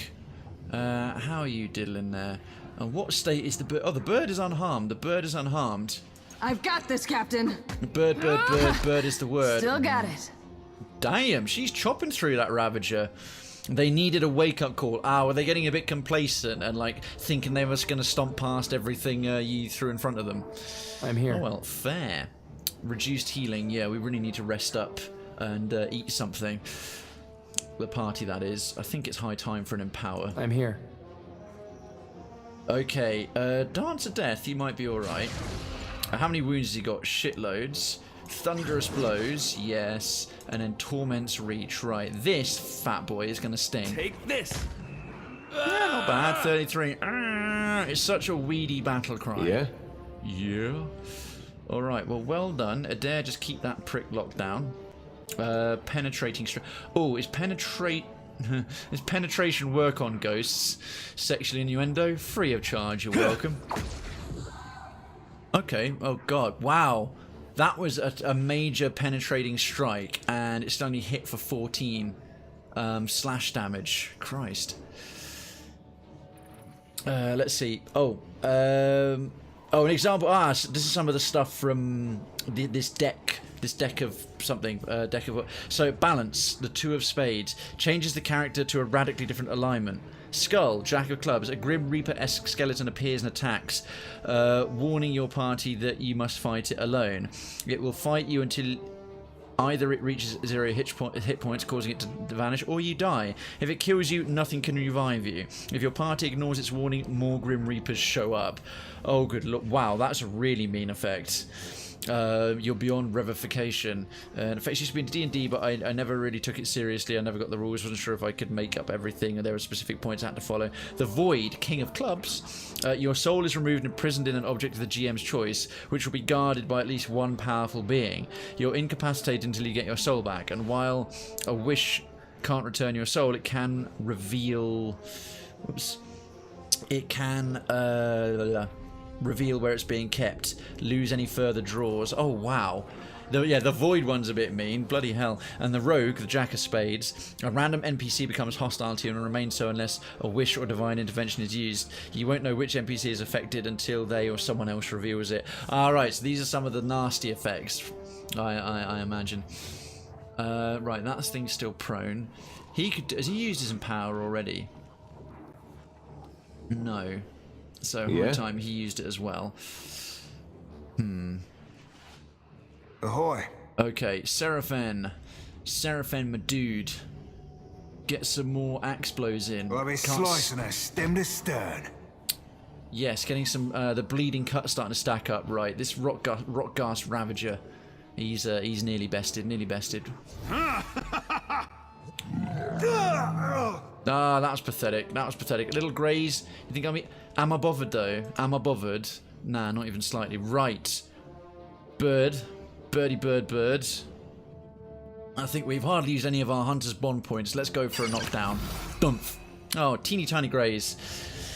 How are you diddling there? And what state is the bird? Oh, the bird is unharmed. The bird is unharmed. I've got this, Captain. Bird is the word. Still got it. Damn, she's chopping through that Ravager. They needed a wake-up call. Were they getting a bit complacent and like thinking they were just going to stomp past everything you threw in front of them? I'm here. Oh well, fair. Reduced healing. Yeah, we really need to rest up and eat something. The party, that is. I think it's high time for an empower. I'm here. Okay, Dance of Death, you might be alright. How many wounds has he got? Shitloads. Thunderous Blows, yes. And then Torment's Reach, right. This fat boy is going to sting. Take this. Yeah, not bad. 33. It's such a weedy battle cry. Yeah? Yeah. Alright, well done. Adair, just keep that prick locked down. Penetrating strike. Oh, is penetration work on ghosts? Sexual innuendo? Free of charge, you're welcome. Okay, oh god, wow. That was a major penetrating strike, and it's only hit for 14 slash damage. Christ. Let's see. Oh, an example. This is some of the stuff from this deck. This deck of something. So balance, the 2 of spades, changes the character to a radically different alignment. Skull, Jack of clubs, a Grim Reaper-esque skeleton appears and attacks, warning your party that you must fight it alone. It will fight you until either it reaches 0 hit points, causing it to vanish, or you die. If it kills you, nothing can revive you. If your party ignores its warning, more Grim Reapers show up. Oh, good look! Wow, that's a really mean effect. You're beyond revification. And effects used to be in D&D, but I never really took it seriously. I never got the rules. Wasn't sure if I could make up everything, and there were specific points I had to follow. The Void, King of Clubs. Your soul is removed and imprisoned in an object of the GM's choice, which will be guarded by at least one powerful being. You're incapacitated until you get your soul back, and while a wish can't return your soul, it can reveal... Whoops. It can... reveal where it's being kept, lose any further draws. Oh wow. The Void one's a bit mean, bloody hell. And the Rogue, the Jack of Spades, a random NPC becomes hostile to you and remains so unless a wish or divine intervention is used. You won't know which NPC is affected until they or someone else reveals it. Alright, so these are some of the nasty effects, I imagine. Right, that thing's still prone. Has he used his Empower already? No. So yeah. time he used it as well. Ahoy. Okay, Seraphin, my dude. Get some more axe blows in. I'll be slicing her stem to stern. Yes, getting some the bleeding cut starting to stack up. Right, this Rockghast Ravager, he's nearly bested. Ah, that was pathetic. Little graze. You think am I bothered though? Am I bothered? Nah, not even slightly. Right. Bird. Bird. I think we've hardly used any of our Hunter's Bond points. Let's go for a knockdown. Dumph. Oh, teeny tiny graze.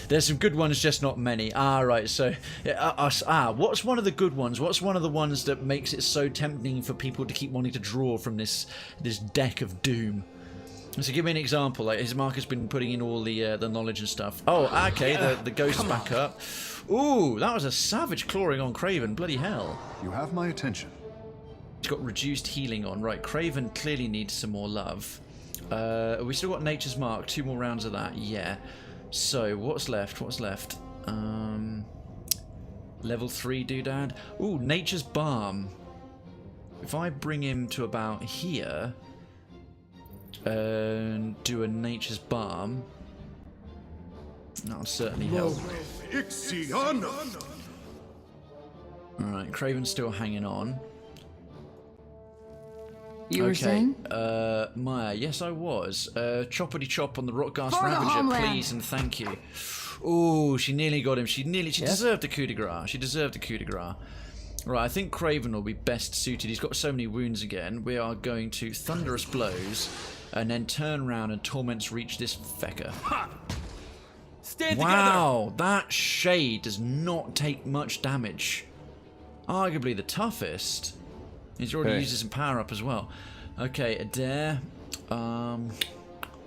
There's some good ones, just not many. Right, so... what's one of the good ones? What's one of the ones that makes it so tempting for people to keep wanting to draw from this deck of doom? So give me an example. Like his marker's been putting in all the knowledge and stuff. Oh, okay, the ghost's back up. Ooh, that was a savage clawing on Krayven. Bloody hell. You have my attention. He's got reduced healing on. Right, Krayven clearly needs some more love. We still got Nature's Mark. 2 more rounds of that. Yeah. So what's left? Level 3 doodad. Ooh, Nature's Balm. If I bring him to about here and do a Nature's Balm, that'll certainly help. Alright, Krayven's still hanging on. You were saying? Maya, yes I was. Choppity chop on the Rockghast For the Ravager, homeland. please and thank you. Ooh, she nearly got him. She deserved the coup de grace. Right, I think Krayven will be best suited. He's got so many wounds again. We are going to Thunderous Blows and then turn around and Torments reach this fecker. Stand Wow, that shade does not take much damage. Arguably the toughest. He's already used his power up as well. Okay, Adair. What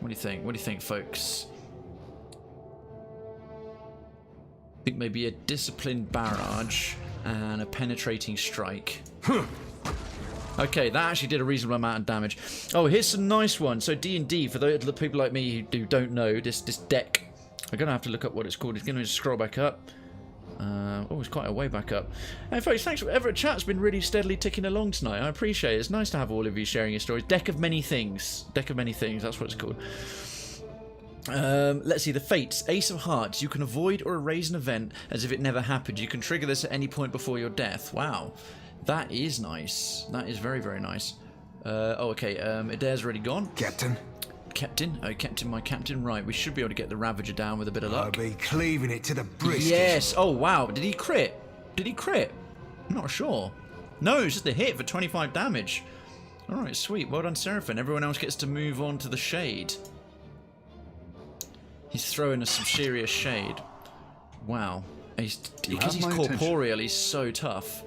do you think? What do you think, folks? I think maybe a disciplined barrage and a penetrating strike. Okay, that actually did a reasonable amount of damage. Oh, here's some nice ones. So D&D, for the people like me who don't know, this deck, I'm going to have to look up what it's called. It's going to just scroll back up. Oh, it's quite a way back up. Hey folks, thanks for Everett. Chat's been really steadily ticking along tonight. I appreciate it. It's nice to have all of you sharing your stories. Deck of many things. That's what it's called. Let's see, the fates. Ace of Hearts. You can avoid or erase an event as if it never happened. You can trigger this at any point before your death. Wow, that is nice. That is very, very nice. Oh, okay. Adair's already gone. Captain. My captain. Right, we should be able to get the Ravager down with a bit of luck. I'll be cleaving it to the brisket. Yes. Oh wow. Did he crit? I'm not sure. No, it's just a hit for 25 damage. Alright, sweet. Well done, Seraphim. Everyone else gets to move on to the shade. He's throwing us some serious shade. Wow. Because he's corporeal, he's so tough.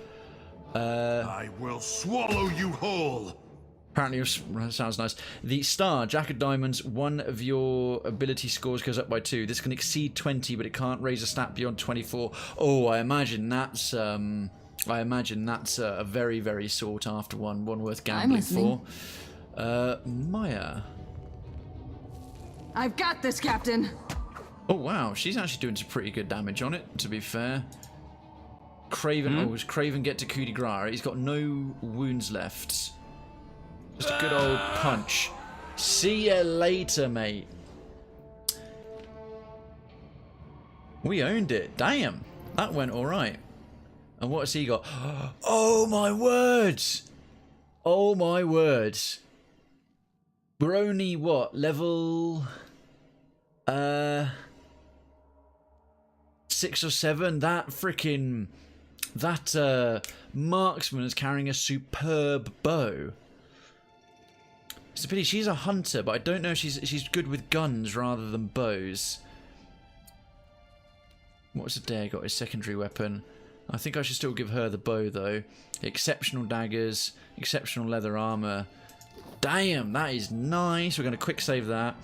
I will swallow you whole. Apparently, that sounds nice. The star, Jack of Diamonds, one of your ability scores goes up by 2. This can exceed 20, but it can't raise a stat beyond 24. Oh, I imagine that's a very, very sought after one worth gambling for. Maya. I've got this, Captain. Oh wow, she's actually doing some pretty good damage on it, to be fair. Krayven, does Krayven get to coup de grace? He's got no wounds left. Just a good old punch. See ya later, mate. We owned it. Damn, that went alright. And what has he got? Oh my words! Oh my words. We're only, what, level... 6 or 7. That freaking... That marksman is carrying a superb bow. It's a pity. She's a hunter, but I don't know if she's good with guns rather than bows. What's Adair got? His secondary weapon. I think I should still give her the bow, though. Exceptional daggers, exceptional leather armor. Damn, that is nice. We're going to quick save that.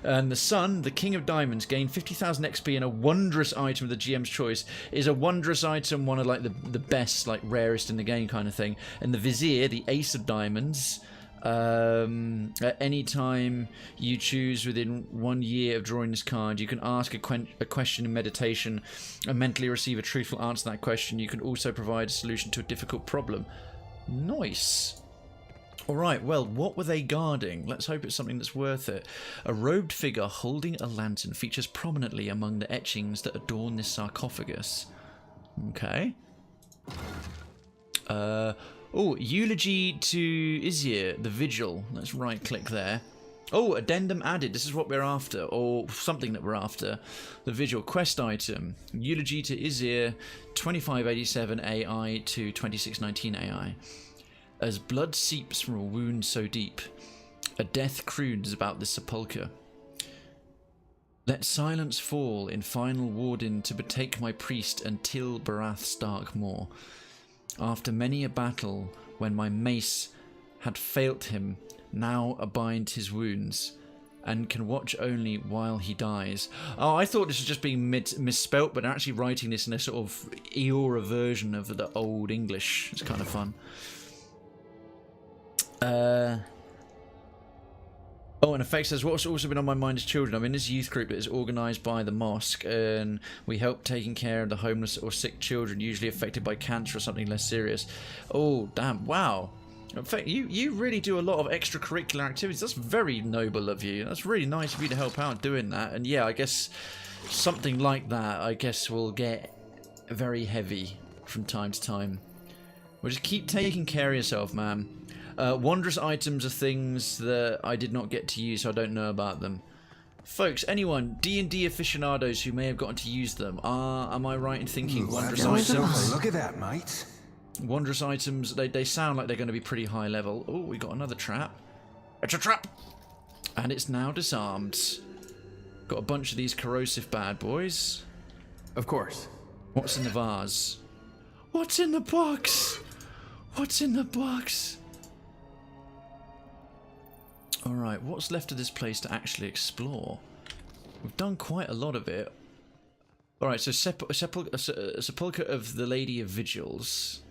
And the Sun, the King of Diamonds, gained 50,000 XP and a wondrous item of the GM's choice. Is a wondrous item one of like the best, like rarest in the game kind of thing. And the Vizier, the Ace of Diamonds. At any time you choose within 1 year of drawing this card, you can ask a question in meditation and mentally receive a truthful answer to that question. You can also provide a solution to a difficult problem. Nice. Alright, well, what were they guarding? Let's hope it's something that's worth it. A robed figure holding a lantern features prominently among the etchings that adorn this sarcophagus. Okay. Oh, eulogy to Izir, the Vigil. Let's right click there. Oh, addendum added. This is what we're after, or something that we're after. The Vigil quest item. Eulogy to Izir, 2587 AI to 2619 AI. As blood seeps from a wound so deep, a death croons about the sepulchre. Let silence fall in final warden to betake my priest until Barath's dark moor. After many a battle, when my mace had failed him, now abind his wounds, and can watch only while he dies. Oh, I thought this was just being misspelt, but actually writing this in a sort of Eora version of the old English. It's kind of fun. Oh, and Effect says, what's also been on my mind as children? I'm in this youth group that is organised by the mosque, and we help taking care of the homeless or sick children, usually affected by cancer or something less serious. Oh, damn, wow. In fact, you really do a lot of extracurricular activities. That's very noble of you. That's really nice of you to help out doing that. And yeah, I guess something like that, I guess, will get very heavy from time to time. Well, just keep taking care of yourself, man. Wondrous items are things that I did not get to use, so I don't know about them. Folks, anyone, D&D aficionados who may have gotten to use them, am I right in thinking wondrous items? Look at that, mate. Wondrous items, they sound like they're going to be pretty high level. Oh, we got another trap. It's a trap! And it's now disarmed. Got a bunch of these corrosive bad boys. Of course. What's in the vase? What's in the box? What's in the box? Alright, what's left of this place to actually explore? We've done quite a lot of it. Alright, so Sepulchre of the Lady of Vigils.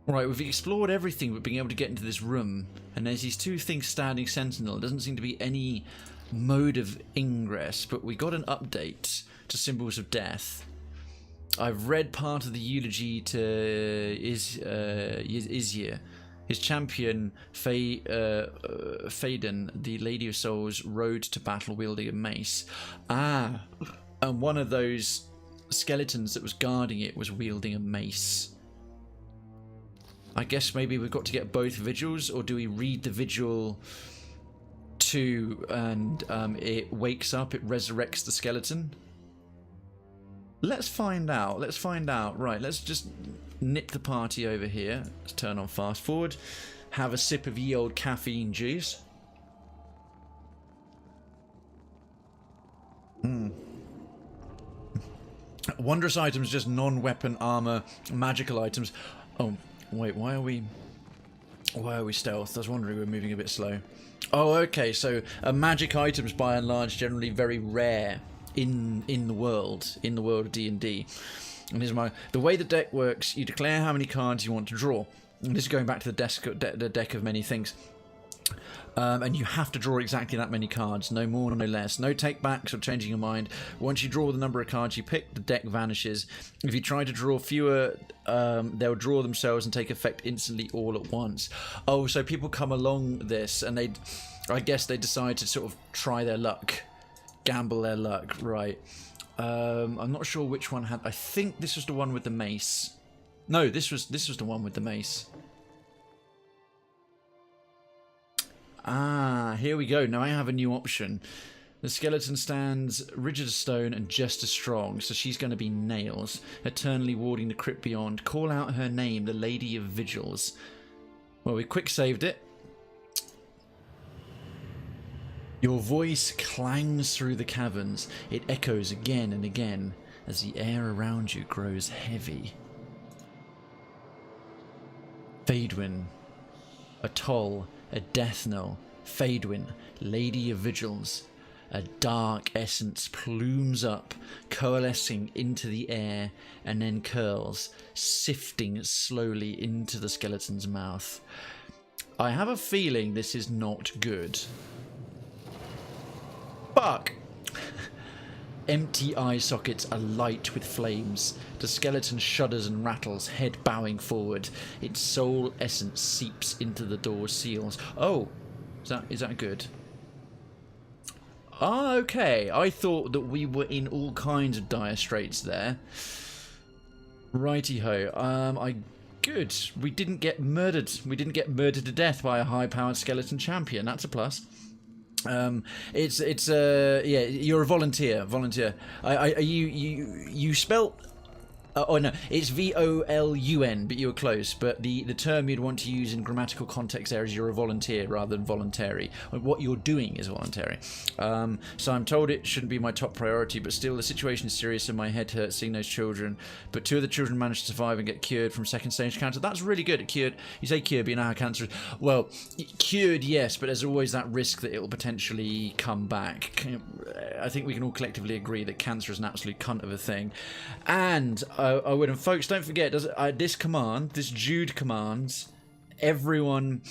Alright, we've explored everything but being able to get into this room. And there's these two things standing sentinel. There doesn't seem to be any mode of ingress, but we got an update to Symbols of Death. I've read part of the eulogy to Izir. His champion, Faden, the Lady of Souls, rode to battle wielding a mace. Ah, and one of those skeletons that was guarding it was wielding a mace. I guess maybe we've got to get both vigils, or do we read the vigil too and it wakes up, it resurrects the skeleton? Let's find out. Let's find out. Right, let's just nip the party over here. Let's turn on fast forward. have a sip of ye old caffeine juice. Wondrous items, just non-weapon armor, magical items. Oh, wait, why are we stealth? I was wondering, we're moving a bit slow. Oh, okay, so magic items by and large generally very rare in the world of D&D. And here's the way the deck works. You declare how many cards you want to draw. And this is going back to the deck of many things. And you have to draw exactly that many cards, no more, no less. No take-backs or changing your mind. Once you draw the number of cards you pick, the deck vanishes. If you try to draw fewer, they'll draw themselves and take effect instantly all at once. Oh, so people come along this, and I guess they decide to sort of try their luck. Gamble their luck, right. I'm not sure which one had... I think this was the one with the mace. No, this was the one with the mace. Ah, here we go. Now I have a new option. The skeleton stands rigid as stone and just as strong, so she's going to be Nails, eternally warding the crypt beyond. Call out her name, the Lady of Vigils. Well, we quick saved it. Your voice clangs through the caverns. It echoes again and again as the air around you grows heavy. Phaedwin, a toll, a death knell. Phaedwin, Lady of Vigils. A dark essence plumes up, coalescing into the air, and then curls, sifting slowly into the skeleton's mouth. I have a feeling this is not good. Fuck! Empty eye sockets alight with flames. The skeleton shudders and rattles, head bowing forward. Its soul essence seeps into the door's seals. Oh, is that good? Ah, okay. I thought that we were in all kinds of dire straits there. Righty-ho. Good. We didn't get murdered. We didn't get murdered to death by a high-powered skeleton champion. That's a plus. Yeah, you're a volunteer. You spelt... oh no, it's VOLUN, but you were close. But the term you'd want to use in grammatical context there is you're a volunteer rather than voluntary. What you're doing is voluntary. So I'm told it shouldn't be my top priority, but still the situation is serious and my head hurts seeing those children. But 2 of the children managed to survive and get cured from second stage cancer. That's really good. Cured. You say cured, but you know how cancer is. Well, cured, yes, but there's always that risk that it will potentially come back. I think we can all collectively agree that cancer is an absolute cunt of a thing. And I would, and folks, don't forget, this command, this Jude commands, everyone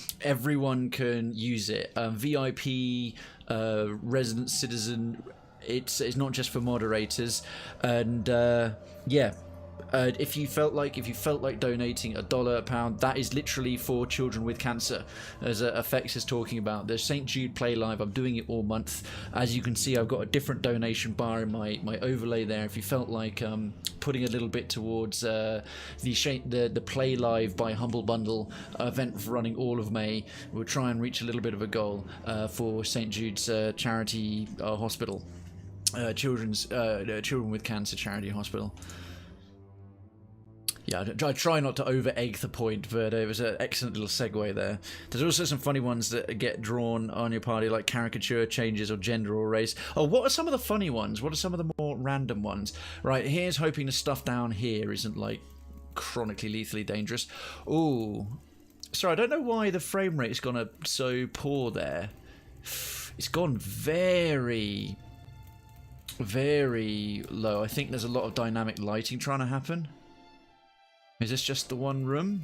can use it. VIP, resident citizen. It's not just for moderators, and yeah. If you felt like donating $1, £1, that is literally for children with cancer, as Effects is talking about. There's St. Jude Play Live. I'm doing it all month. As you can see, I've got a different donation bar in my overlay there. If you felt like putting a little bit towards the Play Live by Humble Bundle event running all of May, we'll try and reach a little bit of a goal for St. Jude's charity hospital, children with cancer charity hospital. Yeah, I try not to over-egg the point, but it was an excellent little segue there. There's also some funny ones that get drawn on your party, like caricature changes or gender or race. Oh, what are some of the funny ones? What are some of the more random ones? Right, here's hoping the stuff down here isn't, like, chronically lethally dangerous. Ooh. Sorry, I don't know why the frame rate has gone so poor there. It's gone very, very low. I think there's a lot of dynamic lighting trying to happen. Is this just the one room?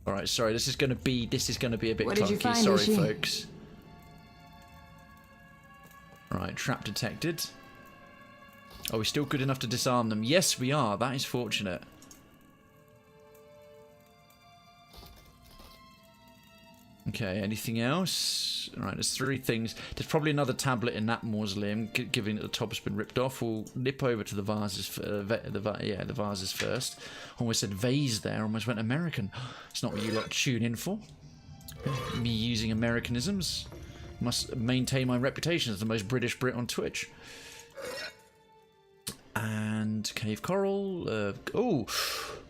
Alright, sorry, this is gonna be a bit clunky, sorry folks. Right, trap detected. Are we still good enough to disarm them? Yes, we are. That is fortunate. Okay, anything else? Alright, there's 3 things. There's probably another tablet in that mausoleum, given that the top's been ripped off. We'll nip over to the vases, the vases first. Almost said vase there, almost went American. It's not what you lot tune in for. Me using Americanisms. Must maintain my reputation as the most British Brit on Twitch. And cave coral. Oh,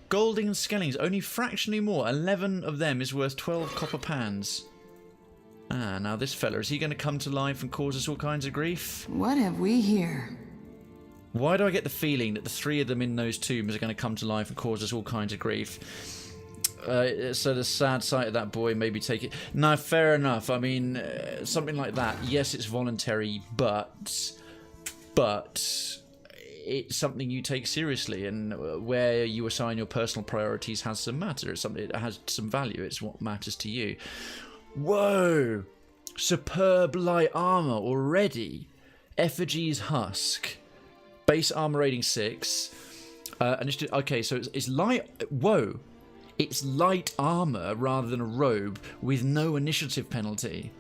Golding and Skellings, only fractionally more. 11 of them is worth 12 copper pans. Ah, now this fella, is he going to come to life and cause us all kinds of grief? What have we here? Why do I get the feeling that the 3 of them in those tombs are going to come to life and cause us all kinds of grief? So the sad sight of that boy, maybe take it. No, fair enough. I mean, something like that. Yes, it's voluntary, but it's something you take seriously, and where you assign your personal priorities has some matter. It's something that has some value. It's what matters to you. Whoa! Superb light armor already. Effigy's Husk. Base armor rating 6. Okay, so it's light. Whoa! It's light armor rather than a robe with no initiative penalty.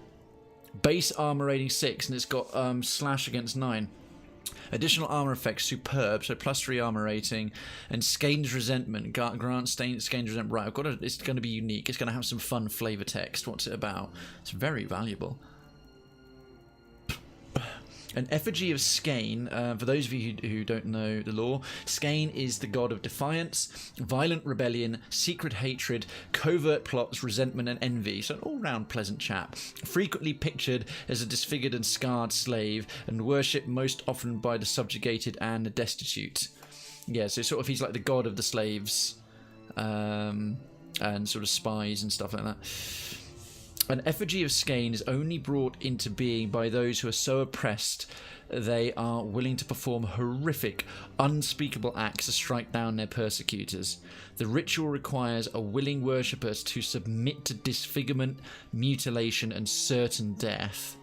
Base armor rating 6, and it's got slash against 9. Additional armor effects, superb, so +3 armor rating, and Skane's Resentment, grant Skane's Resentment. Right, it's going to be unique. It's going to have some fun flavor text. What's it about? It's very valuable. An effigy of Skane, for those of you who don't know the lore, Skane is the god of defiance, violent rebellion, secret hatred, covert plots, resentment and envy, so an all-round pleasant chap. Frequently pictured as a disfigured and scarred slave, and worshipped most often by the subjugated and the destitute. Yeah, so sort of he's like the god of the slaves, and sort of spies and stuff like that. An effigy of Skane is only brought into being by those who are so oppressed they are willing to perform horrific, unspeakable acts to strike down their persecutors. The ritual requires a willing worshipper to submit to disfigurement, mutilation, and certain death.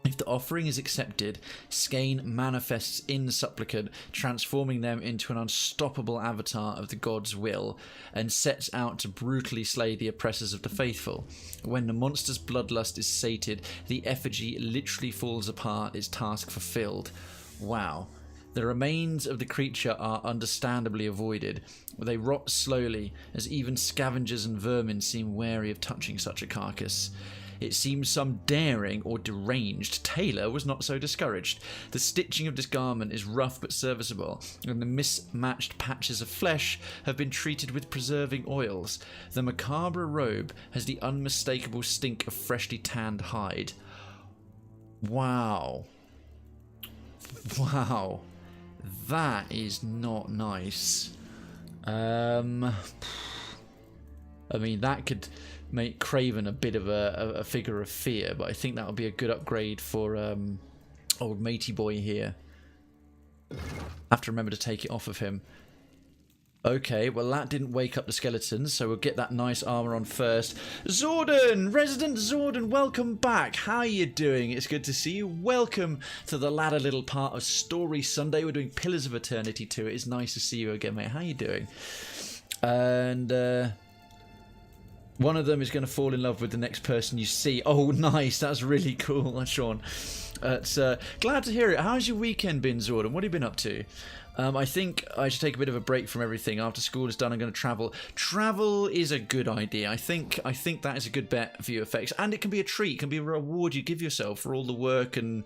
If the offering is accepted, Skane manifests in the supplicant, transforming them into an unstoppable avatar of the god's will, and sets out to brutally slay the oppressors of the faithful. When the monster's bloodlust is sated, the effigy literally falls apart, its task fulfilled. Wow. The remains of the creature are understandably avoided. They rot slowly, as even scavengers and vermin seem wary of touching such a carcass. It seems some daring or deranged tailor was not so discouraged. The stitching of this garment is rough but serviceable, and the mismatched patches of flesh have been treated with preserving oils. The macabre robe has the unmistakable stink of freshly tanned hide. Wow. Wow. That is not nice. I mean, that could make Krayven a bit of a figure of fear, but I think that would be a good upgrade for old matey boy here. I have to remember to take it off of him. Okay, well that didn't wake up the skeletons, so we'll get that nice armor on first. Zordon! Resident Zordon, welcome back. How are you doing? It's good to see you. Welcome to the latter little part of Story Sunday. We're doing Pillars of Eternity 2. It's nice to see you again, mate. How are you doing? And one of them is going to fall in love with the next person you see. Oh, nice. That's really cool, Sean. Glad to hear it. How's your weekend been, Zordon? What have you been up to? I think I should take a bit of a break from everything. After school is done, I'm going to travel. Travel is a good idea. I think that is a good bet for your effects. And it can be a treat. It can be a reward you give yourself for all the work and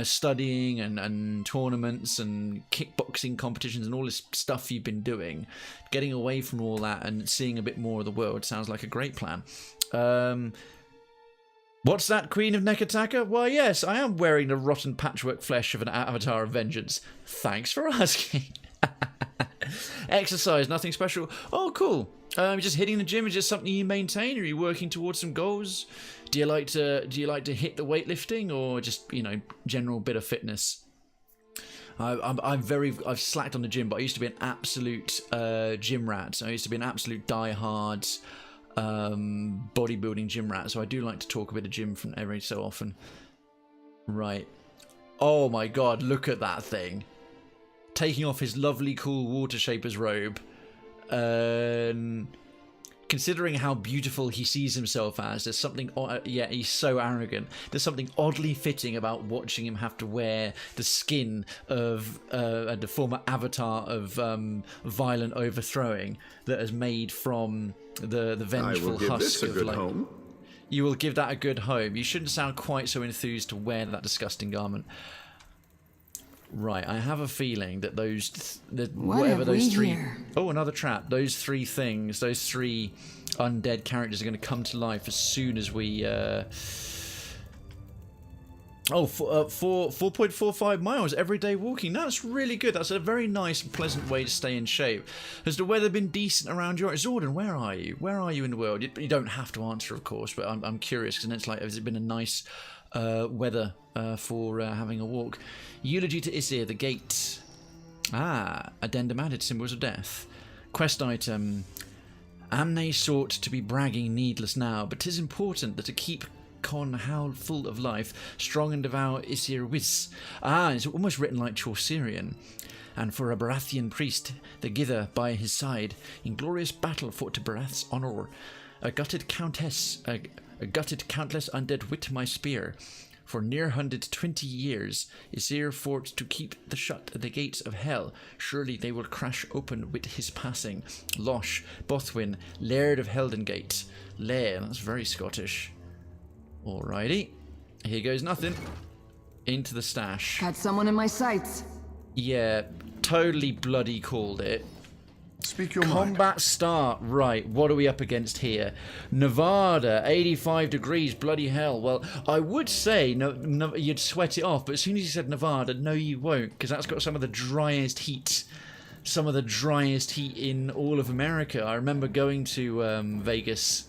studying and tournaments and kickboxing competitions and all this stuff you've been doing. Getting away from all that and seeing a bit more of the world sounds like a great plan. What's that, Queen of Neketaka? Why, yes, I am wearing the rotten patchwork flesh of an avatar of vengeance. Thanks for asking. Exercise, nothing special. Oh, cool. Just hitting the gym is just something you maintain, or are you working towards some goals? Do you like to hit the weightlifting, or just, you know, general bit of fitness? I've slacked on the gym, but I used to be an absolute gym rat. I used to be an absolute die-hard bodybuilding gym rat, so I do like to talk a bit of gym from every so often. Right. Oh my god, look at that thing. Taking off his lovely cool water shaper's robe. Considering how beautiful he sees himself as, there's something, yeah, he's so arrogant. There's something oddly fitting about watching him have to wear the skin of the former avatar of violent overthrowing that is made from the vengeful husk of like. Home. You will give that a good home. You shouldn't sound quite so enthused to wear that disgusting garment. Right, I have a feeling that What whatever have those we three... here? Oh, another trap. Those three things, those three undead characters are going to come to life as soon as we... 4.45 miles everyday walking. That's really good. That's a very nice and pleasant way to stay in shape. Has the weather been decent around your... Zordon, where are you? Where are you in the world? You don't have to answer, of course, but I'm curious, because it's like, has it been a nice weather for having a walk? Eulogy to Isir, the gate. Ah, addendum added, symbols of death. Quest item. Amne sought to be bragging needless now, but 'tis important that to keep Con howl full of life, strong and devour Isir wis. Ah, it's almost written like Chaucerian. And for a Baratheon priest, the Gither by his side, in glorious battle fought to Barath's honour. A gutted countess, a gutted countless undead wit my spear. For near 120 years, Isir fought to keep the shut the gates of hell. Surely they will crash open with his passing. Losh, Bothwyn, Laird of Heldengate. Lair, that's very Scottish. Alrighty, here goes nothing. Into the stash. Got someone in my sights. Yeah, totally bloody called it. Speak your mind. Combat start. Right, what are we up against here? Nevada, 85 degrees, bloody hell. Well, I would say no, you'd sweat it off, but as soon as you said Nevada, no you won't, because that's got some of the driest heat. Some of the driest heat in all of America. I remember going to Vegas,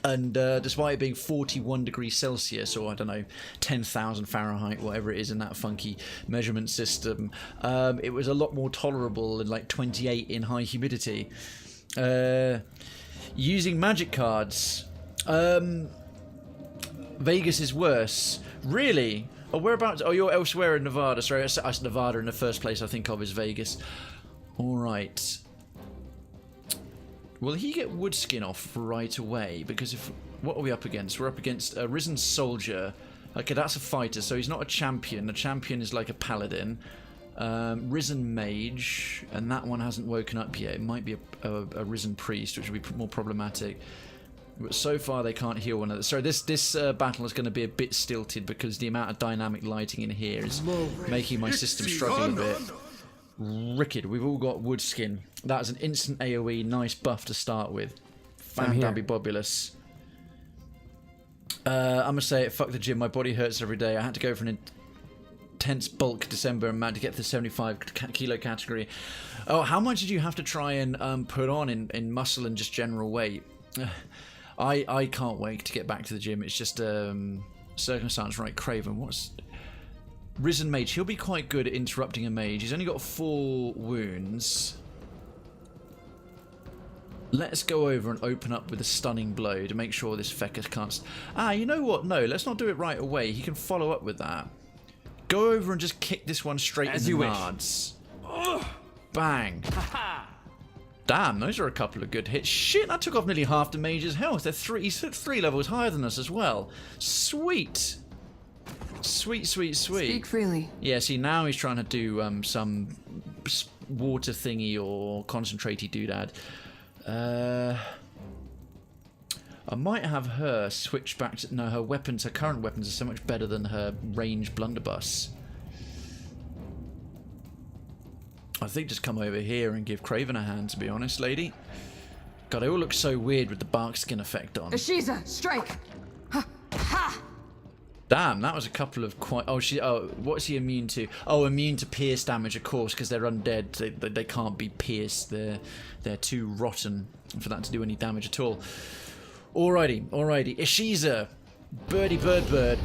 and despite it being 41 degrees Celsius, or I don't know, 10,000 Fahrenheit, whatever it is in that funky measurement system, it was a lot more tolerable than like 28 in high humidity. Using magic cards, Vegas is worse. Really? Oh, whereabouts? Oh, you're elsewhere in Nevada. Sorry, that's Nevada in the first place I think of is Vegas. All right. Will he get Woodskin off right away? Because if... What are we up against? We're up against a Risen Soldier. Okay, that's a fighter, so he's not a champion. A champion is like a paladin. Risen Mage, and that one hasn't woken up yet. It might be a Risen Priest, which would be more problematic. But so far they can't heal one another. So this battle is going to be a bit stilted because the amount of dynamic lighting in here is making my system struggle a bit. Ricked, we've all got Woodskin. That is an instant AoE, nice buff to start with. Fan-dabby-bobulous. I'm going to say it, fuck the gym, my body hurts every day. I had to go for an intense bulk December and man to get to the 75 kilo category. Oh, how much did you have to try and put on in muscle and just general weight? I can't wait to get back to the gym. It's just circumstance. Right, Krayven, what's... Risen Mage, he'll be quite good at interrupting a mage. He's only got 4 wounds. Let's go over and open up with a stunning blow to make sure this fecker can't... you know what? No, let's not do it right away. He can follow up with that. Go over and just kick this one straight in the nards. Bang. Damn, those are a couple of good hits. Shit, that took off nearly half the mage's health. He's 3 levels higher than us as well. Sweet. Sweet, sweet, sweet. Speak freely. Yeah, see, now he's trying to do some water thingy or concentrate-y doodad. I might have her switch back to... No, her weapons, her current weapons are so much better than her range blunderbuss. I think just come over here and give Krayven a hand, to be honest, lady. God, they all look so weird with the bark skin effect on. Ashiza, strike! Ha! Ha! Damn, that was a couple of quite... Oh, what's he immune to? Oh, immune to pierce damage, of course, because they're undead. They can't be pierced. They're too rotten for that to do any damage at all. Alrighty. Ishiza. Birdie bird.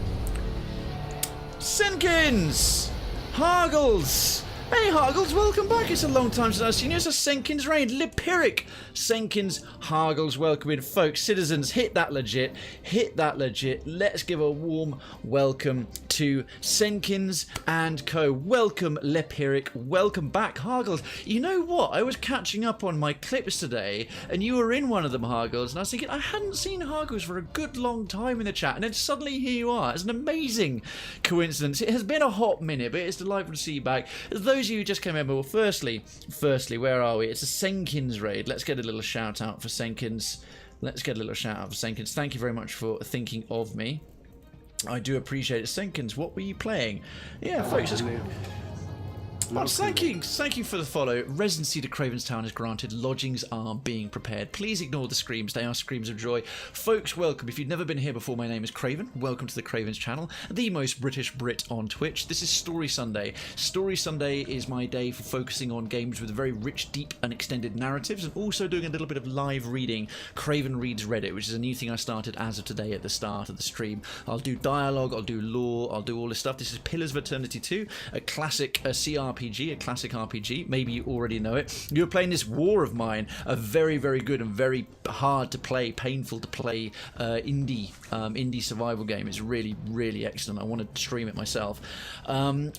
Senkins! Hargles! Hey Hargles, welcome back. It's a long time since I've seen you. It's a Senkins raid. Lipiric. Senkins, Hargles, welcome in. Folks, citizens, hit that legit. Let's give a warm welcome to Senkins and Co. Welcome, Lipiric. Welcome back, Hargles. You know what? I was catching up on my clips today, and you were in one of them, Hargles, and I was thinking, I hadn't seen Hargles for a good long time in the chat, and then suddenly here you are. It's an amazing coincidence. It has been a hot minute, but it's delightful to see you back. Those of you who just came in, well, firstly, where are we? It's a Senkins raid. Let's get a little shout out for Senkins. Thank you very much for thinking of me. I do appreciate it. Senkins, what were you playing? Yeah, folks, Well, thank you for the follow. Residency to Krayven's Town is granted. Lodgings are being prepared. Please ignore the screams. They are screams of joy. Folks, welcome. If you've never been here before, my name is Krayven. Welcome to the Krayven's channel, the most British Brit on Twitch. This is Story Sunday. Story Sunday is my day for focusing on games with very rich, deep, and extended narratives, and also doing a little bit of live reading. Krayven Reads Reddit, which is a new thing I started as of today at the start of the stream. I'll do dialogue, I'll do lore, I'll do all this stuff. This is Pillars of Eternity 2, a classic CRPG, a classic RPG. Maybe you already know it. You're playing this War of Mine, a very, very good and very hard to play, painful to play indie survival game. It's really, really excellent. I want to stream it myself.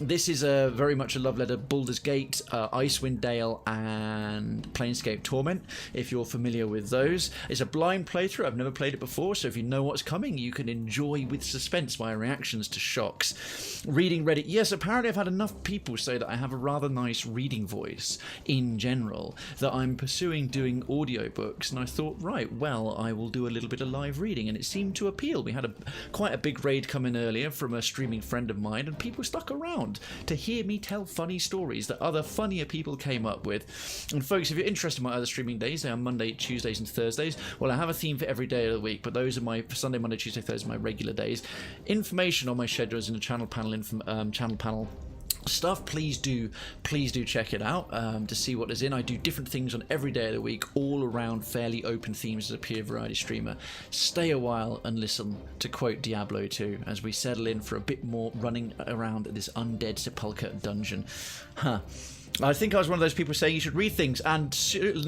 This is very much a love letter. Baldur's Gate, Icewind Dale, and Planescape Torment, if you're familiar with those. It's a blind playthrough. I've never played it before, so if you know what's coming, you can enjoy with suspense my reactions to shocks. Reading Reddit. Yes, apparently I've had enough people say that I have a rather nice reading voice in general that I'm pursuing doing audiobooks, and I thought, right, well, I will do a little bit of live reading, and it seemed to appeal. We had quite a big raid come in earlier from a streaming friend of mine, and people stuck around to hear me tell funny stories that other funnier people came up with. And folks, if you're interested in my other streaming days, they are Monday, Tuesdays and Thursdays. Well, I have a theme for every day of the week, but those are my Sunday, Monday, Tuesday, Thursday, my regular days. Information on my schedules in the channel panel stuff. Please do check it out to see what is in. I do different things on every day of the week, all around fairly open themes as a pure variety streamer. Stay a while and listen, to quote Diablo 2, as we settle in for a bit more running around this undead sepulcher dungeon. I think I was one of those people saying you should read things, and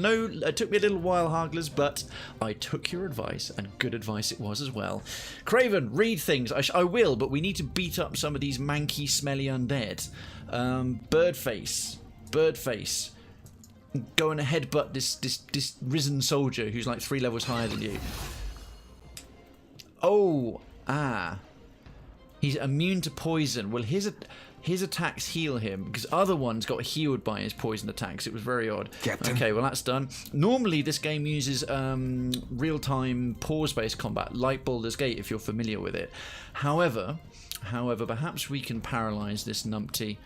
no, it took me a little while, Harglers, but I took your advice, and good advice it was as well. Krayven, read things. I will, but we need to beat up some of these manky, smelly undead. Birdface. Go and headbutt this risen soldier who's like 3 levels higher than you. He's immune to poison. Well, his attacks heal him, because other ones got healed by his poison attacks. It was very odd. Captain. Okay, well, that's done. Normally, this game uses real-time pause-based combat, like Baldur's Gate, if you're familiar with it. However, perhaps we can paralyze this numpty.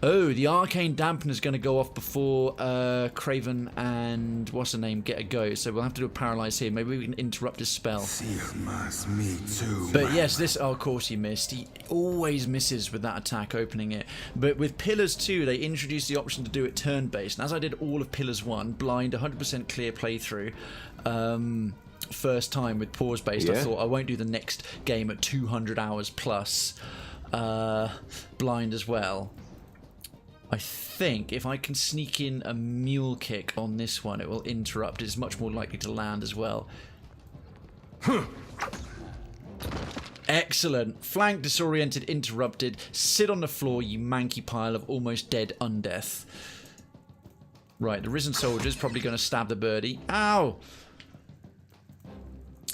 Oh, the arcane dampener is going to go off before Krayven and what's her name get a go, so we'll have to do a paralyze here. Maybe we can interrupt his spell. Me too. But yes, this, oh, of course he missed. He always misses with that attack opening it. But with Pillars 2, they introduced the option to do it turn-based. And as I did all of Pillars 1, blind, 100% clear playthrough, first time with pause-based, I thought I won't do the next game at 200 hours plus blind as well. I think if I can sneak in a mule kick on this one, it will interrupt. It's much more likely to land as well. Excellent. Flank, disoriented, interrupted. Sit on the floor, you manky pile of almost dead undeath. Right, the risen soldier's probably going to stab the birdie. Ow!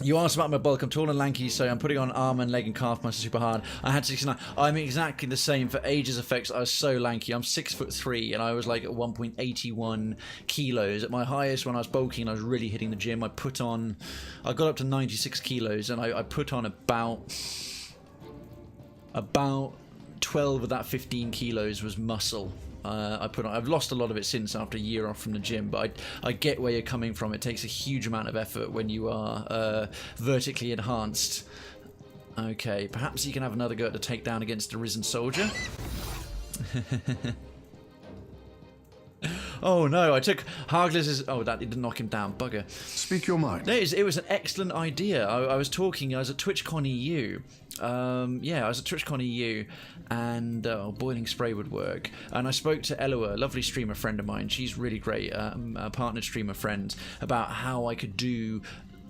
You asked about my bulk. I'm tall and lanky, so I'm putting on armor and leg and calf muscle super hard. I had 69. I'm exactly the same. For ages effects, I was so lanky. I'm 6'3", and I was like at 1.81 kilos. At my highest, when I was bulking and I was really hitting the gym, I got up to 96 kilos, and I put on about 12 of that 15 kilos was muscle. I've lost a lot of it since, after a year off from the gym, but I get where you're coming from. It takes a huge amount of effort when you are vertically enhanced. Okay, perhaps you can have another go at the takedown against the risen soldier. Oh no, I took Harglers'. Oh, that didn't knock him down, bugger. Speak your mind. No, it was an excellent idea. I was talking, I was at TwitchCon EU. I was at TwitchCon EU, and Boiling Spray would work. And I spoke to Eloa, a lovely streamer friend of mine. She's really great, a partnered streamer friend, about how I could do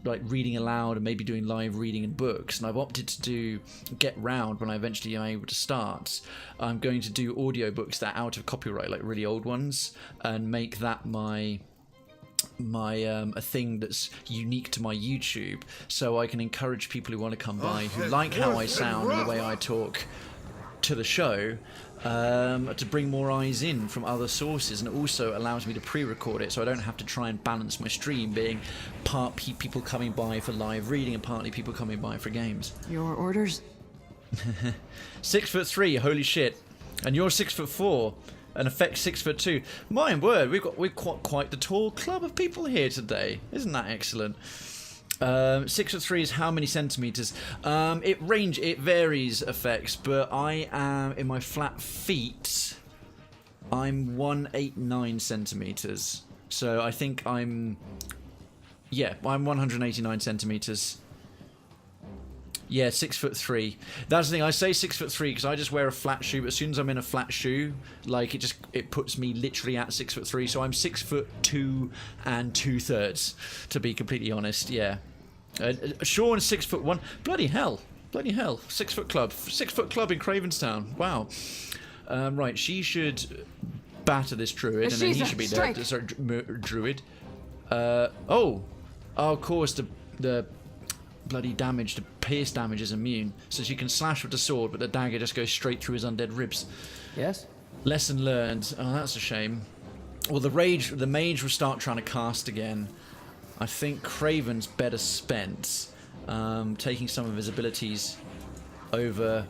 like reading aloud and maybe doing live reading and books, and I've opted to get round when I eventually am able to start. I'm going to do audiobooks that are out of copyright, like really old ones, and make that a thing that's unique to my YouTube, so I can encourage people who want to come by, who like how I sound and the way I talk to the show, to bring more eyes in from other sources, and it also allows me to pre-record it, so I don't have to try and balance my stream being part people coming by for live reading and partly people coming by for games. Your orders? 6'3", holy shit. And you're 6'4", and Effect's 6'2". My word, we've got quite the tall club of people here today. Isn't that excellent? 6'3" is how many centimeters? It varies, Effects, but I am in my flat feet. I'm 189 centimeters. So I think I'm 189 centimeters. Yeah, 6'3". That's the thing. I say 6'3" because I just wear a flat shoe. But as soon as I'm in a flat shoe, like it puts me literally at 6'3". So I'm 6'2" and 2/3, to be completely honest. Yeah. Sean 6'1". Bloody hell! 6 foot club in Cravenstown. Wow. Right, she should batter this druid, and then he should be there. Sorry, druid. Oh, of course the bloody damage, the pierce damage is immune, so she can slash with the sword, but the dagger just goes straight through his undead ribs. Yes? Lesson learned. Oh, that's a shame. Well, the mage will start trying to cast again. I think Krayven's better spent taking some of his abilities over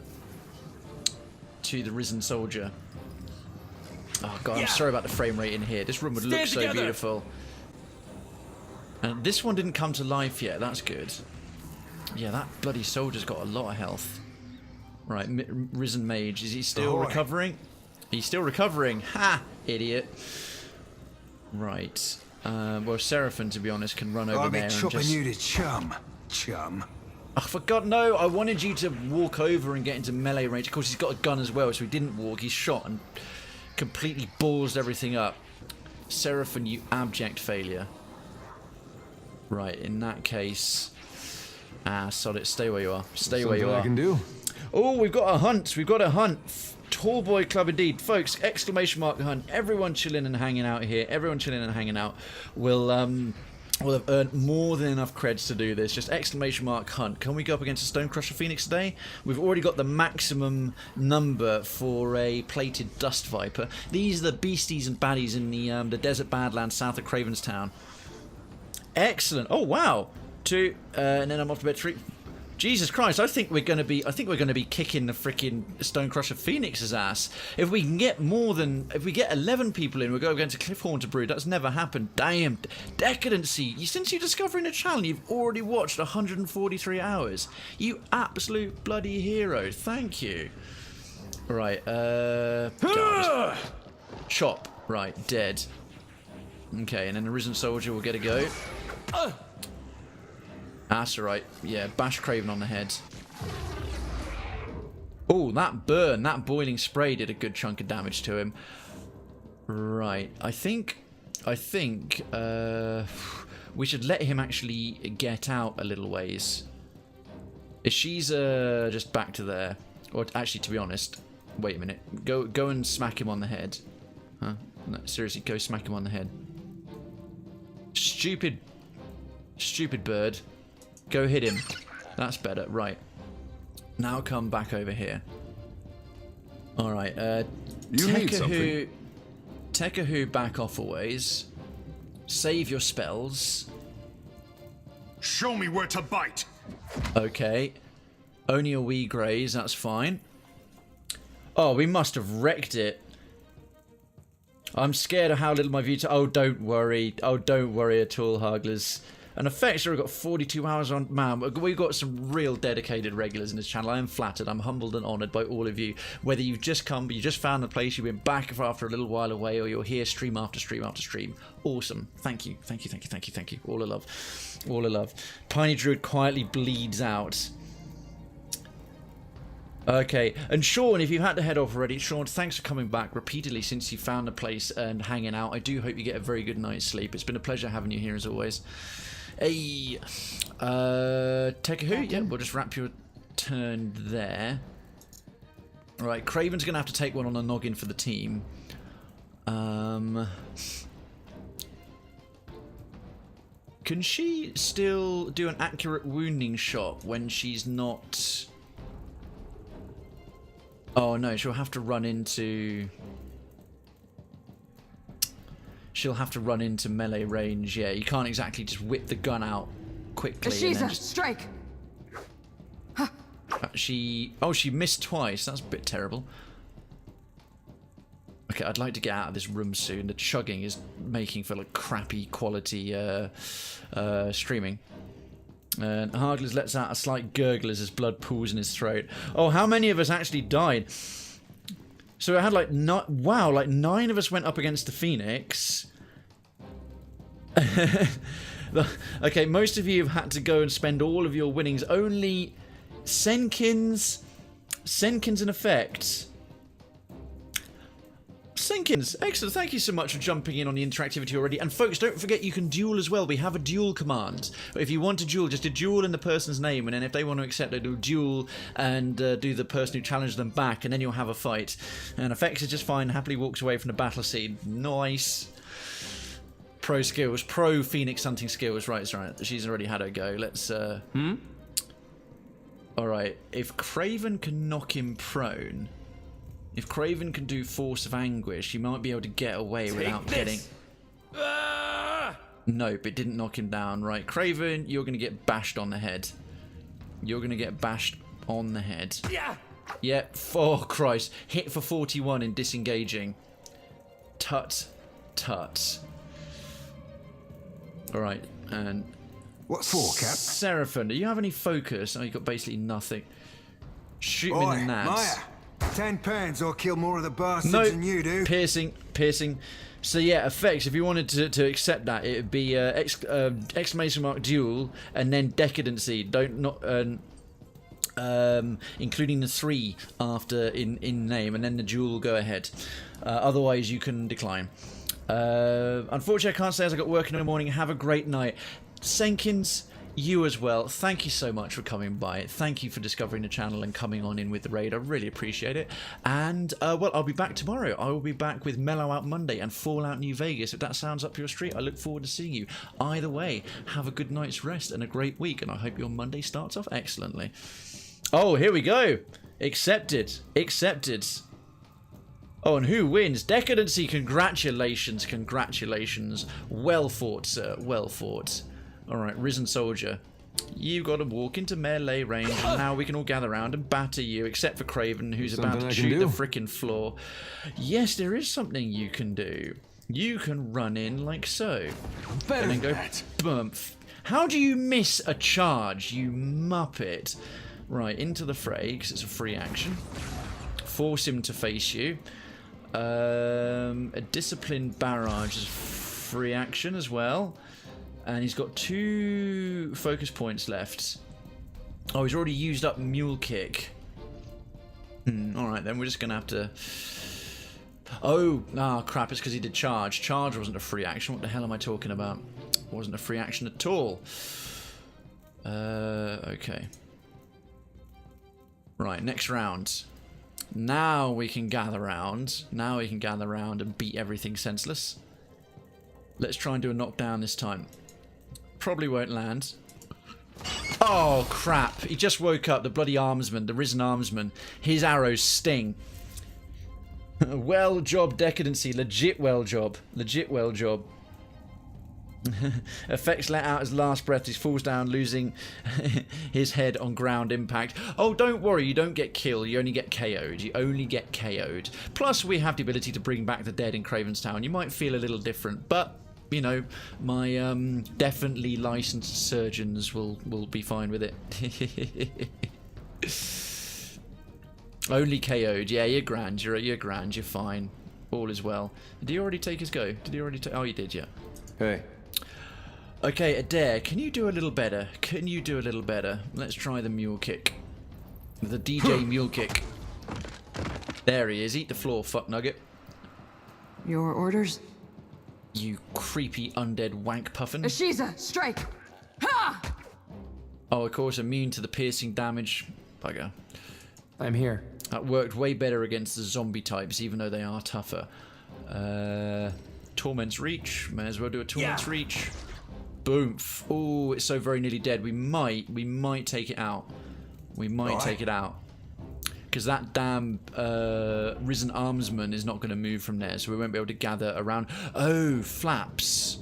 to the risen soldier. Oh god, I'm sorry about the frame rate in here. This room would look so beautiful. And this one didn't come to life yet. That's good. Yeah, that bloody soldier's got a lot of health. Right, risen mage. Is he still recovering? He's still recovering. Ha! Idiot. Right. Well, Seraphim, to be honest, can run over there and just... you to chum. Oh, for God, no! I wanted you to walk over and get into melee range. Of course, he's got a gun as well, so he didn't walk. He shot and completely ballsed everything up. Seraphim, you abject failure. Right, in that case... sod it. Stay where you are. Stay where you are. I can do. Oh, we've got a hunt. We've got a hunt. Tall boy club indeed. Folks, exclamation mark hunt. Everyone chilling and hanging out here. Everyone chilling and hanging out will have earned more than enough creds to do this. Just exclamation mark hunt. Can we go up against a Stone Crusher Phoenix today? We've already got the maximum number for a plated Dust Viper. These are the beasties and baddies in the desert badlands south of Cravenstown. Excellent. Oh wow. 2 and then I'm off to bed 3. Jesus Christ, I think we're gonna be kicking the freaking Stone Crusher Phoenix's ass. If we get 11 people in, we'll go against a Cliffhaunter Brood. That's never happened. Damn. Decadency. Since you're discovering the channel, you've already watched 143 hours. You absolute bloody hero. Thank you. Right, God. Chop. Right, dead. Okay, and then the Risen Soldier will get a go. That's alright. Yeah, bash Krayven on the head. Oh, that burn, that boiling spray did a good chunk of damage to him. Right, I think we should let him actually get out a little ways. If she's just back to there, or actually, to be honest, wait a minute. Go and smack him on the head. Huh? No, seriously, go smack him on the head. Stupid bird. Go hit him. That's better. Right. Now come back over here. Alright, You need something. Tekahoo, back off a ways. Save your spells. Show me where to bite. Okay. Only a wee graze, that's fine. Oh, we must have wrecked it. I'm scared of how little my view to... Oh, don't worry. Oh, don't worry at all, Hugglers. And Effects, we've got 42 hours on. Man, we've got some real dedicated regulars in this channel. I am flattered. I'm humbled and honoured by all of you. Whether you've just come, you just found the place, you've been back after a little while away, or you're here stream after stream after stream. Awesome. Thank you. Thank you, thank you, thank you, thank you. All the love. All the love. Tiny Druid quietly bleeds out. Okay, and Sean, if you've had to head off already, Sean, thanks for coming back repeatedly since you found the place and hanging out. I do hope you get a very good night's sleep. It's been a pleasure having you here as always. Hey, Tekahoo, yeah, we'll just wrap your turn there. Alright, Krayven's going to have to take one on the noggin for the team. Can she still do an accurate wounding shot when she's not... Oh no, she'll have to run into... She'll have to run into melee range. Yeah, you can't exactly just whip the gun out quickly. She's and a just... strike. She missed twice. That's a bit terrible. Okay, I'd like to get out of this room soon. The chugging is making for like crappy quality streaming. And Hardless lets out a slight gurgle as his blood pools in his throat. Oh, how many of us actually died? So I had like wow, like 9 of us went up against the Phoenix. Okay, most of you have had to go and spend all of your winnings. Only Senkins in effect. Senkins, excellent. Thank you so much for jumping in on the interactivity already. And folks, don't forget you can duel as well. We have a duel command. If you want to duel, just a duel in the person's name, and then if they want to accept it, do duel and do the person who challenged them back, and then you'll have a fight. And Effects is just fine, happily walks away from the battle scene. Nice. Pro skills, pro Phoenix hunting skills. Right, it's right. She's already had her go. Let's Alright, if Krayven can knock him prone, if Krayven can do Force of Anguish, he might be able to get away without getting... Nope, it didn't knock him down. Right, Krayven, you're going to get bashed on the head. You're going to get bashed on the head. Yeah. Yep, oh Christ. Hit for 41 in disengaging. Tut. Alright, and... What for, Cap? Seraphon, do you have any focus? Oh, you got basically nothing. Shoot me in the nads. Maya, 10 pounds or kill more of the bastards No, than you do. piercing. So yeah, effects. If you wanted to accept that, it would be exclamation mark duel and then decadency. Including the 3 after in name, and then the duel will go ahead. Otherwise, you can decline. Unfortunately, I can't say as I got work in the morning. Have a great night. Senkins, you as well. Thank you so much for coming by. Thank you for discovering the channel and coming on in with the raid. I really appreciate it. And, well, I'll be back tomorrow. I will be back with Mellow Out Monday and Fallout New Vegas. If that sounds up your street, I look forward to seeing you. Either way, have a good night's rest and a great week. And I hope your Monday starts off excellently. Oh, here we go. Accepted. Oh, and who wins? Decadency. Congratulations. Well fought, sir. Well fought. Alright, Risen Soldier. You've got to walk into melee range, and now we can all gather around and batter you, except for Krayven, who's about to shoot the frickin' floor. Yes, there is something you can do. You can run in like so. And then go bump. How do you miss a charge, you muppet? Right, into the fray, because it's a free action. Force him to face you. A disciplined barrage is free action as well. And he's got 2 focus points left. Oh, he's already used up Mule Kick. Alright, then we're just going to have to... Oh, crap, it's because he did Charge. Charge wasn't a free action. What the hell am I talking about? Wasn't a free action at all. Okay. Right, next round. Now we can gather round. And beat everything senseless. Let's try and do a knockdown this time. Probably won't land. Oh, crap. He just woke up. The bloody armsman. The risen armsman. His arrows sting. Well job, Decadency. Legit well job. Effects let out his last breath. He falls down, losing his head on ground impact. Oh, don't worry. You don't get killed. You only get KO'd. Plus, we have the ability to bring back the dead in Krayven's Town. You might feel a little different, but... You know, my definitely licensed surgeons will be fine with it. Only KO'd. Yeah, you're grand. You're grand. You're fine. All is well. Did he already take his go? Oh, he did, yeah. Hey. Okay, Adair, can you do a little better? Let's try the mule kick. The DJ mule kick. There he is. Eat the floor, fuck nugget. Your orders? You creepy undead wank puffin. Ashiza, strike! Ha! Oh, of course, immune to the piercing damage. Bugger. I'm here. That worked way better against the zombie types, even though they are tougher. Torment's Reach. May as well do a Torment's Reach. Boom. Oh, it's so very nearly dead. We might take it out. Because that damn Risen Armsman is not going to move from there, so we won't be able to gather around. Oh, flaps.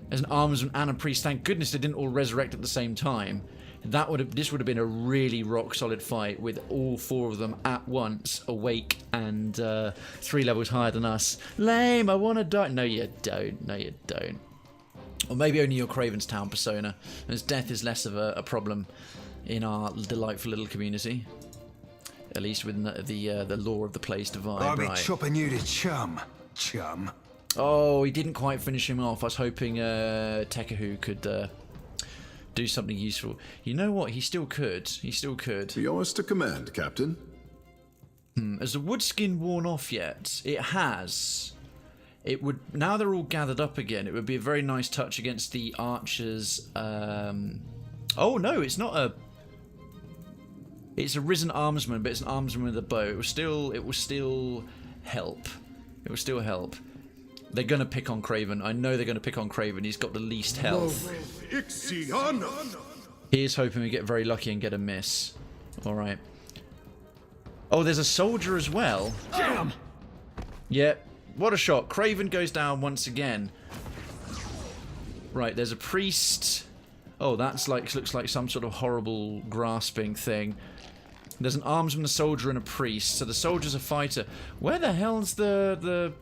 There's an Armsman and a Priest. Thank goodness they didn't all resurrect at the same time. This would have been a really rock solid fight with all 4 of them at once awake and 3 levels higher than us. Lame, I want to die. No, you don't. No, you don't. Or maybe only your Krayven's Town persona, as death is less of a problem in our delightful little community. At least within the lore of the place to vibe, I'll be right? chopping you to chum. Oh, he didn't quite finish him off. I was hoping Tekahu could do something useful. You know what? He still could. He still could. Yours to command, Captain. Has the wood skin worn off yet? It has. It would. Now they're all gathered up again. It would be a very nice touch against the archers. Oh no, it's not a. It's a risen armsman, but it's an armsman with a bow. It will still help. It will still help. They're gonna pick on Krayven. I know they're gonna pick on Krayven. He's got the least health. Here's hoping we get very lucky and get a miss. All right. Oh, there's a soldier as well. Jam! Yeah. What a shot. Krayven goes down once again. Right. There's a priest. Oh, that's like looks like some sort of horrible grasping thing. There's an armsman, a soldier, and a priest. So the soldier's a fighter. Where the hell's the...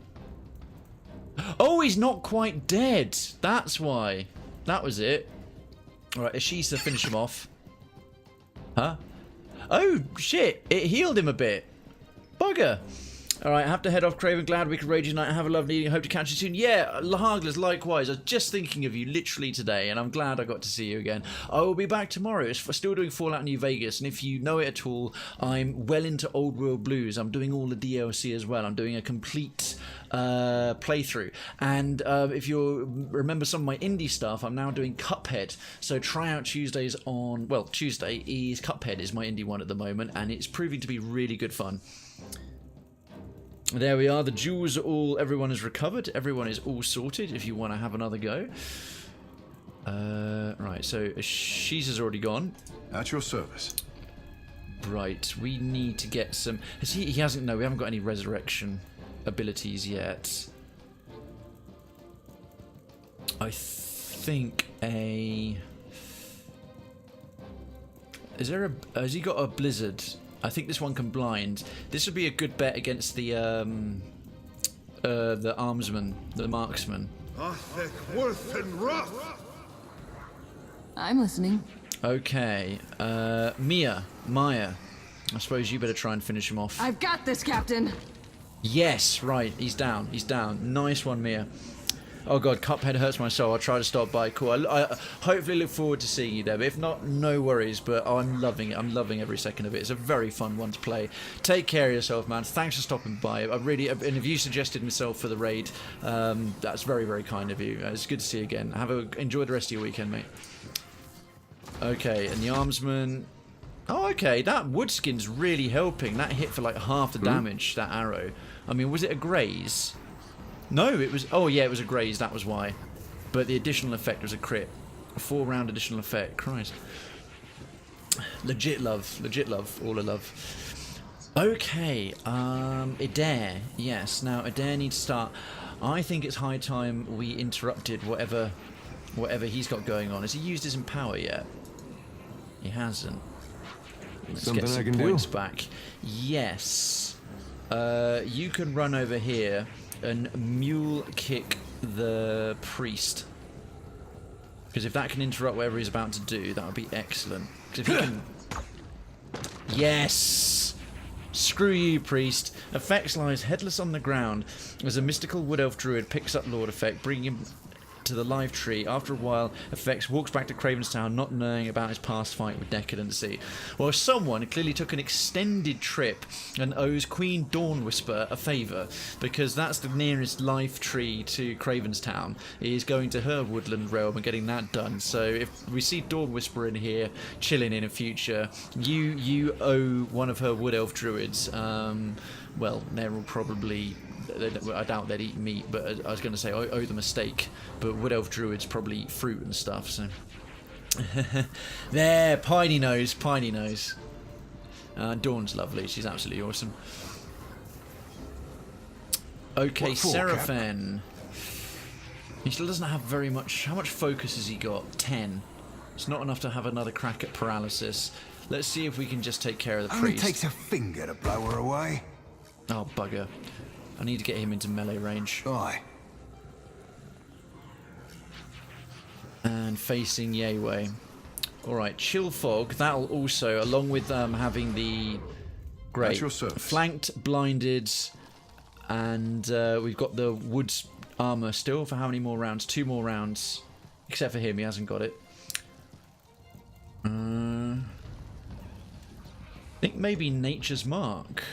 Oh, he's not quite dead. That's why. That was it. Alright, Ashisa, finish him off. Huh? Oh, shit. It healed him a bit. Bugger. Alright, I have to head off, Krayven. Glad we could raid you tonight. Have a lovely evening. Hope to catch you soon. Yeah, Lahaglers, likewise. I was just thinking of you literally today, and I'm glad I got to see you again. I will be back tomorrow. We're still doing Fallout New Vegas, and if you know it at all, I'm well into Old World Blues. I'm doing all the DLC as well. I'm doing a complete playthrough. And if you remember some of my indie stuff, I'm now doing Cuphead. So try out Tuesdays on... Well, Tuesday is Cuphead is my indie one at the moment, and it's proving to be really good fun. There we are. The jewels are all... Everyone is recovered. Everyone is all sorted if you want to have another go. Right, so Ashisa's already gone. At your service. Right, we need to get some... He hasn't... No, we haven't got any resurrection abilities yet. I think a... Is there a... Has he got a blizzard? I think this one can blind. This would be a good bet against the armsman, the marksman. I'm listening. Okay, Maya. I suppose you better try and finish him off. I've got this, Captain. Yes, right. He's down. He's down. Nice one, Mia. Oh god, Cuphead hurts my soul. I'll try to stop by. Cool. I hopefully look forward to seeing you there. But if not, no worries. But I'm loving it. I'm loving every second of it. It's a very fun one to play. Take care of yourself, man. Thanks for stopping by. I really, and if you suggested myself for the raid, that's very, very kind of you. It's good to see you again. Enjoy the rest of your weekend, mate. Okay, and the armsman. Oh, okay. That wood skin's really helping. That hit for like half the damage. That arrow. I mean, was it a graze? No, it was... Oh, yeah, it was a graze. That was why. But the additional effect was a crit. A 4-round additional effect. Christ. Legit love. Legit love. All a love. Okay. Adair. Yes. Now, Adair needs to start... I think it's high time we interrupted whatever he's got going on. Has he used his Empower yet? He hasn't. Let's Something get some I can points do? back. Yes. You can run over here and mule kick the priest. Because if that can interrupt whatever he's about to do, that would be excellent. Because if he can... Yes! Screw you, priest. Effects lies headless on the ground as a mystical wood elf druid picks up Lord Effect, bringing him to the live tree. After a while, Effects walks back to Krayven's Town, not knowing about his past fight with Decadency. Well, someone clearly took an extended trip and owes Queen Dawn Whisper a favour, because that's the nearest live tree to Krayven's Town, is going to her woodland realm and getting that done. So if we see Dawn Whisper in here chilling in a future, you owe one of her wood elf druids. Well, they're all probably... I doubt they'd eat meat, but I was going to say I owe them a steak, but wood elf druids probably eat fruit and stuff, so... There, Piney Nose. Dawn's lovely, she's absolutely awesome. Okay, What for, Seraphin. He still doesn't have very much... How much focus has he got? 10. It's not enough to have another crack at paralysis. Let's see if we can just take care of the Only priest. takes a finger to blow her away. Oh, bugger. I need to get him into melee range. Aye. And facing Yayway. Alright, Chill Fog. That'll also, along with having the... Great. At your service. Flanked, blinded, and we've got the woods armor still for how many more rounds? 2 more rounds. Except for him, he hasn't got it. I think maybe Nature's Mark.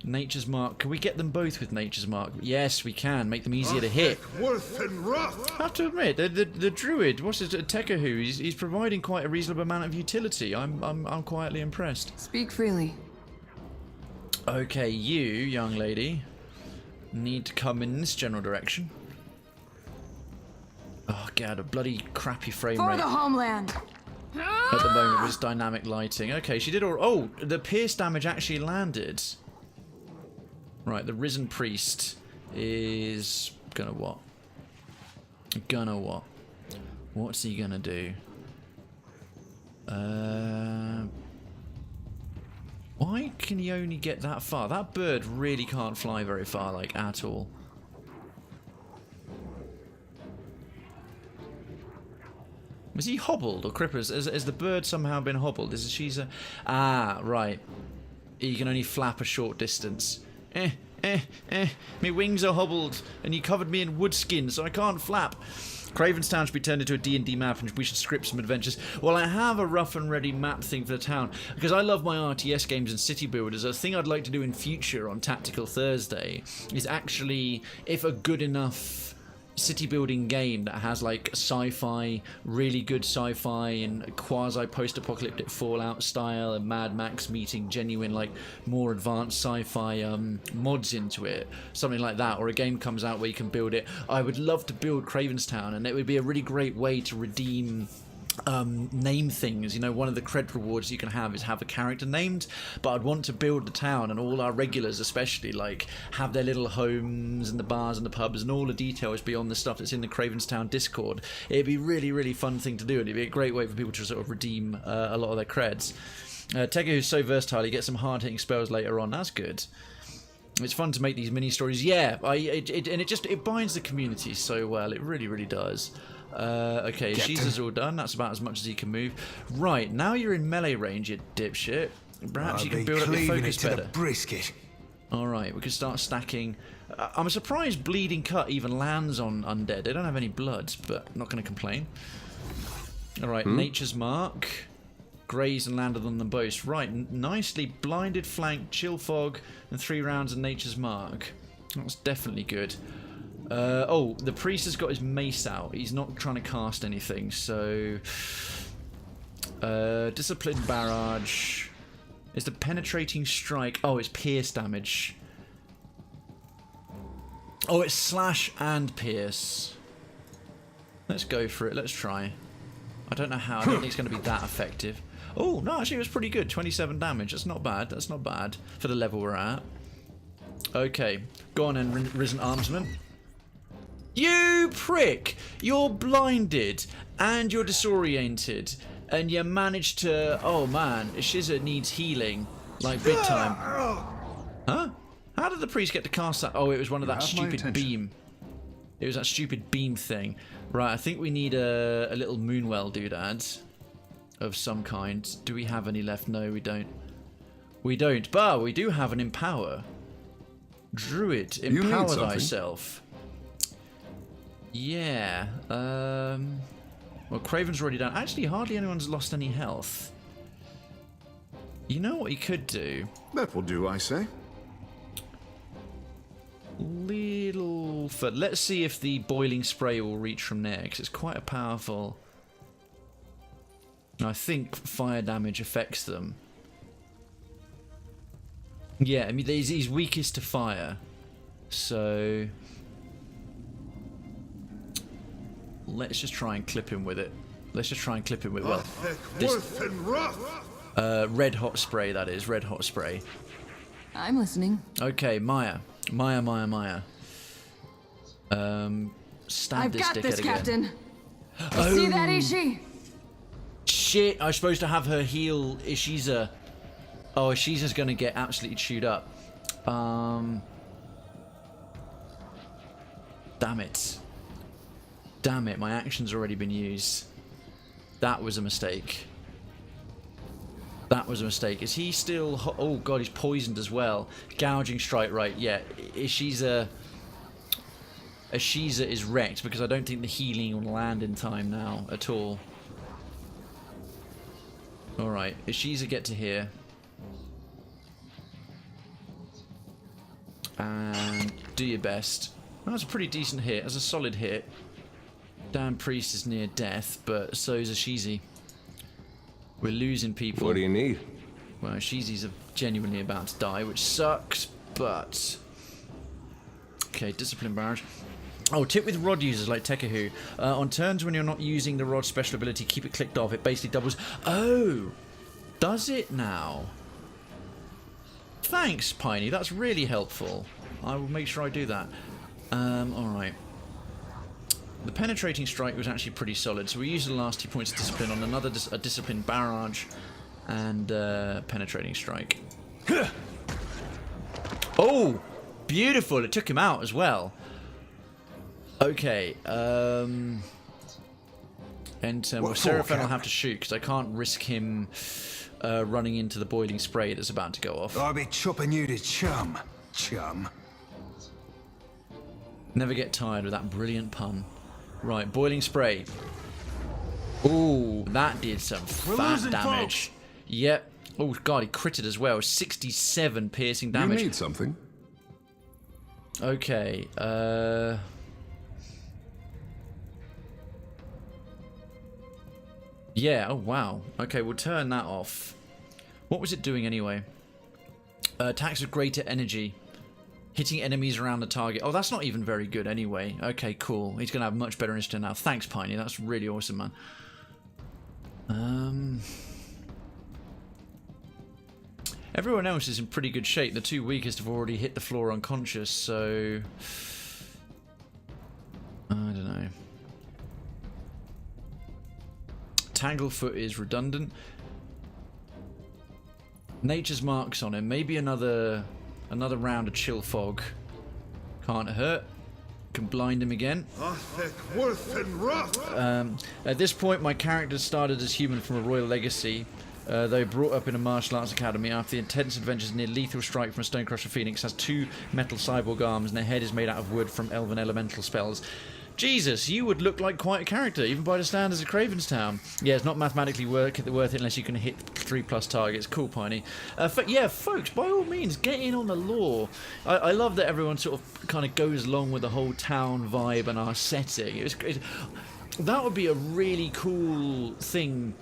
Nature's Mark. Can we get them both with Nature's Mark? Yes, we can. Make them easier to hit. Worth and rough. I have to admit, the druid, what's his Tekahu? He's providing quite a reasonable amount of utility. I'm quietly impressed. Speak freely. Okay, you, young lady, need to come in this general direction. Oh god, a bloody crappy frame For rate the homeland! at the moment with dynamic lighting. Okay, she did all. Oh, the pierce damage actually landed. Right, the risen priest is gonna what? Gonna what? What's he gonna do? Why can he only get that far? That bird really can't fly very far, like, at all. Was he hobbled or cripples? Has the bird somehow been hobbled? She's a... Ah, right. He can only flap a short distance. My wings are hobbled, and you covered me in wood skin, so I can't flap. Krayven's town should be turned into a D&D map, and we should script some adventures. Well, I have a rough and ready map thing for the town, because I love my RTS games and city builders. A thing I'd like to do in future on Tactical Thursday is actually, if a good enough city building game that has like sci-fi, really good sci-fi and quasi post-apocalyptic Fallout style, and Mad Max meeting genuine like more advanced sci-fi mods into it, something like that, or a game comes out where you can build it. I would love to build Krayven's Town, and it would be a really great way to redeem name things. You know, one of the cred rewards you can have is have a character named, but I'd want to build the town, and all our regulars especially, like, have their little homes and the bars and the pubs and all the details beyond the stuff that's in the Krayven's Town Discord. It'd be really, really fun thing to do, and it'd be a great way for people to sort of redeem a lot of their creds. Tega, who's so versatile, he gets some hard-hitting spells later on. That's good. It's fun to make these mini stories. Yeah, it binds the community so well. It really, really does. Okay, she's all done. That's about as much as he can move. Right, now you're in melee range, you dipshit. Perhaps you can build up your focus better. Brisket. Alright, we can start stacking. I'm surprised Bleeding Cut even lands on undead. They don't have any blood, but I'm not going to complain. Alright, Nature's Mark. Grazed and landed on them both. Right, nicely blinded, flank, chill fog, and 3 rounds of Nature's Mark. That's definitely good. Oh, the priest has got his mace out. He's not trying to cast anything, so... Disciplined Barrage. Is the penetrating strike... Oh, it's pierce damage. Oh, it's slash and pierce. Let's go for it. Let's try. I don't know how. I don't think it's going to be that effective. Oh, no, actually it was pretty good. 27 damage. That's not bad. That's not bad for the level we're at. Okay. Go on then, Risen Armsman. You prick! You're blinded and you're disoriented, and you managed to... Oh man, Shiza needs healing, like big time. Huh? How did the priest get to cast that? Oh, it was one of that stupid beam. It was that stupid beam thing. Right, I think we need a little Moonwell doodads of some kind. Do we have any left? No, we don't. We don't, but we do have an Empower. Druid, empower thyself. Yeah, well, Krayven's already done. Actually, hardly anyone's lost any health. You know what he could do? That will do, I say. Little foot. Let's see if the boiling spray will reach from there, because it's quite a powerful... I think fire damage affects them. Yeah, I mean, he's weakest to fire. So... let's just try and clip him with it. Let's just try and clip him with it. Well, this, red hot spray, that is. Red hot spray. I'm listening. Okay, Maya. Maya. Stab I've this got dickhead this, again. Captain. See that, Ishi? Shit, I was supposed to have her heal Ishiza. Oh, Ishiza's gonna get absolutely chewed up. Damn it. Damn it, my action's already been used. That was a mistake. That was a mistake. Is he still... Oh god, he's poisoned as well. Gouging strike, right, yeah. Ishiza is wrecked because I don't think the healing will land in time now at all. Alright, Ishiza get to here. And do your best. That was a pretty decent hit. That's a solid hit. Damn Priest is near death, but so is Ishizi. We're losing people. What do you need? Well, Ishizi's genuinely about to die, which sucks, but... Okay, Discipline Barrage. Oh, tip with rod users like Tekahu. On turns when you're not using the rod special ability, keep it clicked off. It basically doubles... Oh! Does it now? Thanks, Piney. That's really helpful. I will make sure I do that. Alright. The penetrating strike was actually pretty solid, so we used the last 2 points of discipline on another discipline barrage and penetrating strike. Oh! Beautiful! It took him out as well. Okay, and well, Seraphim will have to shoot because I can't risk him running into the boiling spray that's about to go off. I'll be chopping you to chum. Never get tired of that brilliant pun. Right, boiling spray. Ooh, that did some fat damage. Folks. Yep. Oh god, he critted as well. 67 piercing damage. You need something. Okay, yeah, oh wow. Okay, we'll turn that off. What was it doing anyway? Attacks with greater energy. Hitting enemies around the target. Oh, that's not even very good anyway. Okay, cool. He's going to have much better initiative now. Thanks, Piney. That's really awesome, man. Everyone else is in pretty good shape. The two weakest have already hit the floor unconscious, so... I don't know. Tanglefoot is redundant. Nature's marks on him. Maybe another round of chill fog. Can't hurt. Can blind him again. At this point, my character started as human from a royal legacy. Though brought up in a martial arts academy after the intense adventures near lethal strike from a Stonecrusher Phoenix, has 2 metal cyborg arms and their head is made out of wood from elven elemental spells. Jesus, you would look like quite a character, even by the standards of Krayven's Town. Yeah, it's not mathematically worth it unless you can hit 3+ targets. Cool, Piney. Yeah, folks, by all means, get in on the lore. I love that everyone sort of kind of goes along with the whole town vibe and our setting. That would be a really cool thing.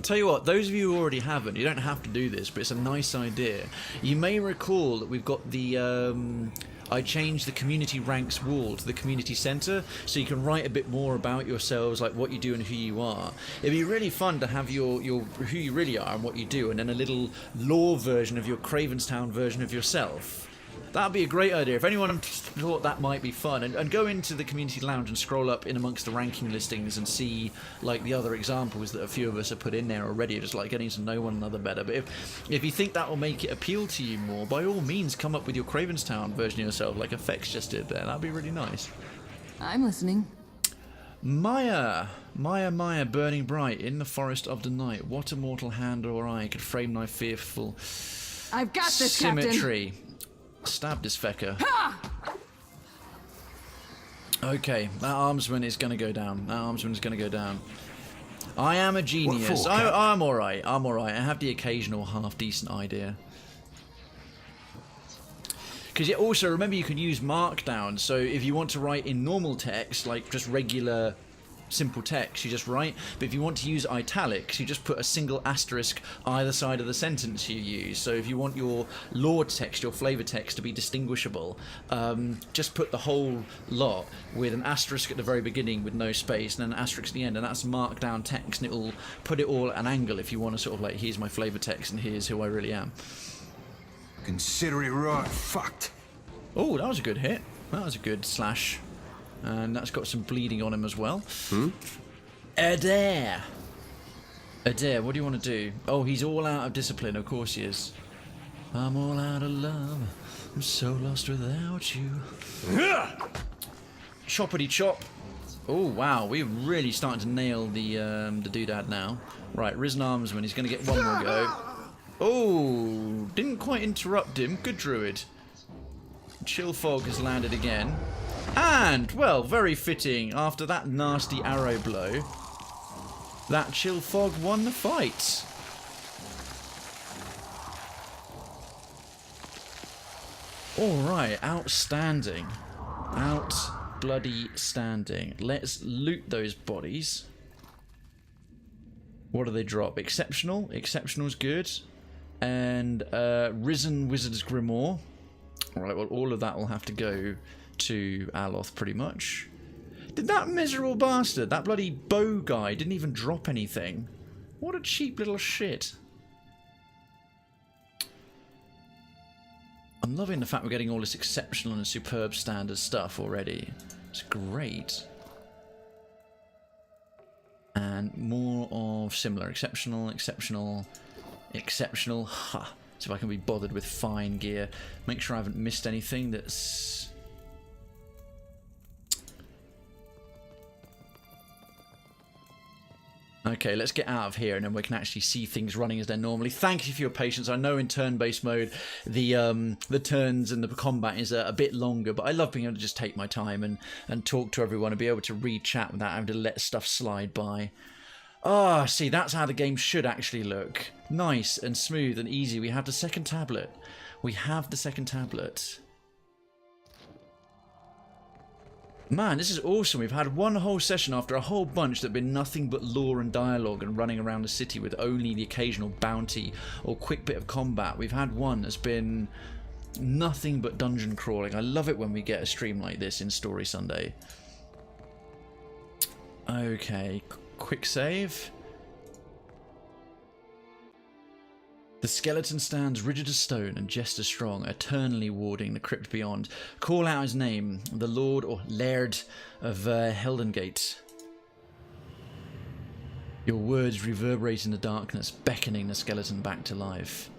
Tell you what, those of you who already haven't, you don't have to do this, but it's a nice idea. You may recall that we've got the... I changed the community ranks wall to the community centre, so you can write a bit more about yourselves, like what you do and who you are. It'd be really fun to have your who you really are and what you do, and then a little lore version of your Cravenstown version of yourself. That'd be a great idea. If anyone thought that might be fun, and go into the community lounge and scroll up in amongst the ranking listings and see like the other examples that a few of us have put in there already, just like getting to know one another better. But if you think that will make it appeal to you more, by all means come up with your Cravenstown version of yourself, like Effects just did there. That'd be really nice. I'm listening. Maya, burning bright in the forest of the night. What a mortal hand or eye could frame thy fearful I've got this, symmetry. Stab this fecker. Okay, that armsman is going to go down. I am a genius. I'm alright. I have the occasional half-decent idea. Because also, remember, you can use markdown. So if you want to write in normal text, like just regular simple text, you just write. But if you want to use italics, you just put a single asterisk either side of the sentence you use. So if you want your lore text, your flavor text to be distinguishable, just put the whole lot with an asterisk at the very beginning with no space, and then an asterisk at the end, and that's markdown text, and it'll put it all at an angle if you want to sort of like, here's my flavor text and here's who I really am. Consider it right fucked. Oh, that was a good hit. That was a good slash. And that's got some bleeding on him as well. Adair. Adair, what do you want to do? Oh, he's all out of discipline. Of course he is. I'm all out of love. I'm so lost without you. Choppity chop. Oh, wow. We're really starting to nail the doodad now. Right, Risen Armsman. He's going to get one more go. Oh, didn't quite interrupt him. Good druid. Chill Fog has landed again. And, well, very fitting. After that nasty arrow blow, that Chill Fog won the fight. Alright, outstanding. Out bloody standing. Let's loot those bodies. What do they drop? Exceptional. Exceptional's good. And Risen Wizard's Grimoire. Alright, well, all of that will have to go to Aloth, pretty much. Did that miserable bastard, that bloody bow guy, didn't even drop anything? What a cheap little shit. I'm loving the fact we're getting all this exceptional and superb standard stuff already. It's great. And more of similar. Exceptional, exceptional, exceptional. Ha! So if I can be bothered with fine gear. Make sure I haven't missed anything that's... Okay, let's get out of here and then we can actually see things running as they're normally. Thank you for your patience. I know in turn-based mode the turns and the combat is a bit longer, but I love being able to just take my time and talk to everyone and be able to read chat without having to let stuff slide by. Ah, see, that's how the game should actually look. Nice and smooth and easy. We have the second tablet. We have the second tablet. Man, this is awesome. We've had one whole session after a whole bunch that have been nothing but lore and dialogue and running around the city with only the occasional bounty or quick bit of combat. We've had one that's been nothing but dungeon crawling. I love it when we get a stream like this in Story Sunday. Okay, quick save. The skeleton stands rigid as stone and just as strong, eternally warding the crypt beyond. Call out his name, the Lord or Laird of Heldengate. Your words reverberate in the darkness, beckoning the skeleton back to life.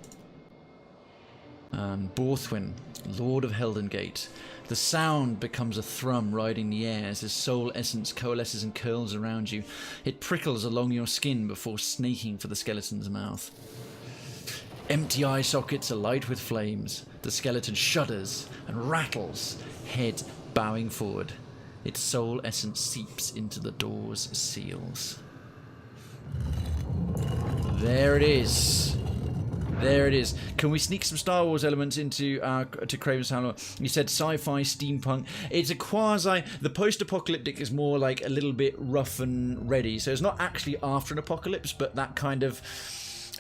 Borthwyn, Lord of Heldengate. The sound becomes a thrum riding the air as his soul essence coalesces and curls around you. It prickles along your skin before snaking for the skeleton's mouth. Empty eye sockets alight with flames. The skeleton shudders and rattles, head bowing forward. Its soul essence seeps into the door's seals. There it is. There it is. Can we sneak some Star Wars elements into to Krayven's Town? You said sci-fi, steampunk. It's a quasi... The post-apocalyptic is more like a little bit rough and ready. So it's not actually after an apocalypse, but that kind of...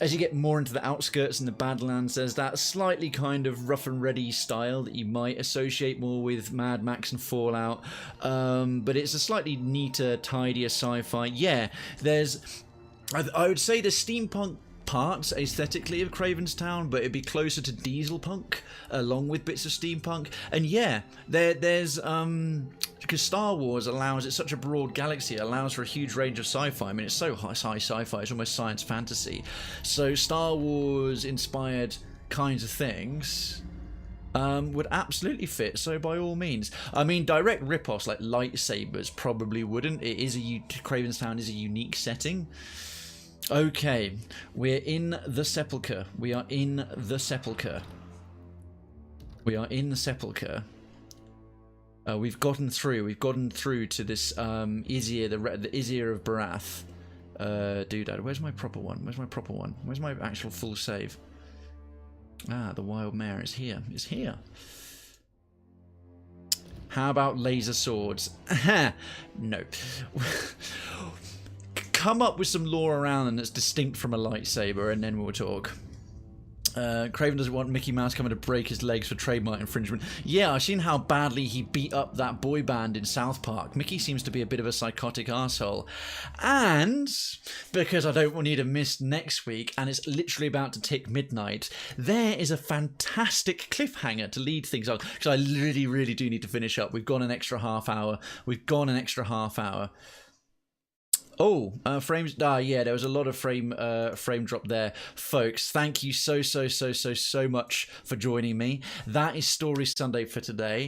As you get more into the outskirts and the Badlands, there's that slightly kind of rough and ready style that you might associate more with Mad Max and Fallout. But it's a slightly neater, tidier sci-fi. Yeah, there's... I would say the steampunk parts aesthetically of Krayven's Town, but it'd be closer to diesel punk along with bits of steampunk. And yeah, there's because Star Wars allows, it's such a broad galaxy, it allows for a huge range of sci-fi. I mean, it's so high sci-fi, it's almost science fantasy. So Star Wars inspired kinds of things would absolutely fit, so by all means. I mean, direct rip-offs like lightsabers probably wouldn't. It is Krayven's Town is a unique setting. Okay, we're in the Sepulchre. We are in the Sepulchre. We are in the Sepulchre. We've gotten through. We've gotten through to this Izir, the Izir of Barath. Doodad, where's my proper one? Where's my proper one? Where's my actual full save? Ah, the Wild Mare is here. It's here. How about laser swords? No. Come up with some lore around them that's distinct from a lightsaber, and then we'll talk. Krayven doesn't want Mickey Mouse coming to break his legs for trademark infringement. Yeah, I've seen how badly he beat up that boy band in South Park. Mickey seems to be a bit of a psychotic asshole. And because I don't want you to miss next week, and it's literally about to tick midnight, there is a fantastic cliffhanger to lead things on. Because I really, really do need to finish up. We've gone an extra half hour. Frames. Yeah, there was a lot of frame drop there, folks. Thank you so much for joining me. That is Story Sunday for today.